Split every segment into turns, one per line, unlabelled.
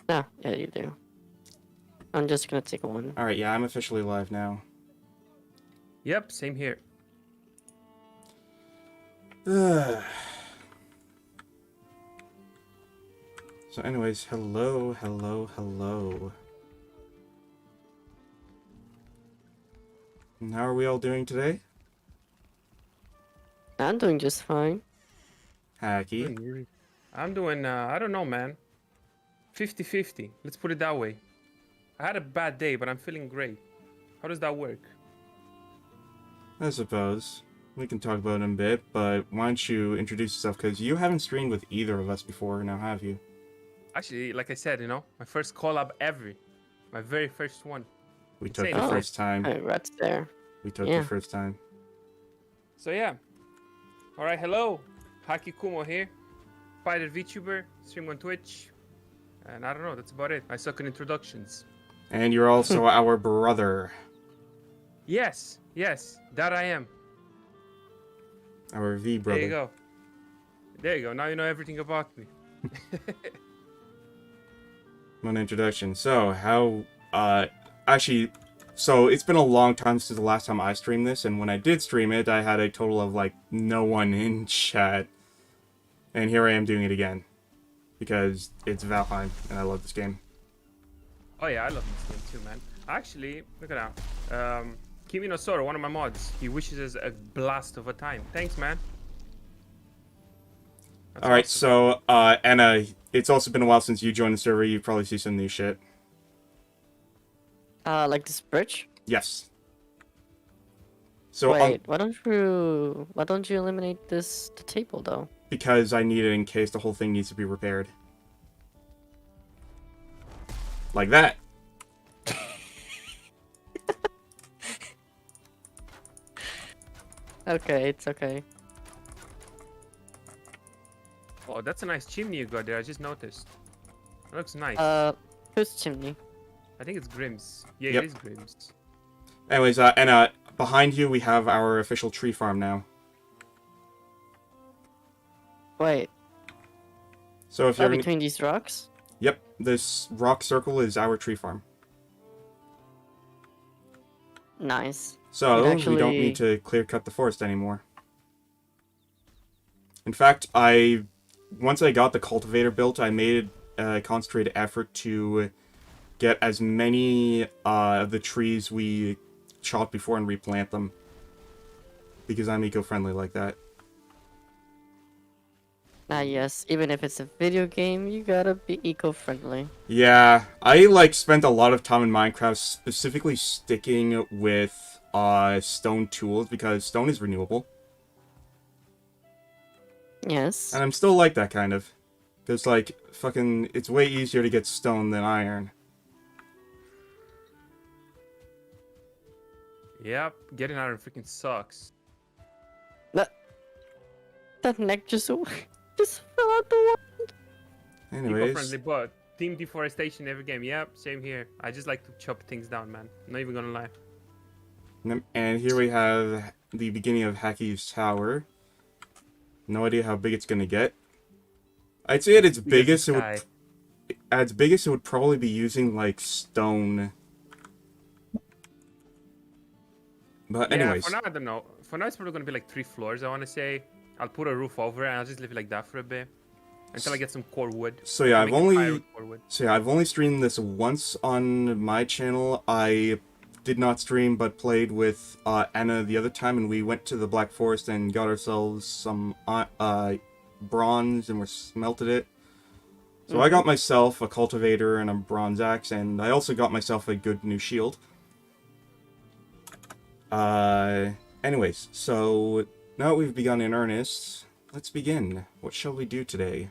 No, yeah, you do. I'm just gonna take one.
Alright, yeah, I'm officially live now.
Yep, same here.
So anyways, hello. And how are we all doing today?
I'm doing just fine.
Hacky.
I'm doing, I don't know, man. 50-50. Let's put it that way. I had a bad day, but I'm feeling great. How does that work?
I suppose. We can talk about it in a bit, but why don't you introduce yourself, because you haven't streamed with either of us before, now have you?
Actually, like I said, my first collab ever. My very first one.
We
Insane,
took the
Oh,
first time.
Rat's there.
We took
Yeah.
the first time.
So yeah. Alright, hello. Haki Kumo here. Fighter VTuber, stream on Twitch. And I don't know, that's about it. I suck in introductions.
And you're also our brother.
Yes, that I am.
Our V brother.
There you go. There you go. Now you know everything about me.
One introduction. So, actually, so it's been a long time since the last time I streamed this, and when I did stream it, I had a total of, like, no one in chat. And here I am doing it again. Because it's Valheim, and I love this game.
Oh yeah, I love this game too, man. Actually, look at that. Kimi no Sora, one of my mods, he wishes us a blast of a time. Thanks, man.
Alright,
awesome.
so, Ena, it's also been a while since you joined the server. You probably see some new shit.
Like this bridge?
Yes. So,
Wait, why don't you eliminate the table though?
because I need it in case the whole thing needs to be repaired. Like that.
Okay, it's okay.
Oh, that's a nice chimney you got there. I just noticed. It looks nice.
Whose chimney?
I think it's Grimm's. Yeah,
Yep.
it is Grimm's.
Anyways, behind you we have our official tree farm now.
Wait,
So if you're
between these rocks?
Yep, this rock circle is our tree farm.
Nice.
So
It
we
actually...
don't need to clear cut the forest anymore. In fact, once I got the cultivator built, I made a concentrated effort to get as many of the trees we chopped before and replant them. Because I'm eco-friendly like that.
yes, even if it's a video game, you gotta be eco-friendly.
Yeah, I spent a lot of time in Minecraft specifically sticking with stone tools because stone is renewable.
Yes.
And I'm still like that kind of. Because fucking it's way easier to get stone than iron.
Yep, getting iron freaking sucks.
That neck just fell out the wall.
Anyways,
Eco-friendly, but team deforestation every game. Yep, same here. I just like to chop things down, man. Not even gonna lie.
and here we have the beginning of Hacky's tower. No idea how big it's gonna get. I'd say at its biggest, it would probably be using like stone. But anyways,
yeah, for now I don't know. For now it's probably gonna be like 3 floors. I want to say I'll put a roof over it and I'll just leave it like that for a bit until I get some core wood.
So yeah, I've only
streamed
streamed this once on my channel. I did not stream, but played with Ena the other time, and we went to the Black Forest and got ourselves some bronze, and we smelted it. So I got myself a cultivator and a bronze axe, and I also got myself a good new shield. Anyways, so now that we've begun in earnest, let's begin. What shall we do today?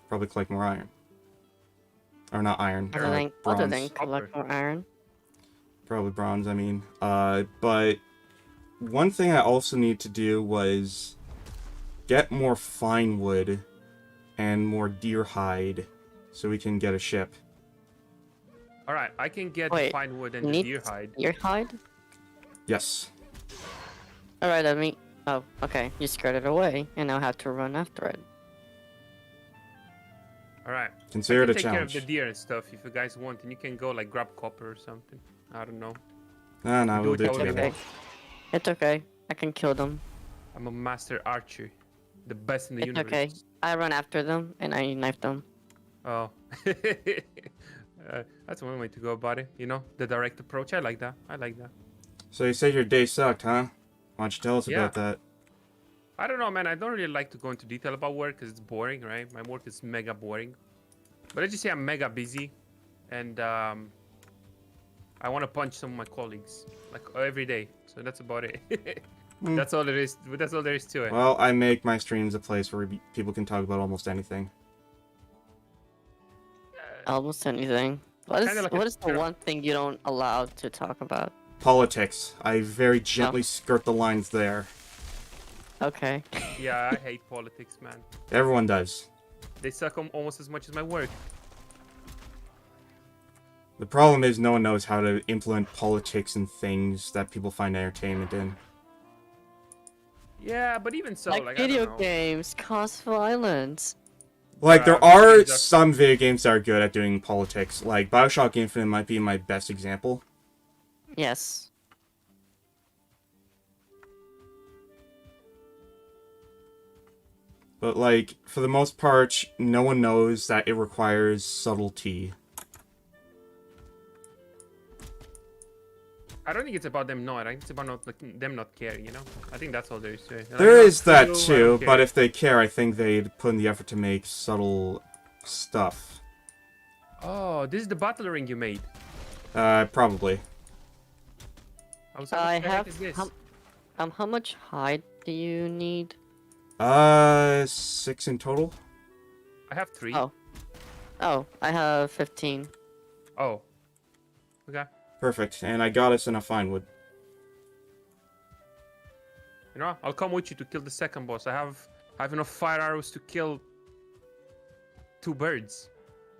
Probably collect more iron. Or not iron,
Other
bronze.
than collect more iron.
Probably bronze, I mean. But one thing I also need to do was get more fine wood and more deer hide so we can get a ship.
Alright, I can get fine wood and the deer hide.
Deer hide?
Yes.
Alright, I mean... Oh, okay. You scared it away, and now have to run after it.
All right.
Consider
I
it a
can take care of the
challenge.
deer and stuff if you guys want, and you can go like grab copper or something. I don't know.
Ah, no,
Do
we'll
it
do it
however you
together.
want.
It's okay. I can kill them.
I'm a master archer, the best in the
It's
universe.
okay. I run after them and I knife them.
Oh, that's one way to go about it. You know, the direct approach. I like that. I like that.
So you said your day sucked, huh? Why don't you tell us
Yeah.
about that?
I don't know, man. I don't really like to go into detail about work because it's boring, right? My work is mega boring. But let's just say I'm mega busy, and I want to punch some of my colleagues like every day. So that's about it. That's all there is. That's all there is to it.
Well, I make my streams a place where people can talk about almost anything.
Almost anything.
Kinda like a
What is the
ther-
one thing you don't allow to talk about?
Politics. I very gently skirt the lines there.
Okay.
Yeah, I hate politics, man.
Everyone does.
They suck almost as much as my work.
The problem is no one knows how to implement politics and things that people find entertainment in.
Yeah, but even so,
Like
like
video
I don't know.
games cause violence.
Like, there
video
are
games are-
some video games that are good at doing politics. Like, Bioshock Infinite might be my best example.
Yes.
But, like, for the most part, no one knows that it requires subtlety.
I don't think it's about them knowing. I think it's about them not caring. You know. I think that's all there is to it. They're
There
like,
is
"No,
that
screw you, I
too,
don't
but
care."
if they care, I think they'd put in the effort to make subtle stuff.
Oh, this is the battle ring you made.
Probably.
I was like,
I
what the heck
have
is this?
how much hide do you need?
6 in total?
I have 3.
Oh. Oh, I have 15.
Oh. Okay.
Perfect, and I got us enough fine wood.
You know, I'll come with you to kill the second boss. I have enough fire arrows to kill 2 birds.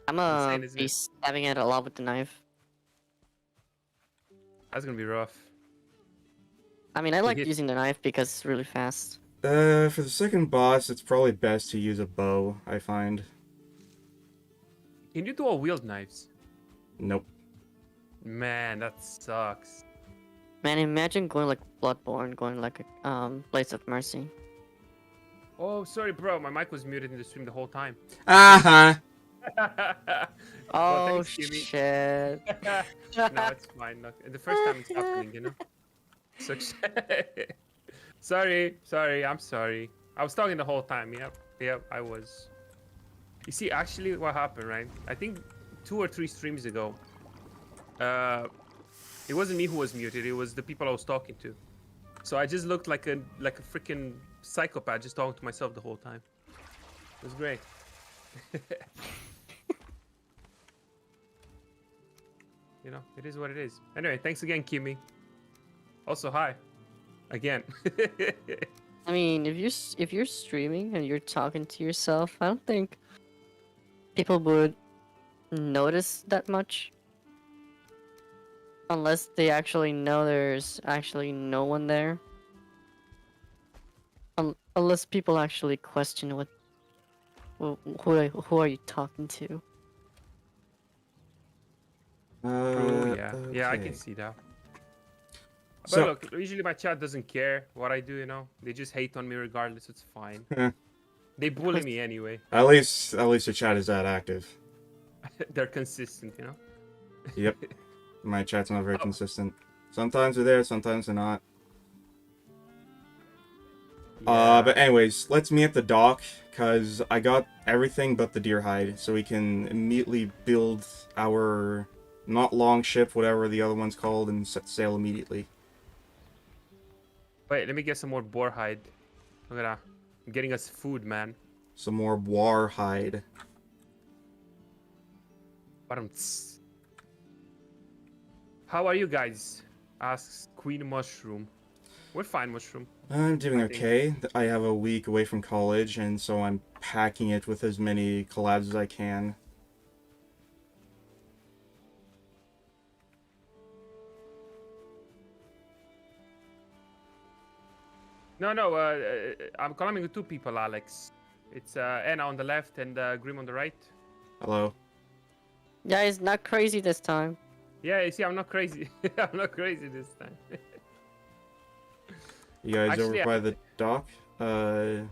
I'm gonna
Insane, isn't
be
it?
stabbing it a lot with the knife.
That's gonna be rough.
I mean, I like
hit-
using the knife because it's really fast.
For the second boss, it's probably best to use a bow, I find.
Can you dual wield knives?
Nope.
Man, that sucks.
Man, imagine going like Bloodborne, going like a Blades of Mercy.
Oh, sorry, bro. My mic was muted in the stream the whole time.
Uh-huh.
Oh
thanks, Kimmy.
shit!
No, it's fine. Look, the first time it's happening, you know. Such. sorry. I'm sorry. I was talking the whole time. Yep. I was. You see, actually, what happened, right? I think 2 or 3 streams ago. It wasn't me who was muted. It was the people I was talking to. So I just looked like a freaking psychopath, just talking to myself the whole time. It was great. You know, it is what it is. Anyway, thanks again, Kimmy. Also, hi. Again.
I mean, if you're streaming and you're talking to yourself, I don't think people would notice that much. Unless they actually know there's actually no one there. Unless people actually question who are you talking to?
True, yeah. Yeah, I
okay.
can see that. But
So-
look, usually my chat doesn't care what I do, you know? They just hate on me regardless, it's fine. They bully me anyway.
At least your chat is that active.
They're consistent, you know?
Yep. My chat's not very
Oh.
consistent. Sometimes they're there, sometimes they're not.
Yeah.
But anyways, let's meet at the dock, because I got everything but the deer hide, so we can immediately build our not long ship, whatever the other one's called, and set sail immediately.
Wait, let me get some more boar hide. Look at that. I'm getting us food, man.
Some more war hide.
How are you guys? Asks Queen Mushroom. We're fine, Mushroom.
I'm doing
I think-
okay. I have a week away from college, and so I'm packing it with as many collabs as I can.
No, I'm calling with 2 people, Alex. It's Ena on the left and Grim on the right.
Hello.
Yeah, it's not crazy this time.
Yeah, you see, I'm not crazy. I'm not crazy this time.
You guys over
Actually,
by the dock? Or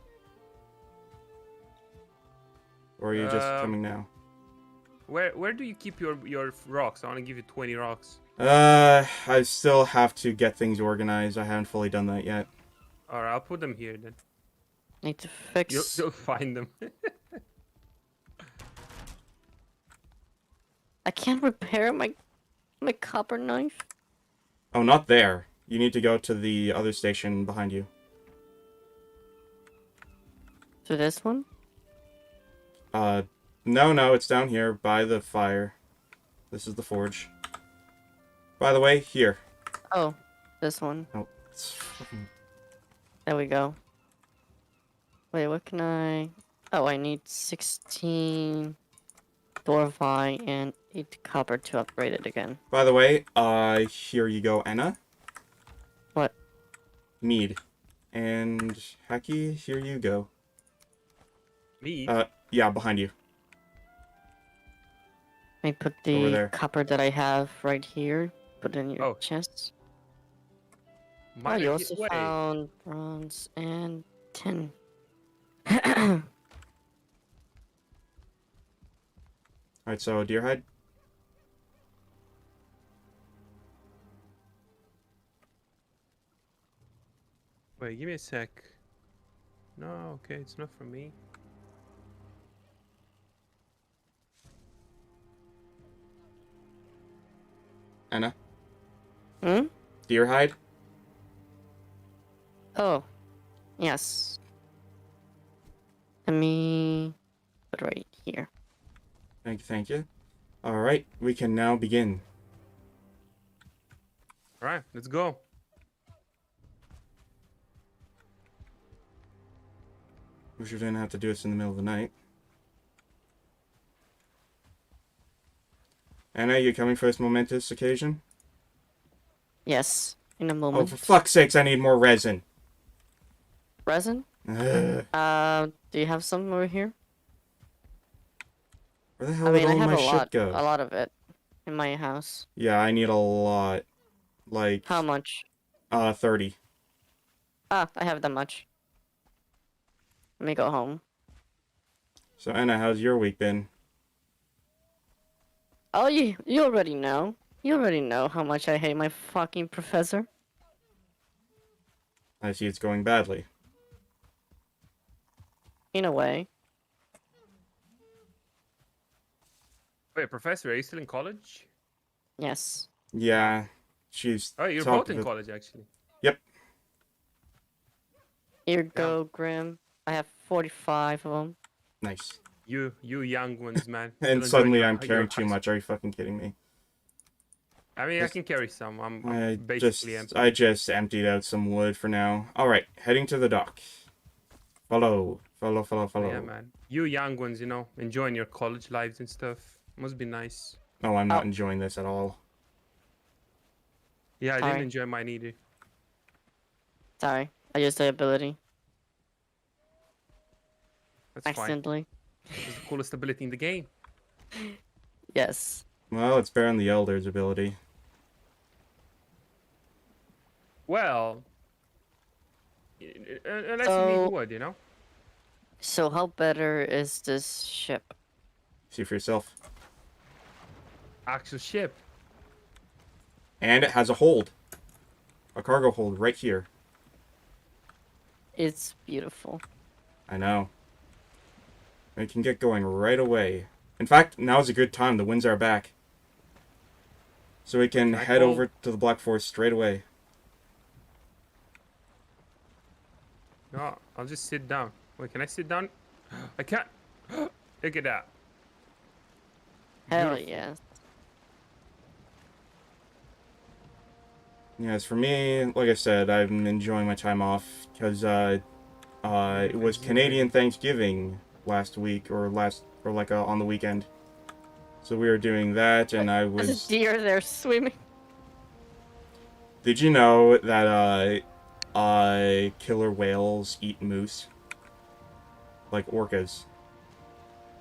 are you just coming now?
where do you keep your rocks? I want to give you 20 rocks.
I still have to get things organized. I haven't fully done that yet.
All right, I'll put them here then.
Need to
You'll,
fix.
you'll find them.
I can't repair my copper knife.
Oh, not there. You need to go to the other station behind you.
To this one?
No, it's down here by the fire. This is the forge. By the way, here.
Oh, this one.
Oh, it's fucking...
There we go. Wait, what can I... Oh, I need 16 Dorvi and 8 copper to upgrade it again.
By the way, here you go, Ena.
What?
Mead. And Haki, here you go.
Me?
Yeah, behind you.
I put
Over
the
there.
copper that I have right here. Put it in your
Oh.
chest.
My,
Oh, you also
wait.
found bronze and tin.
Alright, so deer hide.
Wait, give me a sec. No, okay, it's not for me.
Ena.
Hmm?
Deer hide.
Oh, yes. Let me put it right here.
Thank you. Alright, we can now begin.
All right, let's go.
Wish we didn't have to do this in the middle of the night. Ena, you coming for this momentous occasion?
Yes, in a
Oh,
moment.
for fuck's sakes, I need more resin.
Resin?
Ugh.
Do you have some over here?
Where the hell
I
did
mean, I
all
have
my
a
shit go?
lot of it in my house.
Yeah, I need a lot. Like,
How much?
30.
Ah, I have that much. Let me go home.
So, Ena, how's your week been?
Oh, you already know. You already know how much I hate my fucking professor.
I see it's going badly.
In a way.
Wait, Professor, are you still in college?
Yes.
Yeah, she's
Oh, you're
talked
both in
about-
college, actually.
Yep.
Here go, Grim. I have 45 of them.
Nice.
You young ones, man. Still
And
enjoying
suddenly
your-
I'm
your
carrying
high
too much. Are you fucking kidding me?
I mean, I can carry some. I'm basically empty.
I just emptied out some wood for now. Alright, heading to the dock. Follow.
Yeah, man. You young ones, you know, enjoying your college lives and stuff. Must be nice.
Oh, I'm not
Oh.
enjoying this at all.
Yeah, I
Sorry.
didn't enjoy mine either.
Sorry. I used the ability.
That's fine.
Accidentally.
It's the coolest ability in the game.
Yes.
Well, it's Baron the Elder's ability.
Well, unless you
So-
need wood, you know?
So how better is this ship?
See for yourself.
Actual ship.
And it has a hold. A cargo hold right here.
It's beautiful.
I know. We can get going right away. In fact, now's a good time. The winds are back. So we can
Can I
head
call-
over to the Black Forest straight away.
No, I'll just sit down. Wait, can I sit down? I can't. Look at that.
Hell
Beautiful.
yes.
Yes, for me, like I said, I'm enjoying my time off because it was Canadian Thanksgiving last week or on the weekend. So we were doing that, and I
There's a
was.
deer there swimming.
Did you know that killer whales eat moose? Like orcas.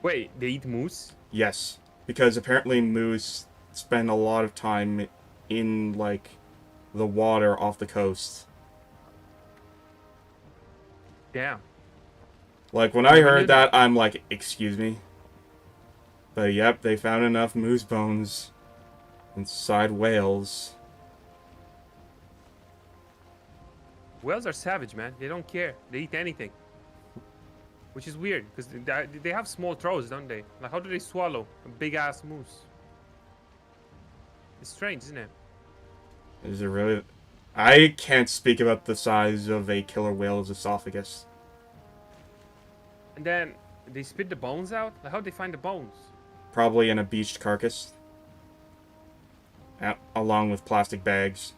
Wait, they eat moose?
Yes, because apparently moose spend a lot of time in, like, the water off the coast.
Damn.
Like, when I
Never knew
heard that, I'm like, excuse me? But yep, they found enough moose bones inside whales.
Whales are savage, man. They don't care. They eat anything. Which is weird, because they have small throats, don't they? Like, how do they swallow a big-ass moose? It's strange, isn't it?
Is it really? I can't speak about the size of a killer whale's esophagus.
And then they spit the bones out? Like, how'd they find the bones?
Probably in a beached carcass. Along with plastic bags.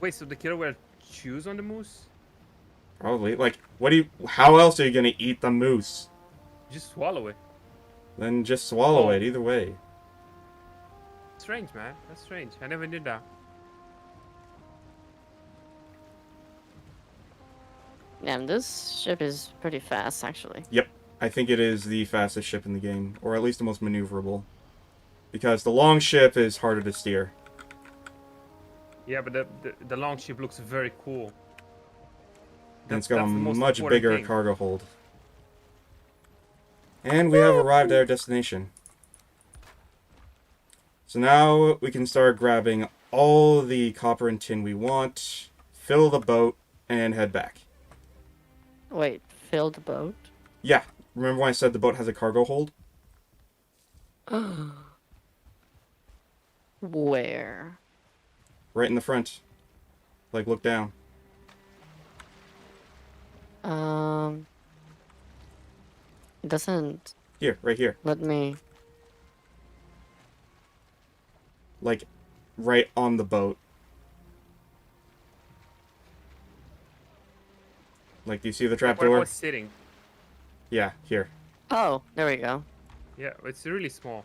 Wait, so the killer whale chews on the moose?
Probably. Like, how else are you gonna eat the moose?
Just swallow it.
Then just swallow
Oh.
it, either way.
Strange, man. That's strange. I never did that.
Damn, this ship is pretty fast, actually.
Yep. I think it is the fastest ship in the game. Or at least the most maneuverable. Because the long ship is harder to steer.
Yeah, but the long ship looks very cool.
And it's got a
That's the most
much
important
bigger
thing.
cargo hold. And we have arrived at our destination. So now we can start grabbing all the copper and tin we want, fill the boat, and head back.
Wait, fill the boat?
Yeah, remember when I said the boat has a cargo hold?
Where?
Right in the front. Like, look down.
It doesn't
Here, right here.
let me.
Like, right on the boat. Like, do you see the
Where
trapdoor?
was sitting?
Yeah, here.
Oh, there we go.
Yeah, it's really small.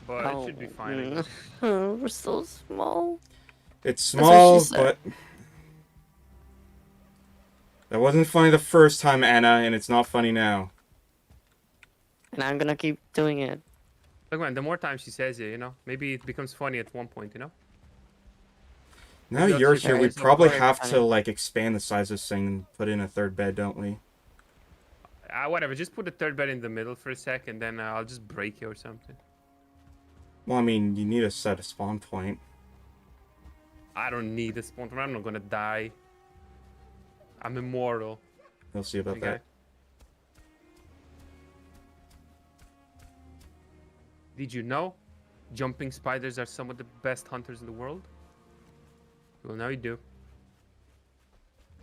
But it should be fine, I
mm.
guess.
We're so small.
It's
what
small,
she said.
but... That wasn't funny the first time, Anna, and it's not funny now.
And I'm gonna keep doing it.
Look, man, the more times she says it, you know, maybe it becomes funny at one point, you know?
Now
Maybe I'll
you're
just
here,
make
we
myself
probably
very
have
funny.
to, like, expand the size of this thing and put in a third bed, don't we?
Whatever, just put the third bed in the middle for a sec, and then I'll just break you or something.
Well, I mean, you need to set a spawn point.
I don't need this spawn point. I'm not gonna die. I'm immortal.
We'll see about
Okay.
that.
Did you know jumping spiders are some of the best hunters in the world? Well, now you do.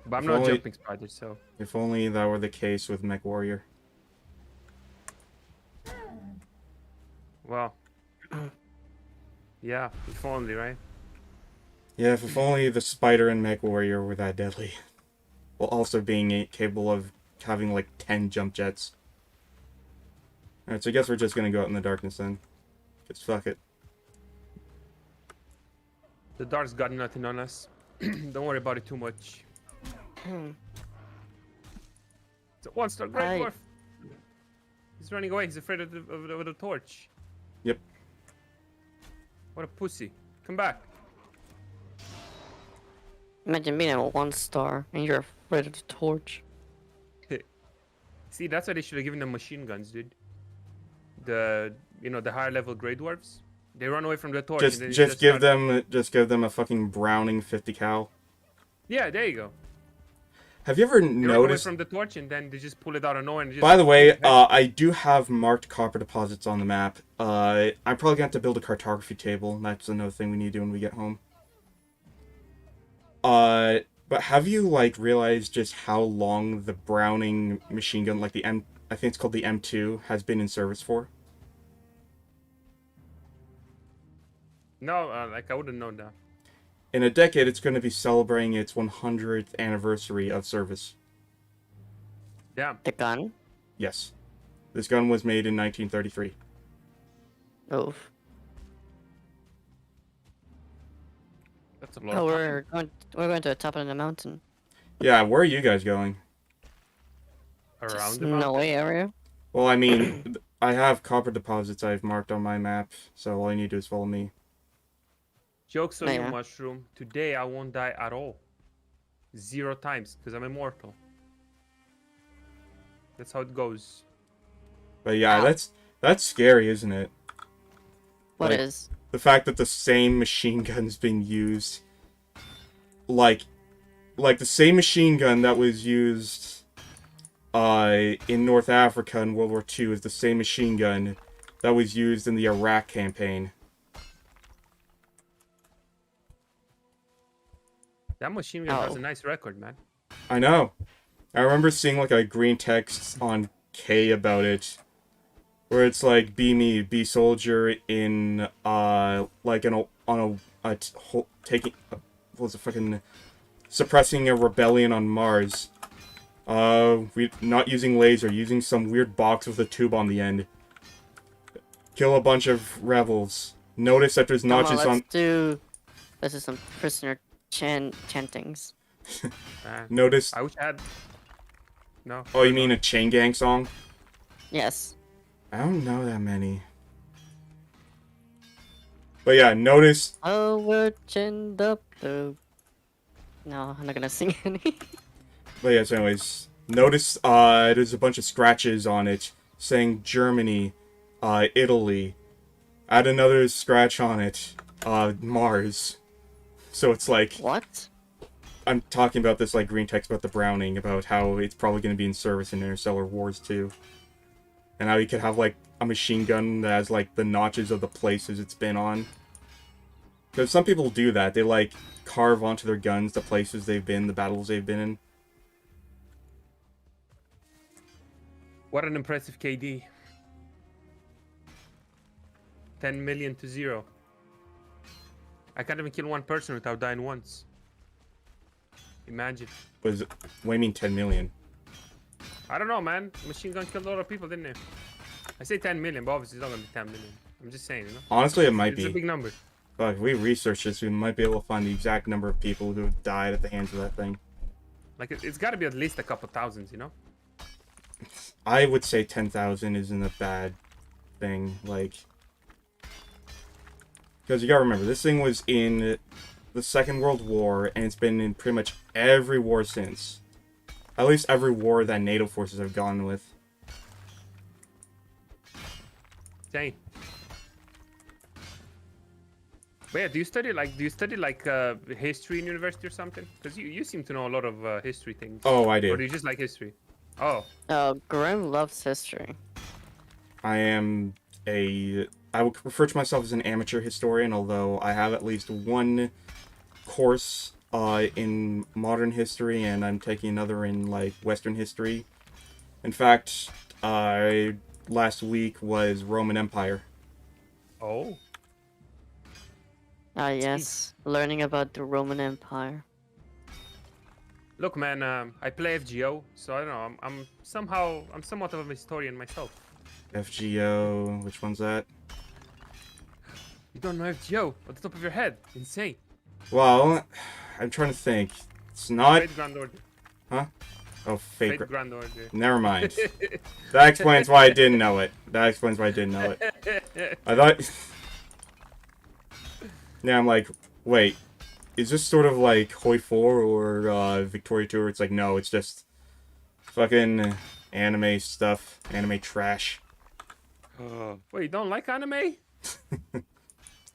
But I'm
If
not
only-
jumping spiders, so.
If only that were the case with Mech Warrior.
Well. Yeah, if only, right?
Yeah, if only the spider and Mech Warrior were that deadly. While also being capable of having like 10 jump jets. Alright, so I guess we're just gonna go out in the darkness then. Just fuck it.
The dark's got nothing on us. Don't worry about it too much. It's a one-star Great
Hi.
Dwarf. He's running away. He's afraid of the torch.
Yep.
What a pussy. Come back.
Imagine being a 1-star and you're afraid of the torch.
See, that's why they should have given them machine guns, dude. The higher level Grey Dwarfs. They run away from the torch.
Just
and then they
just give
start-
them a fucking Browning 50 cal.
Yeah, there you go.
Have you ever
They run away
noticed?
from the torch and then they just pull it out of nowhere. And just
By the way, I do have marked copper deposits on the map. I'm probably going to have to build a cartography table. That's another thing we need to do when we get home. But have you, like, realized just how long the Browning machine gun, like the I think it's called the M2, has been in service for?
No, like I wouldn't know that.
In a decade, it's going to be celebrating its 100th anniversary of service.
Damn.
The gun?
Yes. This gun was made in 1933.
Oof.
That's a lot.
Oh,
of
we're going to the top of the mountain.
Yeah, where are you guys going?
around the mountain.
Snowy area.
Well, I mean, I have copper deposits I've marked on my map, so all you need to do is follow me.
Jokes on you,
Yeah.
Mushroom. Today I won't die at all. 0 times, because I'm immortal. That's how it goes.
But yeah,
Wow.
that's scary, isn't it?
What
Like,
is?
the fact that the same machine gun's being used, like the same machine gun that was used in North Africa in World War II is the same machine gun that was used in the Iraq campaign.
That machine gun has
Oh.
a nice record, man.
I know. I remember seeing like a green text on K about it, where it's like be me, be soldier in like taking what was it, fucking suppressing a rebellion on Mars. We not using laser, using some weird box with a tube on the end. Kill a bunch of rebels. Notice that there's
Come on,
notches
let's
on.
do some prisoner chantings.
Man,
Notice.
I wish I had. No.
Oh, you
go
mean
on.
a chain gang song?
Yes.
I don't know that many. But yeah, notice.
Oh, we're chinned up though. No, I'm not gonna sing any.
But yes, anyways, notice there's a bunch of scratches on it saying Germany, Italy. Add another scratch on it, Mars. So it's like
What?
I'm talking about this like green text about the Browning, about how it's probably going to be in service in Interstellar Wars too, and how you could have like a machine gun that has like the notches of the places it's been on. Because some people do that. They like carve onto their guns the places they've been, the battles they've been in.
What an impressive KD. 10 million to 0. I can't even kill one person without dying once. Imagine.
What do you mean 10 million?
I don't know, man. Machine gun killed a lot of people, didn't it? I say 10 million, but obviously it's not gonna be 10 million. I'm just saying, you know?
Honestly, it might
It's a
be.
big number.
But if we research this, we might be able to find the exact number of people who have died at the hands of that thing.
Like, it's gotta be at least a couple thousands, you know?
I would say 10,000 isn't a bad thing, like... Because you gotta remember, this thing was in the Second World War, and it's been in pretty much every war since. At least every war that NATO forces have gone with.
Dang. But yeah, do you study history in university or something? Because you seem to know a lot of history things.
Oh, I
Or
do.
do you just like history? Oh.
Oh, Grim loves history.
I am I would refer to myself as an amateur historian, although I have at least one course in modern history, and I'm taking another in, like, Western history. In fact, last week was Roman Empire.
Oh.
Ah, yes. Learning about the Roman Empire.
Look, man, I play FGO, so I don't know. I'm somewhat of a historian myself.
FGO, which one's that?
You don't know FGO at the top of your head? Insane.
Well, I'm trying to think. It's not...
Fate Grand Order.
Huh? Oh,
Fate Grand Order.
Never mind. That explains why I didn't know it. That explains why I didn't know it. I thought... Yeah, I'm like, wait. Is this sort of like Hoi 4 or Victoria 2? It's like, no, it's just fucking anime stuff. Anime trash.
Wait, you don't like anime?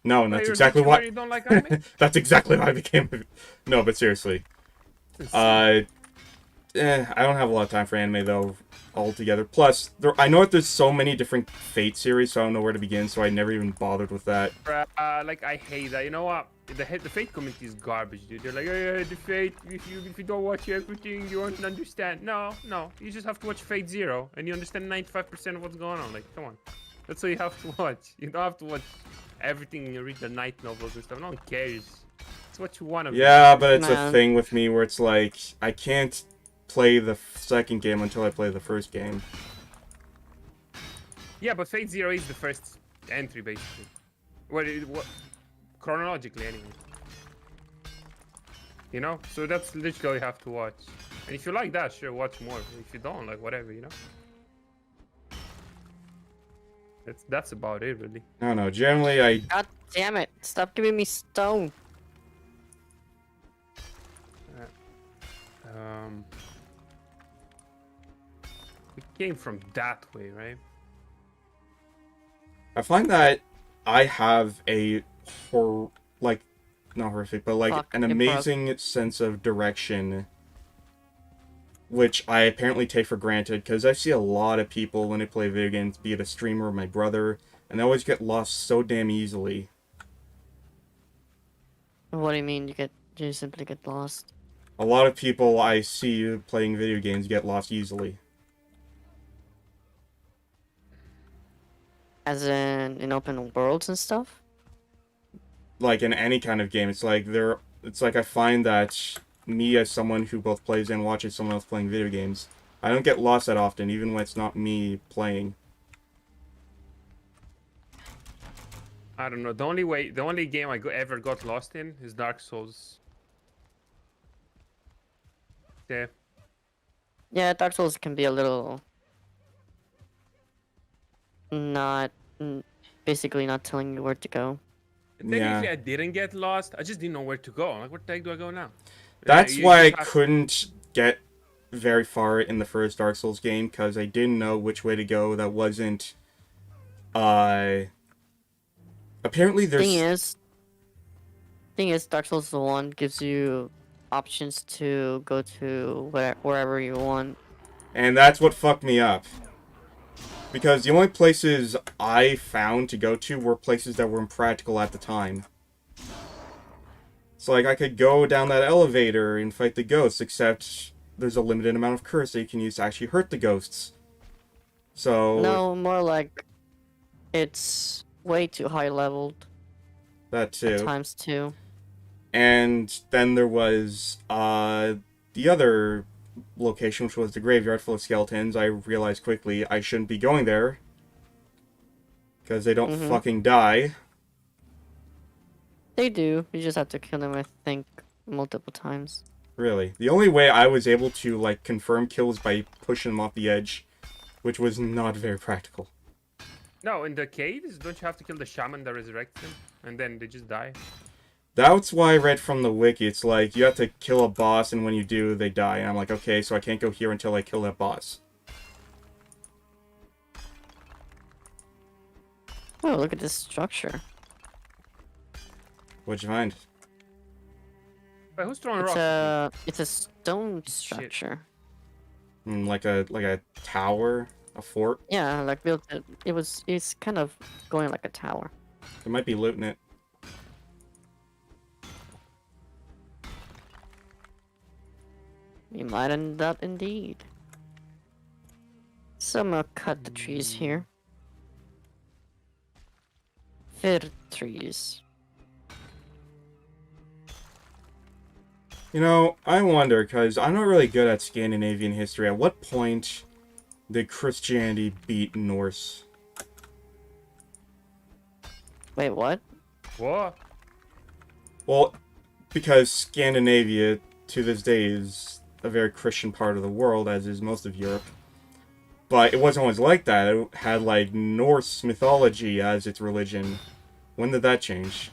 No, and
Wait,
that's
you're a
exactly
VTuber,
why...
you don't like anime?
That's exactly why I became... No, but seriously. I don't have a lot of time for anime, though, altogether. Plus, I know that there's so many different Fate series, so I don't know where to begin, so I never even bothered with that.
Like, I hate that. You know what? The Fate community is garbage, dude. They're like, hey, the Fate, if you don't watch everything, you won't understand. No. You just have to watch Fate Zero, and you understand 95% of what's going on. Like, come on. That's all you have to watch. You don't have to watch everything and you read the night novels and stuff. No one cares. It's what you want to
Yeah, but it's a
Man.
thing with me where it's like, I can't play the second game until I play the first game.
Yeah, but Fate Zero is the first entry, basically. What chronologically, anyway. You know? So that's literally all you have to watch. And if you like that, sure, watch more. If you don't, like, whatever, you know? That's about it, really.
I don't know. Generally, I
God damn it! Stop giving me stone.
We came from that way, right?
find that I have a like not horrific, but like
Fuck,
an
it broke.
amazing sense of direction, which I apparently take for granted because I see a lot of people when they play video games, be it a streamer or my brother, and they always get lost so damn easily.
What do you mean? You simply get lost?
A lot of people I see playing video games get lost easily.
As in open worlds and stuff?
Like in any kind of game, it's like I find that me as someone who both plays and watches someone else playing video games, I don't get lost that often, even when it's not me playing.
I don't know. The only game I ever got lost in is Dark Souls. Yeah.
Yeah, Dark Souls can be a little not basically not telling you where to go.
Technically,
Yeah.
I didn't get lost. I just didn't know where to go. I'm like, what the heck do I go now?
That's
You
why I
just have-
couldn't get very far in the first Dark Souls game, because I didn't know which way to go that wasn't, apparently there's...
Thing is, Dark Souls 1 gives you options to go to wherever you want.
And that's what fucked me up. Because the only places I found to go to were places that were impractical at the time. So, like, I could go down that elevator and fight the ghosts, except there's a limited amount of curse that you can use to actually hurt the ghosts. So...
No, more like it's way too high leveled
That too.
at times too.
And then there was, the other location, which was the graveyard full of skeletons. I realized quickly I shouldn't be going there. Because they don't fucking die.
They do. You just have to kill them, I think, multiple times.
Really. The only way I was able to, like, confirm kills by pushing them off the edge, which was not very practical.
No, in the caves, don't you have to kill the shaman that resurrects them? And then they just die?
That's why I read from the wiki. It's like, you have to kill a boss, and when you do, they die. And I'm like, okay, so I can't go here until I kill that boss.
Oh, look at this structure.
What'd you find?
Wait, who's throwing
It's
rocks?
a stone structure.
Like a tower? A fort?
Yeah, like built. It's kind of going like a tower.
It might be looting it.
We might end up indeed. So I'm gonna cut the trees here. Fir trees.
You know, I wonder, because I'm not really good at Scandinavian history. At what point did Christianity beat Norse?
Wait, what?
What?
Well, because Scandinavia, to this day, is a very Christian part of the world, as is most of Europe. But it wasn't always like that. It had, like, Norse mythology as its religion. When did that change?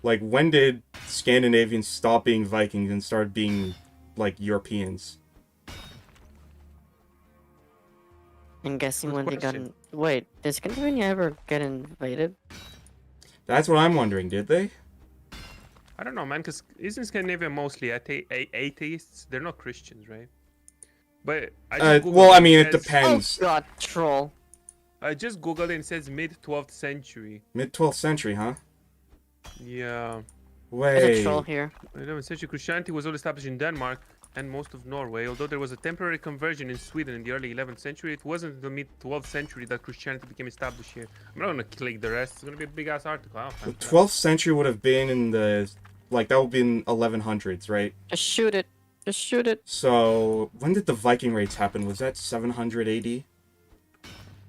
Like, when did Scandinavians stop being Vikings and start being, like, Europeans?
I'm guessing
Good
when they got
question.
Wait, did Scandinavia ever get invaded?
That's what I'm wondering, did they?
I don't know, man, because isn't Scandinavia mostly atheists? They're not Christians, right? But I just Googled
well, I
it,
mean, it
says-
depends.
Oh god, troll.
I just googled it and it says mid-12th century.
Mid-12th century, huh?
Yeah.
There's a troll
Wait.
here.
11th century Christianity was all established in Denmark and most of Norway. Although there was a temporary conversion in Sweden in the early 11th century, it wasn't until mid-12th century that Christianity became established here. I'm not gonna click the rest. It's gonna be a big-ass article. I don't have
The
time for that.
12th century would have been in the... Like, that would be in 1100s, right?
Just shoot it. Just shoot it.
So, when did the Viking raids happen? Was that 700 AD?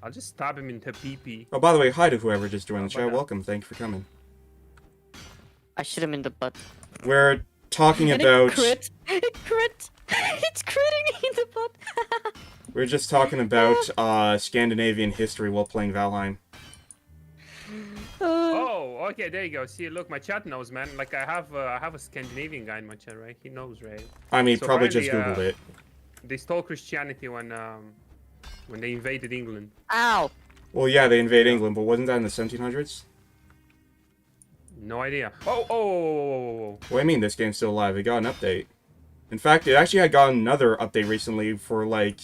I'll just stab him into PP.
Oh, by the way, hi to whoever just joined the
How
chat.
about that?
Welcome. Thank you for coming.
I shoot him in the butt.
We're talking
And
about...
it crit. It crit. It's critting me in the butt.
We're just talking about Scandinavian history while playing Valheim.
Oh, okay, there you go. See, look, my chat knows, man. Like, I have a Scandinavian guy in my chat, right? He knows, right?
I mean,
So
probably just
apparently,
Googled it.
they stole Christianity when they invaded England.
Ow!
Well, yeah, they invade
Yeah.
England, but wasn't that in the 1700s?
No idea. Oh.
What do you mean this game's still alive? It got an update. In fact, it actually had got another update recently for, like,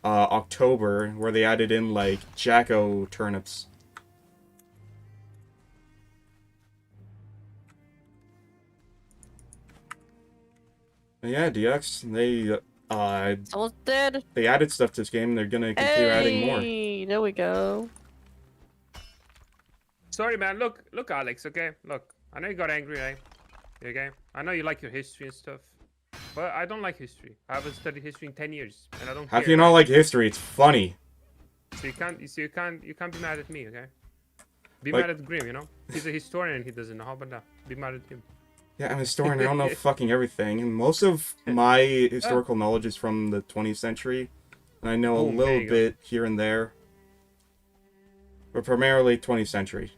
October, where they added in, like, Jacko turnips. But yeah, DX,
Someone's dead.
they added stuff to this game, and they're gonna continue adding more.
Hey, there we go.
Sorry, man. Look, Alex. Okay, look. I know you got angry, right? Okay. I know you like your history and stuff, but I don't like history. I haven't studied history in 10 years, and I don't.
How
care,
can you not
right?
like history? It's funny.
So you can't be mad at me, okay? Be
Like-
mad at Grim, you know? He's a historian. He doesn't know. How about that? Be mad at him.
Yeah, I'm a historian. I don't know fucking everything. And most of my historical knowledge is from the 20th century. And I know a
Boom, there
little
you go.
bit here and there. But primarily 20th century.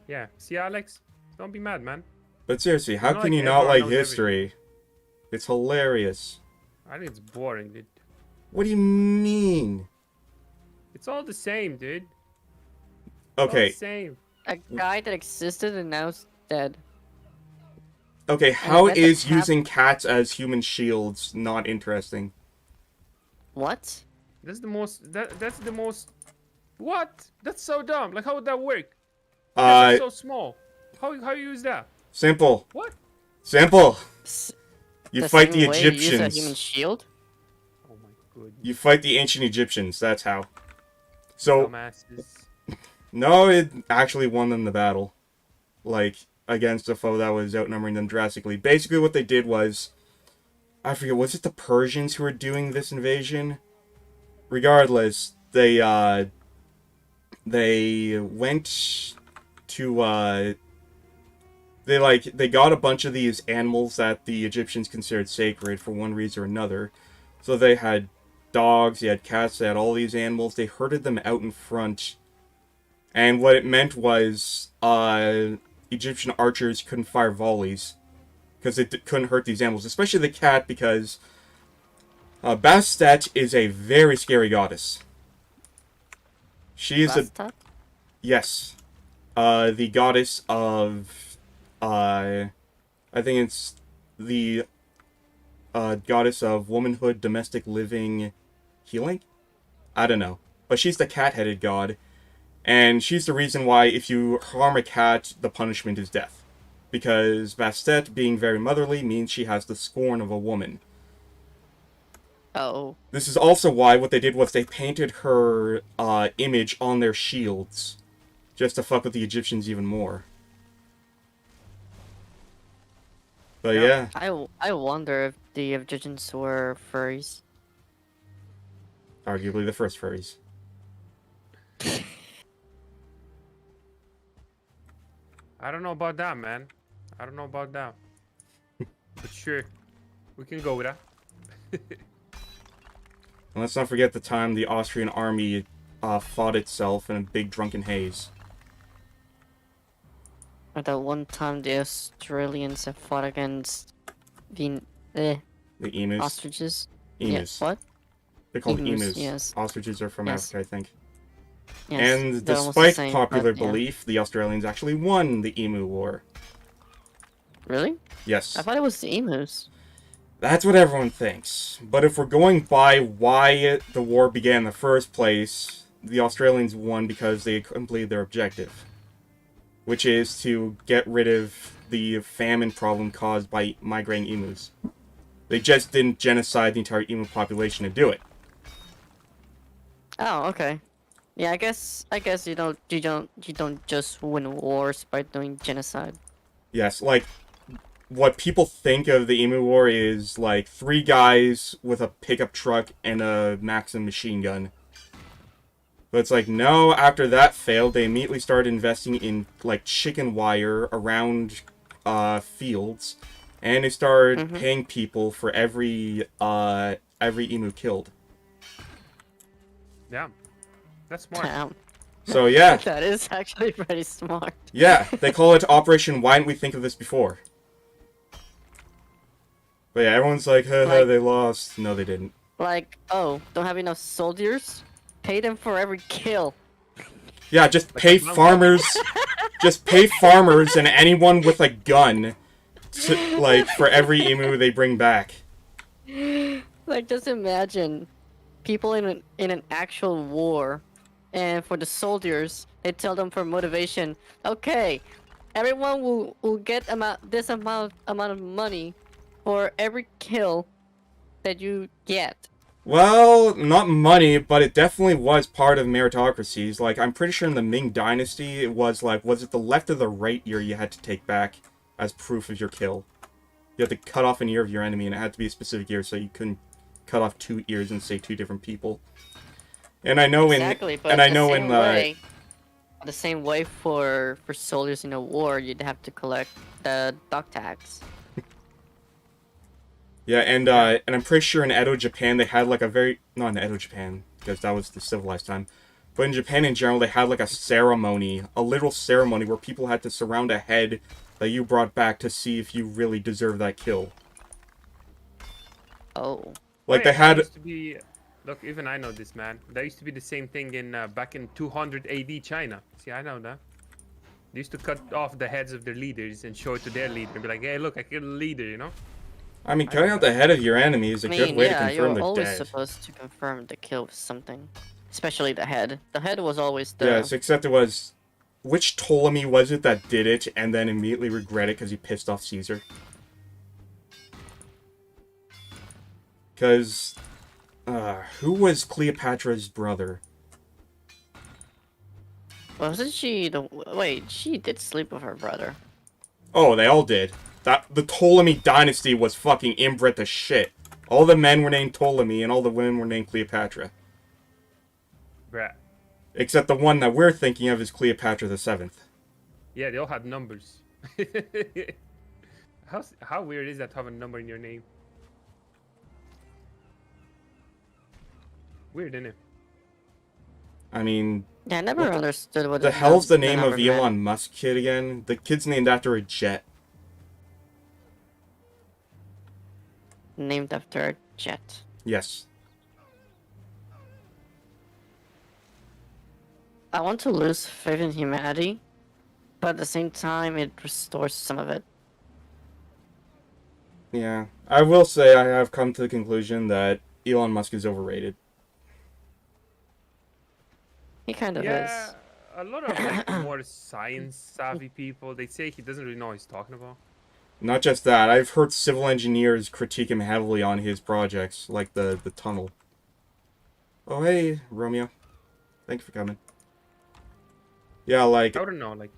Yeah. See, Alex? Don't be mad, man.
But seriously, how
Not
can
like
you not
everyone
like
knows
history? It's hilarious.
I think it's boring, dude.
What do you mean?
It's all the same, dude. It's all the
Okay,
same.
A guy that existed and now is dead.
okay, how
met the
is
cat-
using cats as human shields not interesting?
What?
That's the most. That's the most. What? That's so dumb. Like, how would that work?
Uh,
That's so small. How you use that?
simple.
What?
Simple.
S-
You fight the
same way you use a human
Egyptians.
shield?
Oh my goodness.
You fight the ancient Egyptians, that's how. So,
Dumbasses.
no, it actually won them the battle. Like, against a foe that was outnumbering them drastically. Basically, what they did was, I forget, was it the Persians who were doing this invasion? Regardless, they went to, they got a bunch of these animals that the Egyptians considered sacred for one reason or another. So they had dogs, they had cats, they had all these animals. They herded them out in front. And what it meant was, Egyptian archers couldn't fire volleys. Because it couldn't hurt these animals. Especially the cat, because Bastet is a very scary goddess. She is
Bastet?
Yes. The goddess of, I think it's the, goddess of womanhood, domestic living, healing? I don't know. But she's the cat-headed god. And she's the reason why if you harm a cat, the punishment is death. Because Bastet, being very motherly, means she has the scorn of a woman.
Oh.
This is also why what they did was they painted her image on their shields. Just to fuck with the Egyptians even more. But yeah.
I wonder if the Egyptians were furries.
Arguably the first furries.
I don't know about that, man. I don't know about that. But sure, we can go with that.
And let's not forget the time the Austrian army fought itself in a big drunken haze.
At that one time the Australians have fought against the
The emus.
ostriches.
Emus.
Yeah, what?
They're called
Emus,
emus.
yes.
Ostriches are from
Yes.
Africa, I think.
Yes,
And
they're almost the
despite
same,
popular
but, yeah.
belief, the Australians actually won the Emu War.
Really?
Yes.
I thought it was the emus.
That's what everyone thinks. But if we're going by why the war began in the first place, the Australians won because they completed their objective. Which is to get rid of the famine problem caused by migrating emus. They just didn't genocide the entire emu population to do it.
Oh, okay. Yeah, I guess you don't just win wars by doing genocide.
Yes, like, what people think of the Emu War is, like, 3 guys with a pickup truck and a Maxim machine gun. But it's like, no, after that failed, they immediately started investing in, like, chicken wire around, fields. And they started paying people for every emu killed.
Yeah, that's smart.
Damn.
So yeah,
That is actually pretty smart.
yeah, they call it Operation Why Didn't We Think of This Before? But yeah, everyone's like, haha,
Like-
they lost. No, they didn't.
Like, oh, don't have enough soldiers? Pay them for every kill.
Yeah, just
Like
pay
a bounty.
farmers. Just pay farmers and anyone with a gun to, like, for every emu they bring back.
Like, just imagine people in an actual war, and for the soldiers, they tell them for motivation, okay, everyone will get this amount of money for every kill that you get.
Well, not money, but it definitely was part of meritocracies. Like, I'm pretty sure in the Ming Dynasty, it was like, was it the left or the right ear you had to take back as proof of your kill? You had to cut off an ear of your enemy, and it had to be a specific ear, so you couldn't cut off 2 ears and say 2 different people. And I know
Exactly, but the same way for soldiers in a war, you'd have to collect the dog tags.
yeah, and I'm pretty sure in Edo, Japan, they had like a very not in Edo, Japan, because that was the civilized time, but in Japan in general, they had like a ceremony, a literal ceremony where people had to surround a head that you brought back to see if you really deserve that kill.
Oh.
Like
Oh,
they
yeah, that
had,
used to be. Look, even I know this, man. That used to be the same thing in back in 200 AD China. See, I know that. They used to cut off the heads of their leaders and show it to their leader and be like, "Hey, look, I killed a leader," you know?
I mean,
I
cutting
know
out
that.
the head of your enemy is a
I
good
mean,
way to
yeah,
confirm
you're
they're
always
dead.
supposed to confirm the kill with something. Especially the head. The head was always the...
Yes, except it was, which Ptolemy was it that did it and then immediately regret it because he pissed off Caesar? Because, who was Cleopatra's brother?
Wasn't she the... Wait, she did sleep with her brother.
Oh, they all did. The Ptolemy dynasty was fucking inbred to shit. All the men were named Ptolemy and all the women were named Cleopatra.
Bruh.
Except the one that we're thinking of is Cleopatra the Seventh.
Yeah, they all had numbers. How weird is that to have a number in your name?
I
Weird, isn't it?
mean,
Yeah, I never
What
understood what
the hell's the name of
number meant.
Elon Musk kid again? The kid's named after a jet.
Named after a jet.
Yes.
I want to lose faith in humanity, but at the same time, it restores some of it.
Yeah. I will say I have come to the conclusion that Elon Musk is overrated.
He kind of
Yeah,
is.
a lot of like more science savvy people, they say he doesn't really know what he's talking about.
Not just that, I've heard civil engineers critique him heavily on his projects, like the tunnel. Oh, hey, Romeo. Thank you for coming. Yeah, like,
I wouldn't know, like,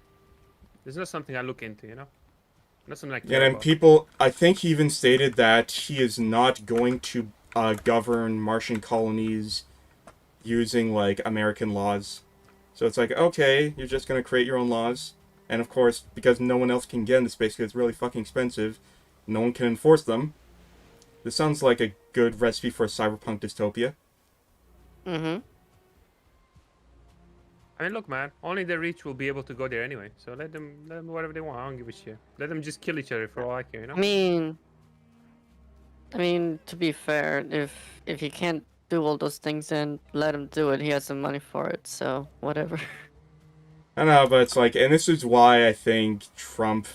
there's not something I look into, you know? Not something I
yeah,
care
and
about.
people, I think he even stated that he is not going to govern Martian colonies using, like, American laws. So it's like, okay, you're just going to create your own laws. And of course, because no one else can get into space because it's really fucking expensive, no one can enforce them. This sounds like a good recipe for a cyberpunk dystopia.
Mm-hmm.
I mean, look, man, only the rich will be able to go there anyway. So let them do whatever they want. I don't give a shit. Let them just kill each other for all I care, you know?
I mean, to be fair, if he can't do all those things, then let him do it. He has the money for it, so whatever.
I know, but it's like, and this is why I think Trump,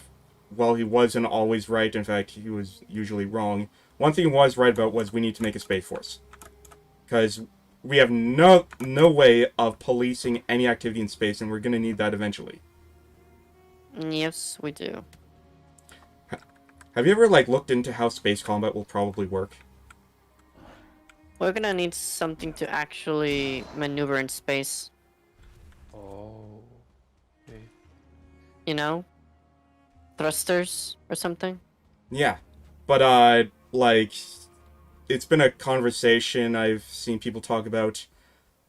well, he wasn't always right. In fact, he was usually wrong. One thing he was right about was we need to make a space force. Because we have no way of policing any activity in space, and we're going to need that eventually.
Yes, we do.
Have you ever, like, looked into how space combat will probably work?
We're gonna need something to actually maneuver in space,
Oh. Okay.
you know? Thrusters or something?
Yeah. But, like, it's been a conversation I've seen people talk about.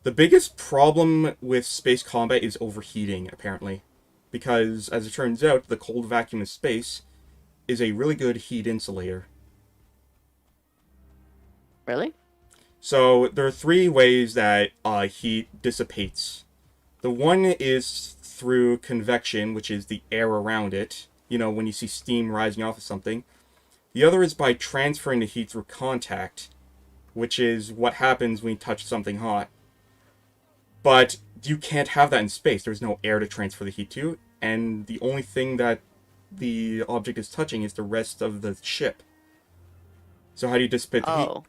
The biggest problem with space combat is overheating, apparently. Because, as it turns out, the cold vacuum of space is a really good heat insulator.
Really?
So there are three ways that heat dissipates. The one is through convection, which is the air around it. You know, when you see steam rising off of something. The other is by transferring the heat through contact, which is what happens when you touch something hot. But you can't have that in space. There's no air to transfer the heat to, and the only thing that the object is touching is the rest of the ship. So how do you dissipate the heat?
Oh,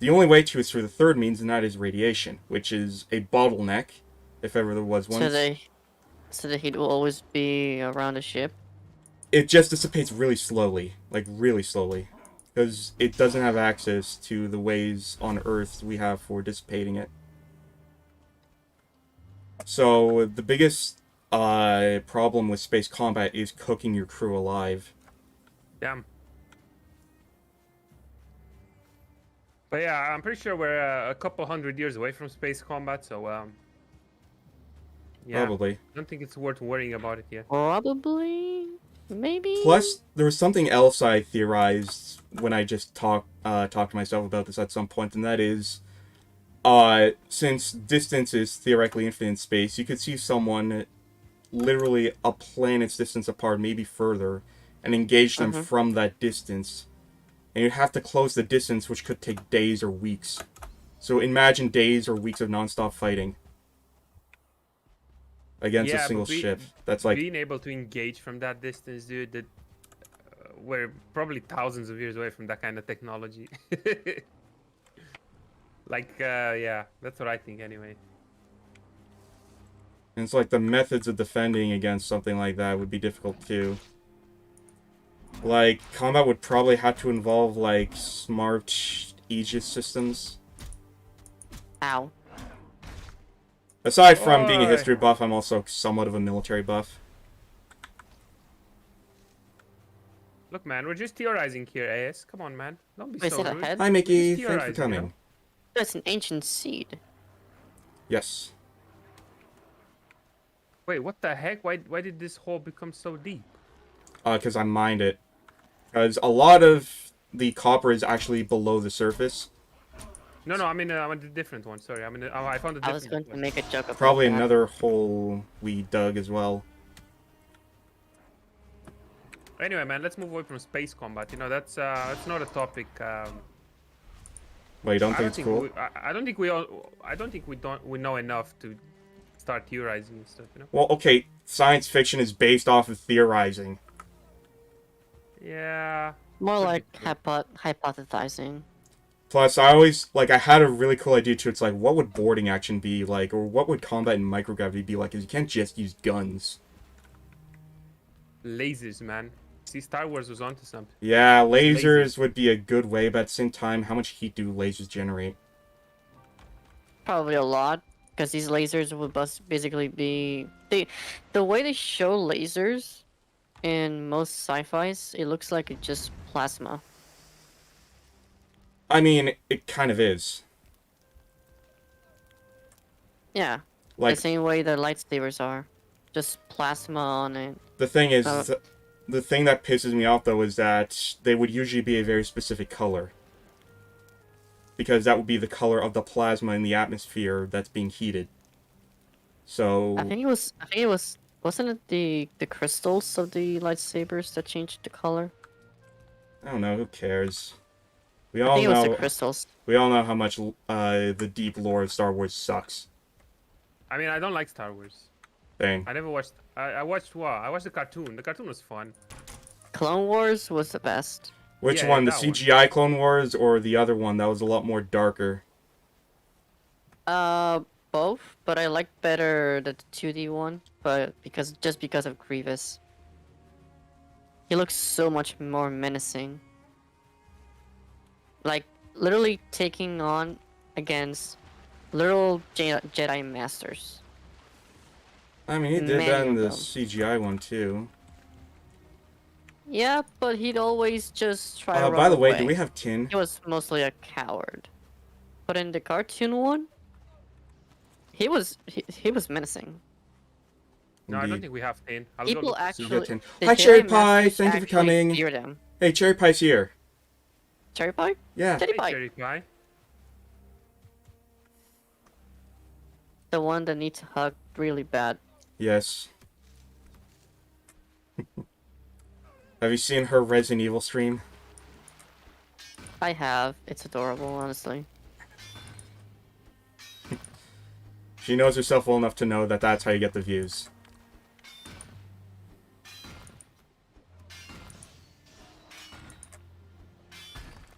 The only way to is through the third means, and that is radiation, which is a bottleneck, if ever there was one.
so the heat will always be around the ship.
It just dissipates really slowly, like really slowly, because it doesn't have access to the ways on Earth we have for dissipating it. So the biggest problem with space combat is cooking your crew alive.
Damn. But yeah, I'm pretty sure we're a couple hundred years away from space combat, so yeah,
Probably.
I don't think it's worth worrying about it yet.
Probably, maybe.
Plus, there was something else I theorized when I just talked to myself about this at some point, and that is, since distance is theoretically infinite in space, you could see someone literally a planet's distance apart, maybe further, and engage them from that distance. And you'd have to close the distance, which could take days or weeks. So imagine days or weeks of non-stop fighting against a
Yeah,
single
but
ship. That's like,
being able to engage from that distance, dude. That we're probably thousands of years away from that kind of technology. Like, yeah, that's what I think anyway.
and it's like the methods of defending against something like that would be difficult too. Like, combat would probably have to involve, like, smart Aegis systems.
Ow.
Aside from being a
Oi.
history buff, I'm also somewhat of a military buff.
Look, man, we're just theorizing here, AS. Come on, man. Don't be
Wait, is
so
it
rude.
ahead?
Hi, Mickey.
Just
Thanks for
theorizing, you
coming.
know?
That's an ancient seed.
Yes.
Wait, what the heck? Why did this hole become so deep?
Because I mined it. Because a lot of the copper is actually below the surface.
No, I'm in a different one. Sorry, I found a
I was
different
going to
one.
make a joke about
Probably
that.
another hole we dug as well.
Anyway, man, let's move away from space combat. You know, that's not a topic.
Well, you don't
I
think
don't
it's
think
cool?
I don't think we know enough to start theorizing and stuff. You know?
Well, okay, science fiction is based off of theorizing.
Yeah.
More
could
like
be true.
hypothesizing.
Plus, I had a really cool idea too. It's like, what would boarding action be like, or what would combat in microgravity be like? Because you can't just use guns.
Lasers, man. See, Star Wars was onto something.
Yeah,
Lasers.
lasers would be a good way, but at the same time, how much heat do lasers generate?
Probably a lot, because these lasers would basically be the way they show lasers in most sci-fis, it looks like it's just plasma.
I mean, it kind of is.
Yeah,
Like,
the same way the lightsabers are, just plasma on it.
the thing is,
Uh,
the thing that pisses me off, though, is that they would usually be a very specific color. Because that would be the color of the plasma in the atmosphere that's being heated. So,
I think it was. Wasn't it the crystals of the lightsabers that changed the color?
I don't know, who cares? We
I
all
think it was the
know,
crystals.
we all know how much the deep lore of Star Wars sucks.
I mean, I don't like Star Wars.
Thing.
I never watched. I watched what? I watched the cartoon. The cartoon was fun.
Clone Wars was the best.
Which
Yeah,
one, the
that one.
CGI Clone Wars or the other one that was a lot more darker?
Both, but I like better the 2D one, but because of Grievous. He looks so much more menacing. Like literally taking on against literal Jedi masters.
I mean, he did
Many
that in
of
the
them.
CGI one too.
Yeah, but he'd always just try to run
By the way, do
away.
we have tin?
He was mostly a coward. But in the cartoon one, he was menacing.
No, I don't
Indeed.
think we have 10. I'll
People
go look.
So you
actually.
got tin.
the
Hi,
Jedi
Cherry Pie.
Masters
Thank you for
actually
coming.
fear them.
Hey, Cherry Pie's here.
Cherry Pie?
Yeah.
Cherry
Hey,
Pie.
Cherry Pie.
the one that needs a hug really bad.
Yes. Have you seen her Resident Evil stream?
I have. It's adorable, honestly.
She knows herself well enough to know that that's how you get the views.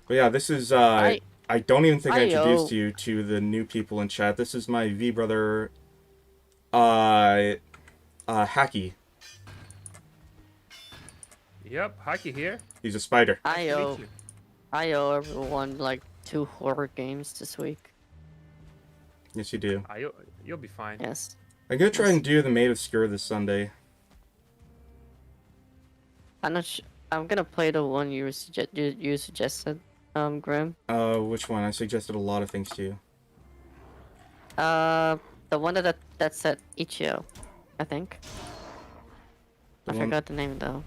But yeah, this is, I don't even think I introduced you to the new people in chat. This is my V-brother, Haki.
Yep, Haki here.
He's a spider.
I
Nice to
owe
meet you.
everyone like 2 horror games this week.
Yes, you do.
You'll be fine.
Yes.
I'm gonna try and do the Maid of Sker this Sunday.
I'm not. I'm gonna play the one you suggested, Grim.
Which one? I suggested a lot of things to you.
The one that said Ichio, I think. I forgot the name though.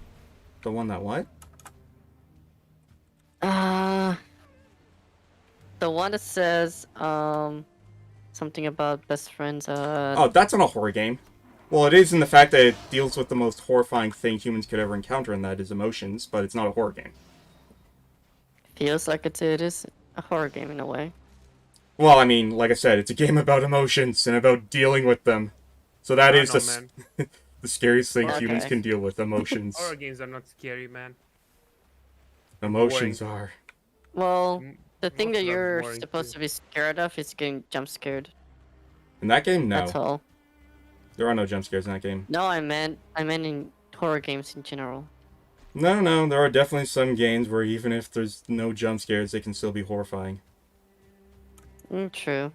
The one that what?
The one that says something about best friends.
Oh, that's not a horror game. Well, it is in the fact that it deals with the most horrifying thing humans could ever encounter, and that is emotions, but it's not a horror game.
Feels like it is a horror game in a way.
Well, I mean, like I said, it's a game about emotions and about dealing with them. So that is the scariest thing humans can deal with, emotions.
Horror games are not scary, man.
Emotions are.
Well, the thing
Most
that
of them
you're
boring
supposed
too.
to be scared of is getting jump scared.
In that game, no.
That's all.
There are no jump scares in that game.
No, I meant in horror games in general.
No, there are definitely some games where even if there's no jump scares, they can still be horrifying.
True.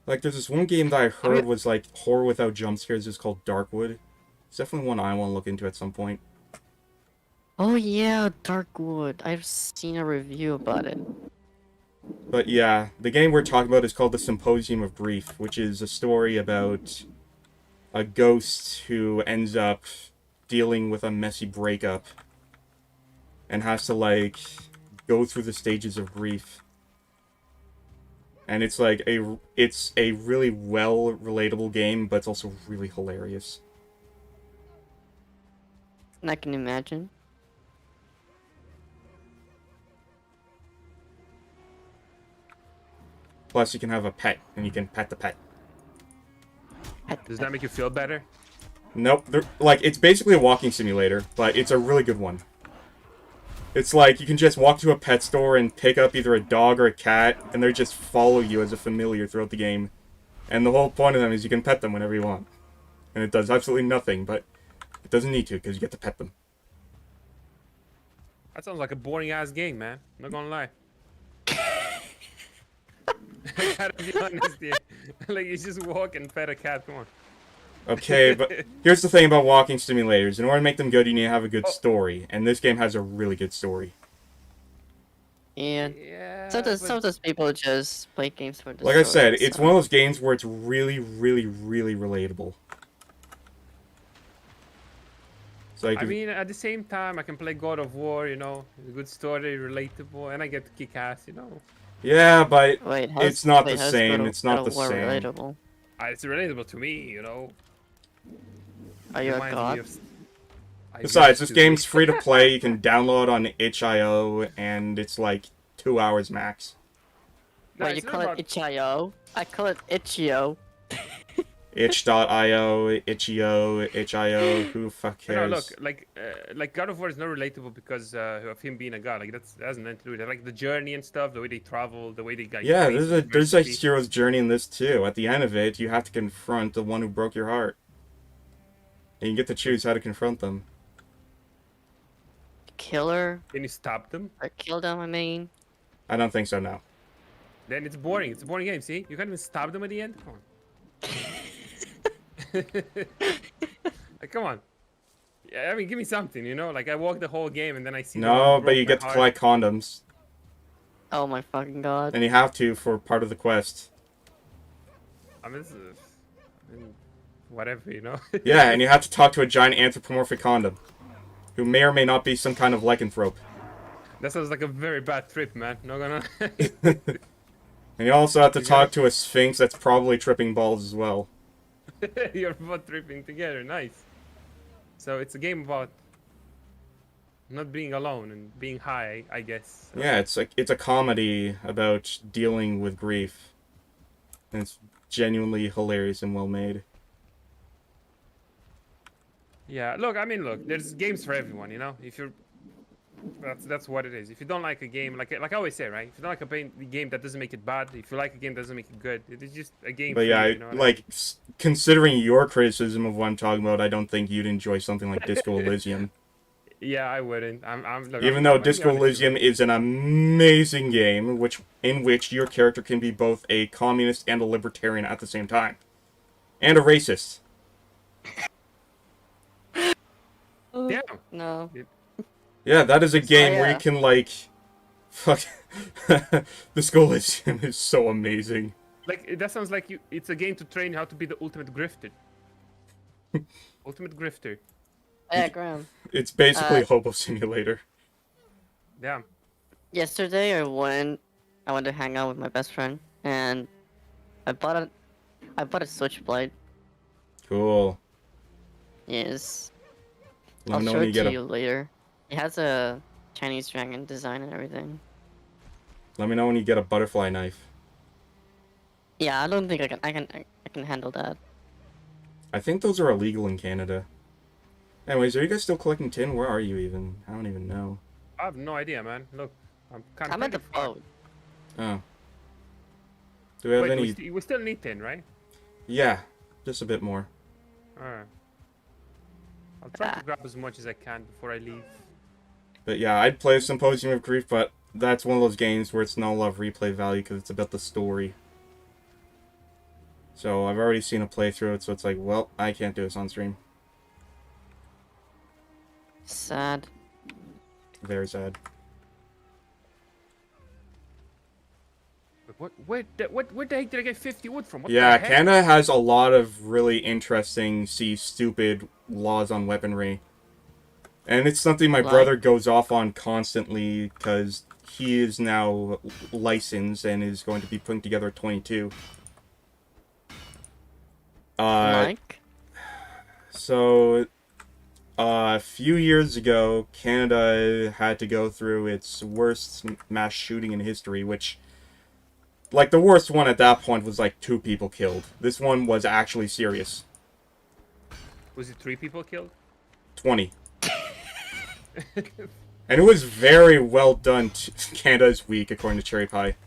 Like, there's this one game that I heard was like horror without jump scares. It's called Darkwood. It's definitely one I want to look into at some point.
Oh yeah, Darkwood. I've seen a review about it.
But yeah, the game we're talking about is called The Symposium of Grief, which is a story about a ghost who ends up dealing with a messy breakup and has to, like, go through the stages of grief. And it's like it's a really well relatable game, but it's also really hilarious.
And I can imagine.
Plus, you can have a pet, and you can pet the pet.
Does that make you feel better?
Nope, like, it's basically a walking simulator, but it's a really good one. It's like, you can just walk to a pet store and pick up either a dog or a cat, and they just follow you as a familiar throughout the game. And the whole point of them is you can pet them whenever you want. And it does absolutely nothing, but it doesn't need to, because you get to pet them.
That sounds like a boring ass game, man. I'm not gonna lie. I gotta be honest here. Like, you just walk and pet a cat, come on.
Okay, but here's the thing about walking simulators. In order to make them good, you need to have a good story. And this game has a really good story.
And
Yeah.
sometimes people just play games for the
Like I said,
story,
it's
so.
one of those games where it's really, really, really relatable. It's like,
I mean, at the same time, I can play God of War, you know, a good story, relatable, and I get to kick ass, you know.
yeah, but
Wait,
it's not the
how's
same.
God
It's not
of
the
War
same.
relatable?
It's relatable to me, you know.
Are you a
Reminds me
god?
of- I
Besides,
used
this
to be.
game's free to play. You can download on itch.io, and it's like 2 hours max.
No,
Wait, you
it's not
call
about-
it itch.io? I call it itch.io.
Itch.io, itch.io, itch.io, who the fuck
No,
cares?
look, like God of War is not relatable because of him being a god. Like that has nothing to do with it. Like the journey and stuff, the way they travel, the way they got.
Yeah, there's a hero's journey in this too. At the end of it, you have to confront the one who broke your heart. And you get to choose how to confront them.
Killer
Can you stop them?
or kill them, I mean.
I don't think so, no.
Then it's boring. It's a boring game. See, you can't even stop them at the end. Come on. Like, come on. Yeah, I mean, give me something, you know? Like I walk the whole game and then I see. the one
No,
who
but
broke
you
my
get to
heart.
collect condoms.
Oh my fucking god.
And you have to for part of the quest.
I mean, whatever, you know.
Yeah, and you have to talk to a giant anthropomorphic condom. Who may or may not be some kind of lycanthrope.
That sounds like a very bad trip, man. Not gonna.
And you also have to
You
talk
guys-
to a sphinx that's probably tripping balls as well.
You're both tripping together. Nice. So it's a game about not being alone and being high, I guess. So,
Yeah, it's a comedy about dealing with grief. And it's genuinely hilarious and well made.
yeah. Look, I mean, look. There's games for everyone. You know, if you're that's what it is. If you don't like a game, like I always say, right? If you don't like a game, that doesn't make it bad. If you like a game, that doesn't make it good. It is just a game
But
for
yeah,
you. You know what I
like considering your criticism of what I'm talking about, I don't think you'd enjoy something like Disco
mean?
Elysium.
Yeah, I wouldn't. Look,
Even
I'm
though
gonna be
Disco
honest with you,
Elysium
man.
is an amazing game, in which your character can be both a communist and a libertarian at the same time, and a racist.
Yeah.
No.
Yeah, that is a game where you
yeah.
can like, fuck. Disco Elysium is so amazing.
Like that sounds like you. It's a game to train you how to be the ultimate grifter. Ultimate grifter.
Yeah, Graham.
It's basically
Uh,
Hobo Simulator.
Yeah.
Yesterday I went to hang out with my best friend, and I bought a Switchblade.
Cool.
Yes.
Let
I'll
me know
show
when you
it to
get a.
you later. It has a Chinese dragon design and everything.
Let me know when you get a butterfly knife.
Yeah, I don't think I can handle that.
I think those are illegal in Canada. Anyways, are you guys still collecting tin? Where are you even? I don't even know.
I have no idea, man. Look, I'm kind
I'm
of
at the boat.
Oh. Do we have
Wait,
any?
we still need tin, right?
Yeah, just a bit more.
Alright. I'll try to grab as much as I can before I leave.
But yeah, I'd play Symposium of Grief, but that's one of those games where it's not a lot of replay value because it's about the story. So I've already seen a playthrough, so it's like, well, I can't do this on stream.
Sad.
Very sad.
But where the heck did I get 50 wood from? What
Yeah,
the heck?
Canada has a lot of really interesting, stupid laws on weaponry. And it's something my
Like?
brother goes off on constantly because he is now licensed and is going to be putting together a 22.
Like?
So, a few years ago, Canada had to go through its worst mass shooting in history, which, like, the worst one at that point was, like, 2 people killed. This one was actually serious.
Was it 3 people killed?
20. And it was very well done. Canada's weak, according to Cherry Pie.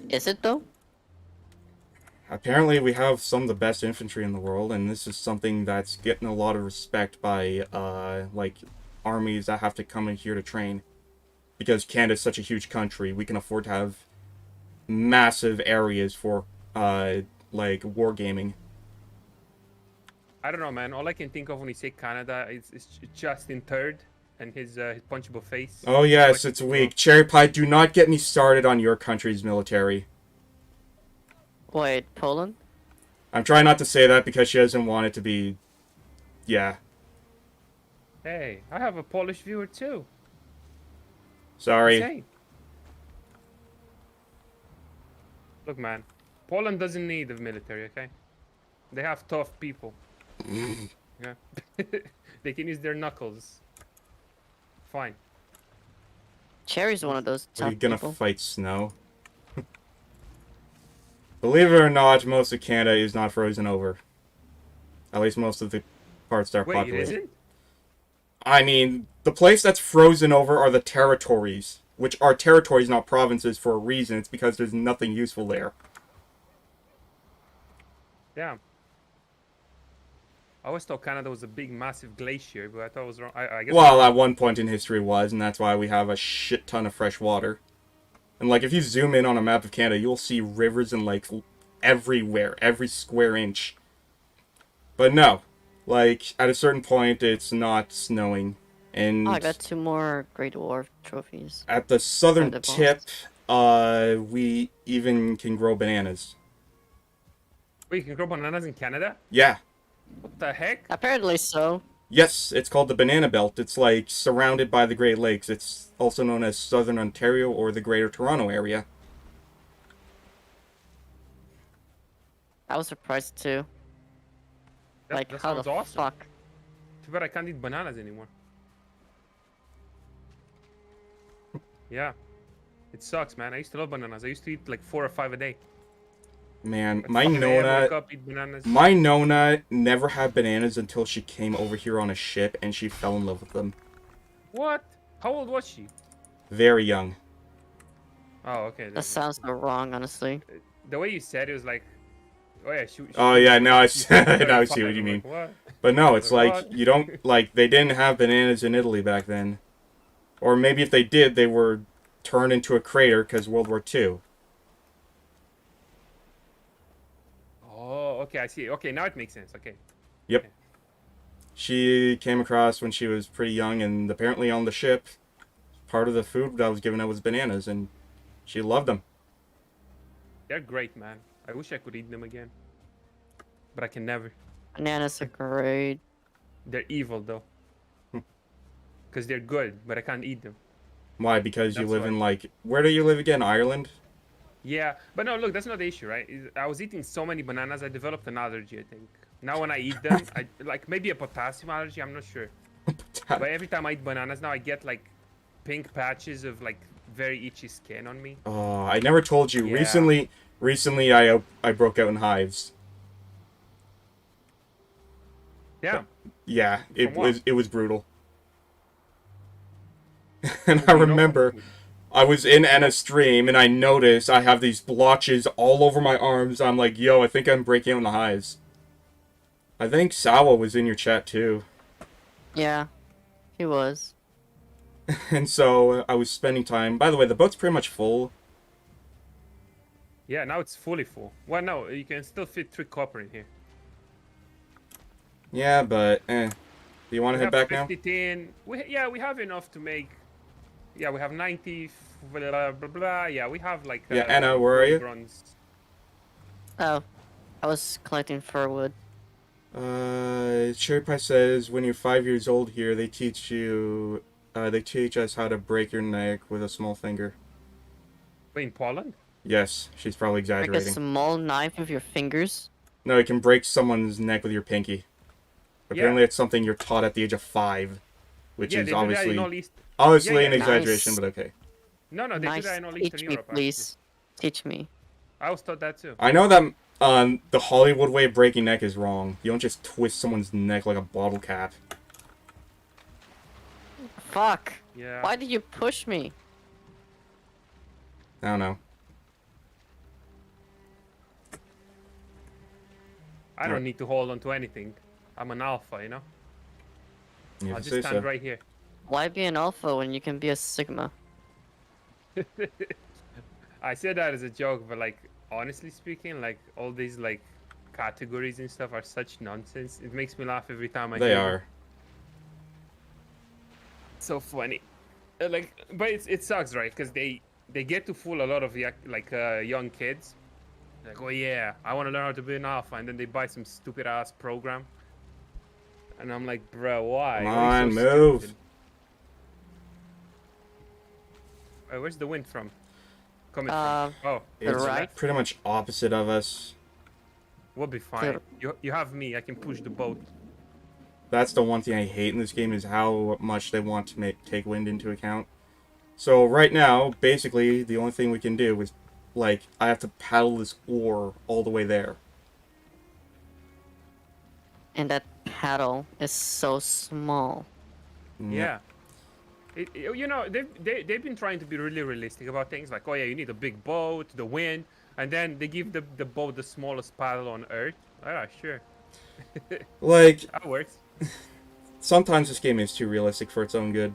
Is it though?
Apparently, we have some of the best infantry in the world, and this is something that's getting a lot of respect by, like, armies that have to come in here to train. Because Canada's such a huge country, we can afford to have massive areas for, like, wargaming.
I don't know, man. All I can think of when you say Canada is Justin Third and his punchable face.
Oh yes,
What
it's
you
weak. Cherry Pie, do not get me started on your country's military.
Wait, Poland?
I'm trying not to say that because she doesn't want it to be... Yeah.
Hey, I have a Polish viewer too.
Sorry.
Insane. Look, man. Poland doesn't need the military, okay? They have tough people. Yeah. They can use their knuckles. Fine.
Cherry's one of those
Are you
tough
gonna
people.
fight snow? Believe it or not, most of Canada is not frozen over. At least most of the parts that are
Wait, it
populated.
isn't?
I mean, the place that's frozen over are the territories, which are territories, not provinces, for a reason. It's because there's nothing useful there.
Yeah. I always thought Canada was a big, massive glacier, but I thought it was wrong. I guess.
Well, at one point in history was, and that's why we have a shit ton of fresh water. And, like, if you zoom in on a map of Canada, you'll see rivers in, like, everywhere, every square inch. But no. Like, at a certain point, it's not snowing. And
Oh, I got 2 more Great Dwarf trophies.
at the southern
the boss.
tip, we even can grow bananas.
Wait, you can grow bananas in Canada?
Yeah.
What the heck?
Apparently so.
Yes, it's called the Banana Belt. It's like surrounded by the Great Lakes. It's also known as Southern Ontario or the Greater Toronto Area.
I was surprised too. Like,
That
how the
sounds awesome.
fuck?
Too bad I can't eat bananas anymore. Yeah. It sucks, man. I used to love bananas. I used to eat like 4 or 5 a day.
Man,
Like
my
5 a.m., wake
Nona,
up, eat bananas.
my Nona never had bananas until she came over here on a ship and she fell in love with them.
What? How old was she?
Very young.
Oh, okay.
That sounds so wrong, honestly.
The way you said it was like, oh yeah, she
Oh
was
yeah,
like,
now I
she's
now I
35.
see what you
I'm
mean.
like, what?
But no,
I was
it's
like,
like
what?
you don't like they didn't have bananas in Italy back then, or maybe if they did, they were turned into a crater because World War II.
Oh, okay, I see. Okay, now it makes sense. Okay.
Yep.
Okay.
She came across when she was pretty young, and apparently on the ship, part of the food that was given out was bananas, and she loved them.
They're great, man. I wish I could eat them again. But I can never.
Bananas are great.
They're evil, though. Because they're good, but I can't eat them.
Why? Because you
That's
live
why.
in like where do you live again? Ireland?
Yeah, but no, look, that's not the issue, right? I was eating so many bananas, I developed an allergy, I think. Now when I eat them, I like maybe a potassium allergy, I'm not sure. But every time I eat bananas now, I get like pink patches of like very itchy skin on me.
Oh, I never told you.
Yeah.
Recently, I broke out in hives.
Yeah.
Yeah,
From what?
it was brutal. And
What
I
do you know from
remember
food?
I was in Enna's stream and I noticed I have these blotches all over my arms. I'm like, yo, I think I'm breaking out in the hives. I think Sawa was in your chat too.
Yeah, he was.
And so I was spending time. By the way, the boat's pretty much full.
Yeah, now it's fully full. Well, no, you can still fit 3 copper in here.
Yeah, but Do you want to
We
head
have
back now?
50 tin. Yeah, we have enough to make. Yeah, we have 90. Blah, blah, blah. Yeah, we have like
Yeah, Anna, where are
40
you?
bronze.
Oh, I was collecting firewood.
Cherry Pie says when you're 5 years old here, they teach us how to break your neck with a small finger.
Wait, in Poland?
Yes, she's probably
Like a
exaggerating.
small knife with your fingers.
No, you can break someone's neck with your pinky. Apparently, it's something you're taught at the age of 5, which
Yeah,
is
they do that in all East.
obviously
Yeah,
an
yeah.
exaggeration,
Nice.
but okay.
No, they do
Nice.
that in all Eastern
Teach me,
Europe.
please. Teach me.
I always thought that too.
I know that the Hollywood way of breaking neck is wrong. You don't just twist someone's neck like a bottle cap.
Fuck.
Yeah.
Why did you push me?
I don't know.
I don't
Alright.
need to hold on to anything. I'm an alpha, you know?
You
I'll
have to
just
say
stand
so.
right here.
Why be an alpha when you can be a sigma?
I said that as a joke, but like honestly speaking, like all these like categories and stuff are such nonsense. It makes me laugh every time I
They
hear them.
are.
So funny. Like, but it sucks, right? Because they get to fool a lot of young kids. Like, oh yeah, I want to learn how to be an alpha, and then they buy some stupid ass program. And I'm like, bro, why?
Come
Why are you
on,
so
move.
stupid? Where's the wind from? Coming from? Oh,
The
It's
right.
pretty much opposite of us.
we'll be fine. You have me. I can push the boat.
That's the one thing I hate in this game is how much they want to take wind into account. So right now, basically, the only thing we can do is, like, I have to paddle this oar all the way there.
And that paddle is so small.
Yeah. You know, they've been trying to be really realistic about things. Like, oh yeah, you need a big boat, the wind, and then they give the boat the smallest paddle on Earth. Ah, sure.
Like,
That works.
sometimes this game is too realistic for its own good.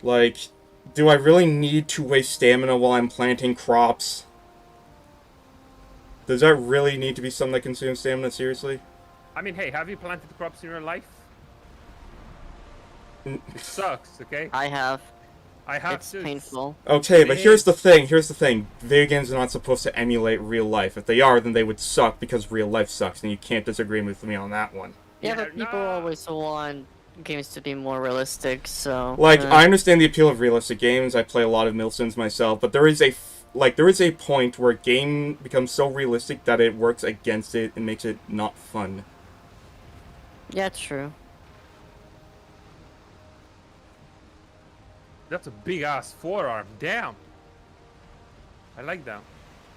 Like, do I really need to waste stamina while I'm planting crops? Does that really need to be something that consumes stamina, seriously?
I mean, hey, have you planted crops in your life? It sucks, okay?
I have.
I have
It's
to.
painful.
Okay, but here's
It
the thing, Video games are not supposed to emulate real life. If they are, then they would suck because real life sucks, and you can't disagree with me on that one.
Yeah, but people
nah.
always want games to be more realistic, so...
Like, I understand the appeal of realistic games. I play a lot of Mill Sims myself, but there is a point where a game becomes so realistic that it works against it and makes it not fun.
Yeah, true.
That's a big ass forearm. Damn. I like that.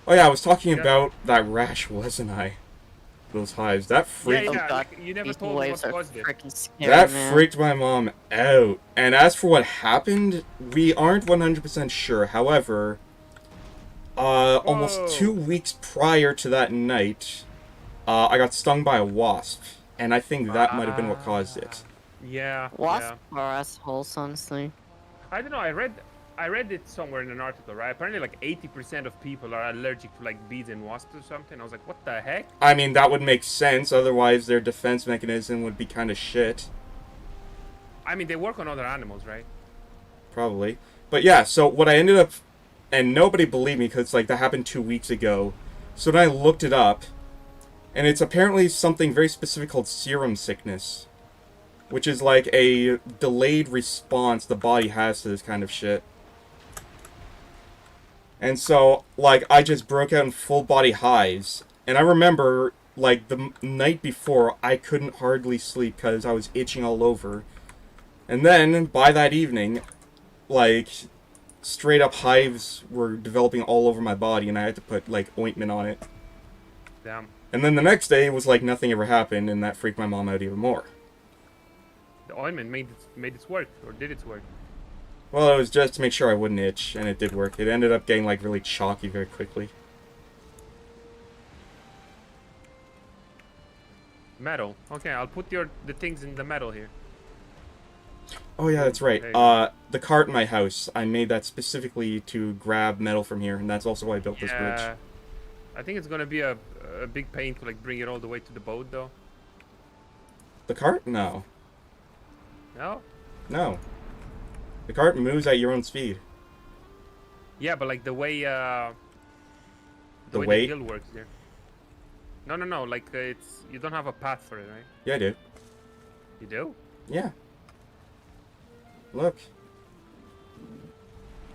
Oh yeah, I was talking
Yeah.
about that rash, wasn't I? Those hives. That
Yeah,
freaked
Oh
yeah.
god,
Like, you never
these
told me
waves
what
are
caused it.
freaking scary,
that
man.
freaked my mom out. And as for what happened, we aren't 100% sure. However, almost
Whoa.
2 weeks prior to that night, I got stung by a wasp, and I think that might have been what caused it.
Yeah.
Wasps
Yeah.
are assholes, honestly.
I don't know. I read it somewhere in an article, right? Apparently, like 80% of people are allergic to like bees and wasps or something. I was like, what the heck?
I mean, that would make sense, otherwise their defense mechanism would be kind of shit.
I mean, they work on other animals, right?
Probably. But yeah, so what I ended up... And nobody believed me, because, like, that happened 2 weeks ago. So then I looked it up, and it's apparently something very specific called serum sickness. Which is like a delayed response the body has to this kind of shit. And so, like, I just broke out in full body hives. And I remember, like, the night before, I couldn't hardly sleep because I was itching all over. And then, by that evening, like, straight up hives were developing all over my body, and I had to put, like, ointment on it.
Damn.
And then the next day, it was like nothing ever happened, and that freaked my mom out even more.
The ointment made its work, or did its work?
Well, it was just to make sure I wouldn't itch, and it did work. It ended up getting, like, really chalky very quickly.
Metal. Okay, I'll put the things in the metal here.
Oh yeah, that's right.
There you go.
The cart in my house, I made that specifically to grab metal from here, and that's also why I built this bridge.
Yeah. I think it's gonna be a big pain to like bring it all the way to the boat, though.
The cart? No.
No.
No. The cart moves at your own speed.
Yeah, but like the way the
weight?
hill works there. No. Like it's you don't have a path for it, right?
Yeah, I do.
You do?
Yeah. Look.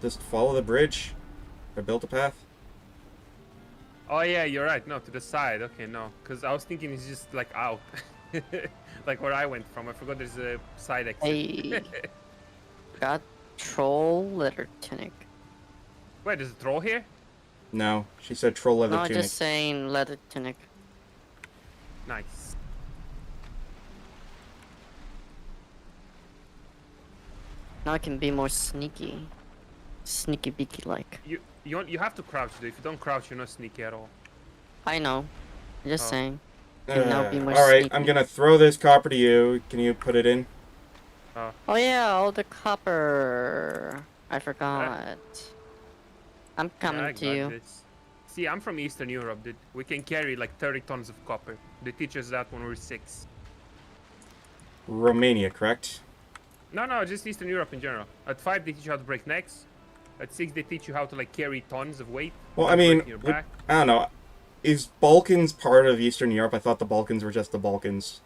Just follow the bridge. I built a path.
Oh yeah, you're right. No, to the side. Okay, no, because I was thinking it's just like out, like where I went from. I forgot there's a side exit.
Hey. Got troll letter tunic.
Wait, there's a troll here?
No, she said troll leather
No,
tunic.
just saying leather tunic.
Nice.
Now I can be more sneaky. Sneaky beaky like.
You have to crouch though. If you don't crouch, you're not sneaky at all.
I know. I'm just
Oh.
saying. Can now be more
Alright,
sneaky.
I'm gonna throw this copper to you. Can you put it in?
Oh yeah, all the copper. I forgot. I'm coming
Yeah, I
to
got
you.
this. See, I'm from Eastern Europe, dude. We can carry like 30 tons of copper. They teach us that when we were 6.
Romania, correct?
No, just Eastern Europe in general. At 5, they teach you how to break necks. At 6, they teach you how to like carry tons of weight.
Well, I
without
mean,
breaking your back.
I don't know. Is Balkans part of Eastern Europe? I thought the Balkans were just the Balkans.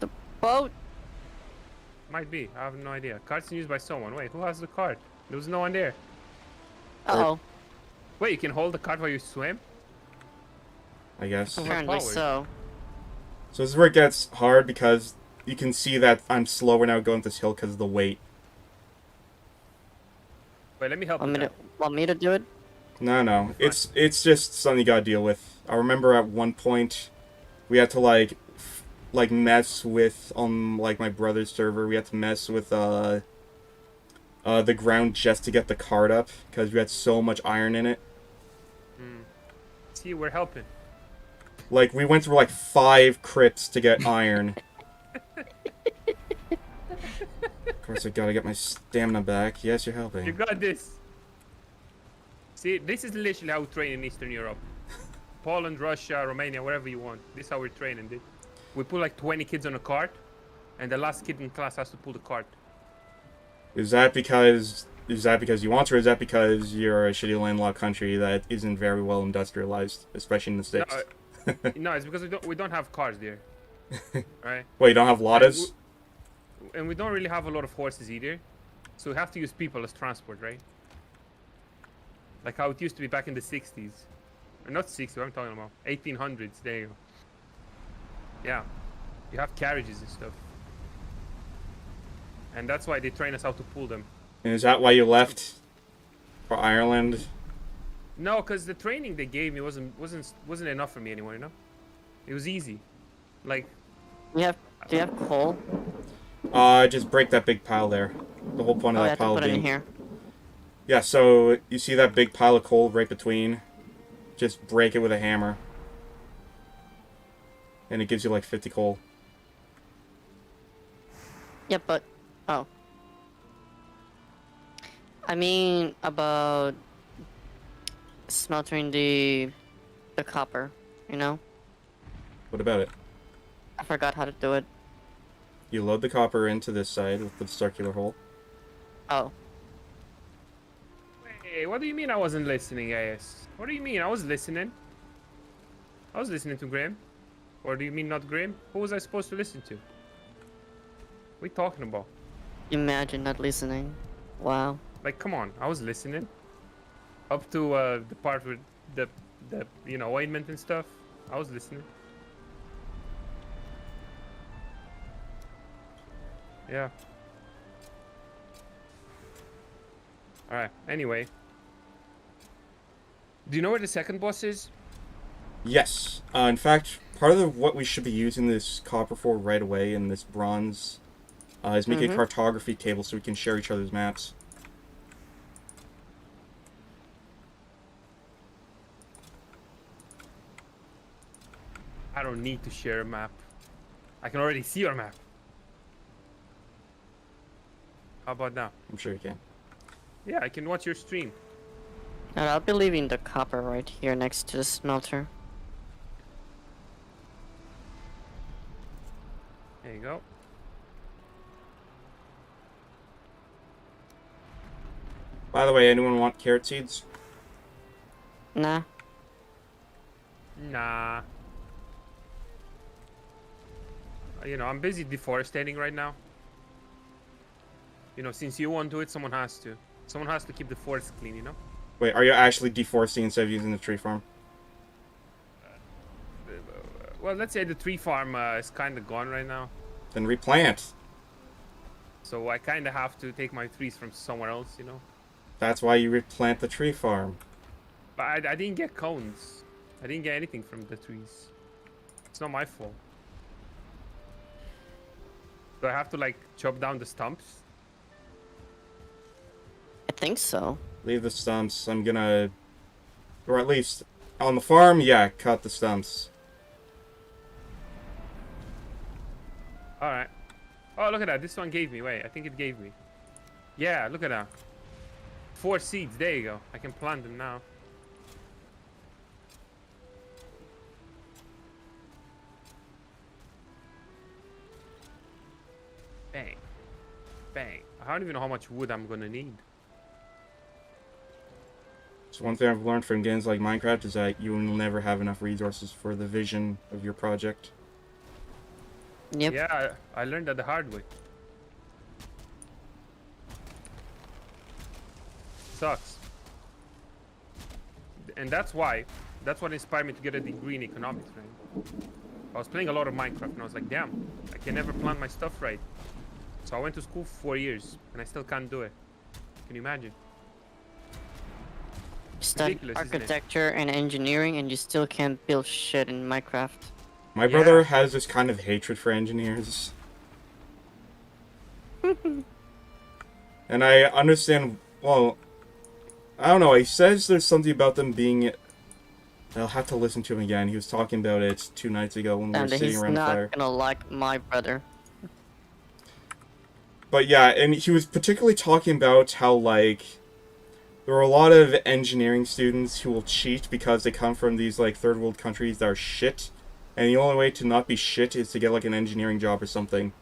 The boat.
Might be. I have no idea. Cart's used by someone. Wait, who has the cart? There was no one there.
Uh-oh.
Wait, you can hold the cart while you swim?
I guess.
Apparently
powered.
so.
So this is where it gets hard because you can see that I'm slower now going this hill because of the weight.
Wait, let me help
Want
you.
me to, want me to do it?
No. It's just something you gotta deal with. I remember at one point we had to like mess with like my brother's server. We had to mess with the ground just to get the cart up because we had so much iron in it.
See, we're helping.
Like we went through like 5 crits to get iron. Of course, I gotta get my stamina back. Yes, you're helping.
You got this. See, this is literally how we train in Eastern Europe. Poland, Russia, Romania, wherever you want. This is how we're training, dude. We put like 20 kids on a cart, and the last kid in class has to pull the cart.
Is that because you want to, or is that because you're a shitty landlocked country that isn't very well industrialized, especially in the States?
No, it's because we don't have cars there, right?
Wait, you don't have Ladas?
And we don't really have a lot of horses either, so we have to use people as transport, right? Like how it used to be back in the 60s. Or not 60s, what I'm talking about. 1800s, there you go. Yeah. You have carriages and stuff. And that's why they train us how to pull them.
And is that why you left for Ireland?
No, because the training they gave me wasn't enough for me anymore, you know? It was easy. Like,
Do you have coal?
Just break that big pile there. The whole point of
Oh, I
that
have to
pile
put it in
being...
here.
Yeah, so you see that big pile of coal right between? Just break it with a hammer. And it gives you like 50 coal.
Yeah, but oh. I mean about smelting the copper, you know?
What about it?
I forgot how to do it.
You load the copper into this side with the circular hole.
Oh.
hey, what do you mean I wasn't listening, AS? What do you mean? I was listening. I was listening to Graham. Or do you mean not Graham? Who was I supposed to listen to? What are you talking about?
Imagine not listening. Wow.
Like, come on, I was listening. Up to the part with the ointment and stuff. I was listening. Yeah. Alright, anyway. Do you know where the second boss is?
Yes. In fact, part of what we should be using this copper for right away and this bronze is making a cartography table so we can share each other's maps.
I don't need to share a map. I can already see your map. How about now?
I'm sure you can.
Yeah, I can watch your stream.
And I'll be leaving the copper right here next to the smelter.
There you go.
By the way, anyone want carrot seeds?
Nah.
Nah. You know, I'm busy deforestating right now. You know, since you won't do it, someone has to. Someone has to keep the forest clean, you know?
Wait, are you actually deforesting instead of using the tree farm?
Well, let's say the tree farm is kind of gone right now.
Then replant.
So I kind of have to take my trees from somewhere else, you know?
That's why you replant the tree farm.
But I didn't get cones. I didn't get anything from the trees. It's not my fault. Do I have to, like, chop down the stumps?
I think so.
Leave the stumps. I'm gonna... Or at least, on the farm, yeah, cut the stumps.
Alright. Oh, look at that. This one gave me. Wait, I think it gave me. Yeah, look at that. 4 seeds. There you go. I can plant them now. Bang. Bang. I don't even know how much wood I'm gonna need.
So one thing I've learned from games like Minecraft is that you will never have enough resources for the vision of your project.
Yep.
Yeah, I learned that the hard way. Sucks. And that's what inspired me to get a degree in economics, right? I was playing a lot of Minecraft and I was like, damn, I can never plant my stuff right. So I went to school for 4 years and I still can't do it. Can you imagine?
Study
Ridiculous, isn't it?
architecture and engineering and you still can't build shit in Minecraft.
My brother has this kind of hatred for engineers. And I understand, well, I don't know, he says there's something about them being... I'll have to listen to him again. He was talking about it 2 nights ago when we were
And
sitting
he's
around the
not
fire.
gonna like my brother.
But yeah, and he was particularly talking about how, like, there are a lot of engineering students who will cheat because they come from these, like, third world countries that are shit. And the only way to not be shit is to get, like, an engineering job or something.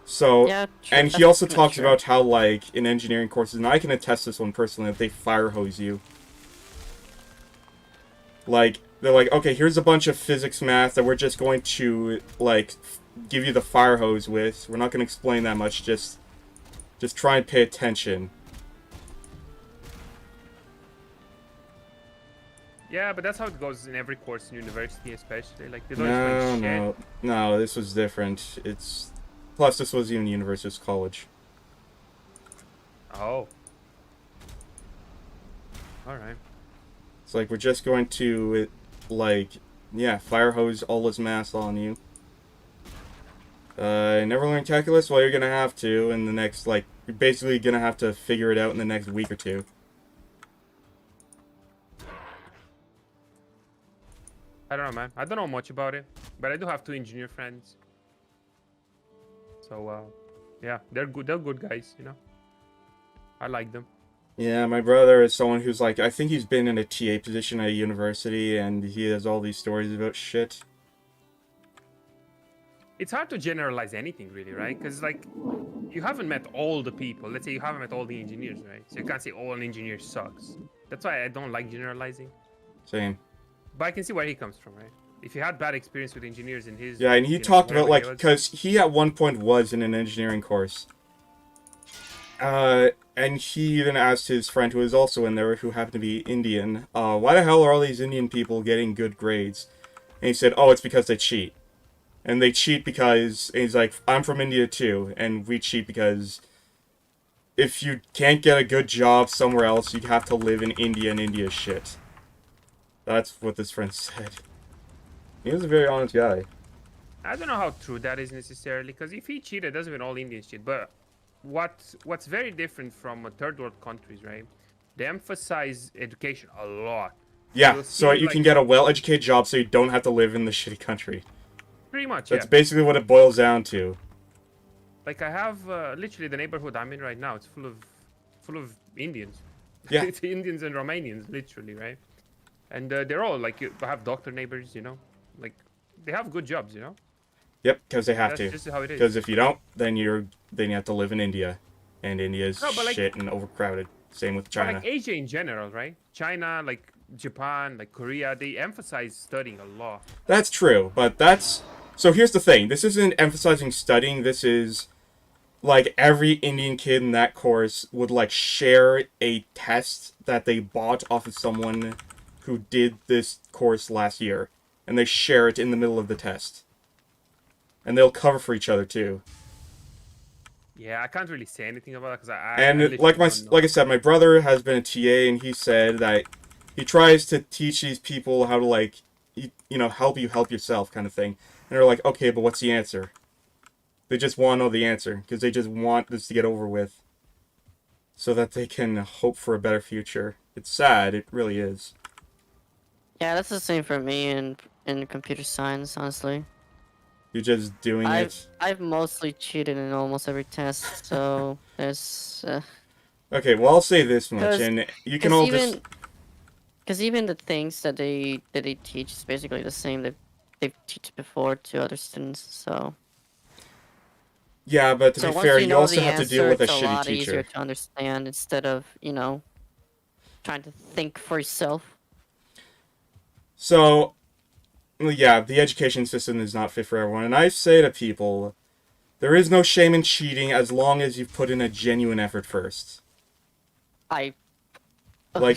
So,
Yeah, true.
and he
That's
also
kinda
talks
true.
about how, like, in engineering courses, and I can attest this one personally, that they fire hose you. Like, they're like, okay, here's a bunch of physics math that we're just going to like give you the fire hose with. We're not going to explain that much. Just try and pay attention.
Yeah, but that's how it goes in every course in university, especially. Like they don't explain shit.
No. This was different. Plus this was even university, it was college.
Oh. All right.
It's like we're just going to like, yeah, fire hose all this math on you. Never learn calculus? Well, you're gonna have to in the next, like, you're basically gonna have to figure it out in the next week or two.
I don't know, man. I don't know much about it, but I do have two engineer friends. So, yeah, they're good. They're good guys, you know. I like them.
Yeah, my brother is someone who's like, I think he's been in a TA position at a university, and he has all these stories about shit.
It's hard to generalize anything, really, right? Because, like, you haven't met all the people. Let's say you haven't met all the engineers, right? So you can't say all engineers sucks. That's why I don't like generalizing.
Same.
But I can see where he comes from, right? If he had bad experience with engineers in his...
Yeah, and he talked about, like, because he at one point was in an engineering course. And he even asked his friend who was also in there, who happened to be Indian, why the hell are all these Indian people getting good grades? And he said, oh, it's because they cheat. And they cheat because, and he's like, I'm from India too, and we cheat because if you can't get a good job somewhere else, you have to live in India, and India's shit. That's what this friend said. He was a very honest guy.
I don't know how true that is necessarily, because if he cheated, doesn't mean all Indians cheat. But what's very different from third world countries, right? They emphasize education a lot.
Yeah, so you can get a well-educated job so you don't have to live in the shitty country.
Pretty much,
That's basically what it boils down to.
Like I have literally the neighborhood I'm in right now. It's full of Indians.
Yeah,
it's Indians and Romanians, literally, right? And they're all like you have doctor neighbors, you know, like they have good jobs, you know.
Yep, because they have to.
That's just how it is.
Because if you don't, then you have to live in India, and India's shit and overcrowded. Same with China.
Like Asia in general, right? China, like Japan, like Korea, they emphasize studying a lot.
That's true, but that's... So here's the thing. This isn't emphasizing studying. This is, like, every Indian kid in that course would, like, share a test that they bought off of someone who did this course last year. And they share it in the middle of the test. And they'll cover for each other, too.
Yeah, I can't really say anything about it, because
like I said, my brother has been a TA, and he said that he tries to teach these people how to, like, you know, help you help yourself kind of thing. And they're like, okay, but what's the answer? They just want to know the answer, because they just want this to get over with. So that they can hope for a better future. It's sad, it really is.
Yeah, that's the same for me in computer science, honestly.
You're just doing it.
I've mostly cheated in almost every test, so there's...
Okay, well, I'll say this much, and you can all just...
Because even the things that they teach is basically the same that they've taught before to other students, so...
Yeah, but to be fair, you also have to deal with a
shitty
shitty
teacher. It's a lot easier
teacher.
to understand instead of, you know, trying to think for yourself.
So, yeah, the education system is not fit for everyone, and I say to people, there is no shame in cheating as long as you've put in a genuine effort first. Like,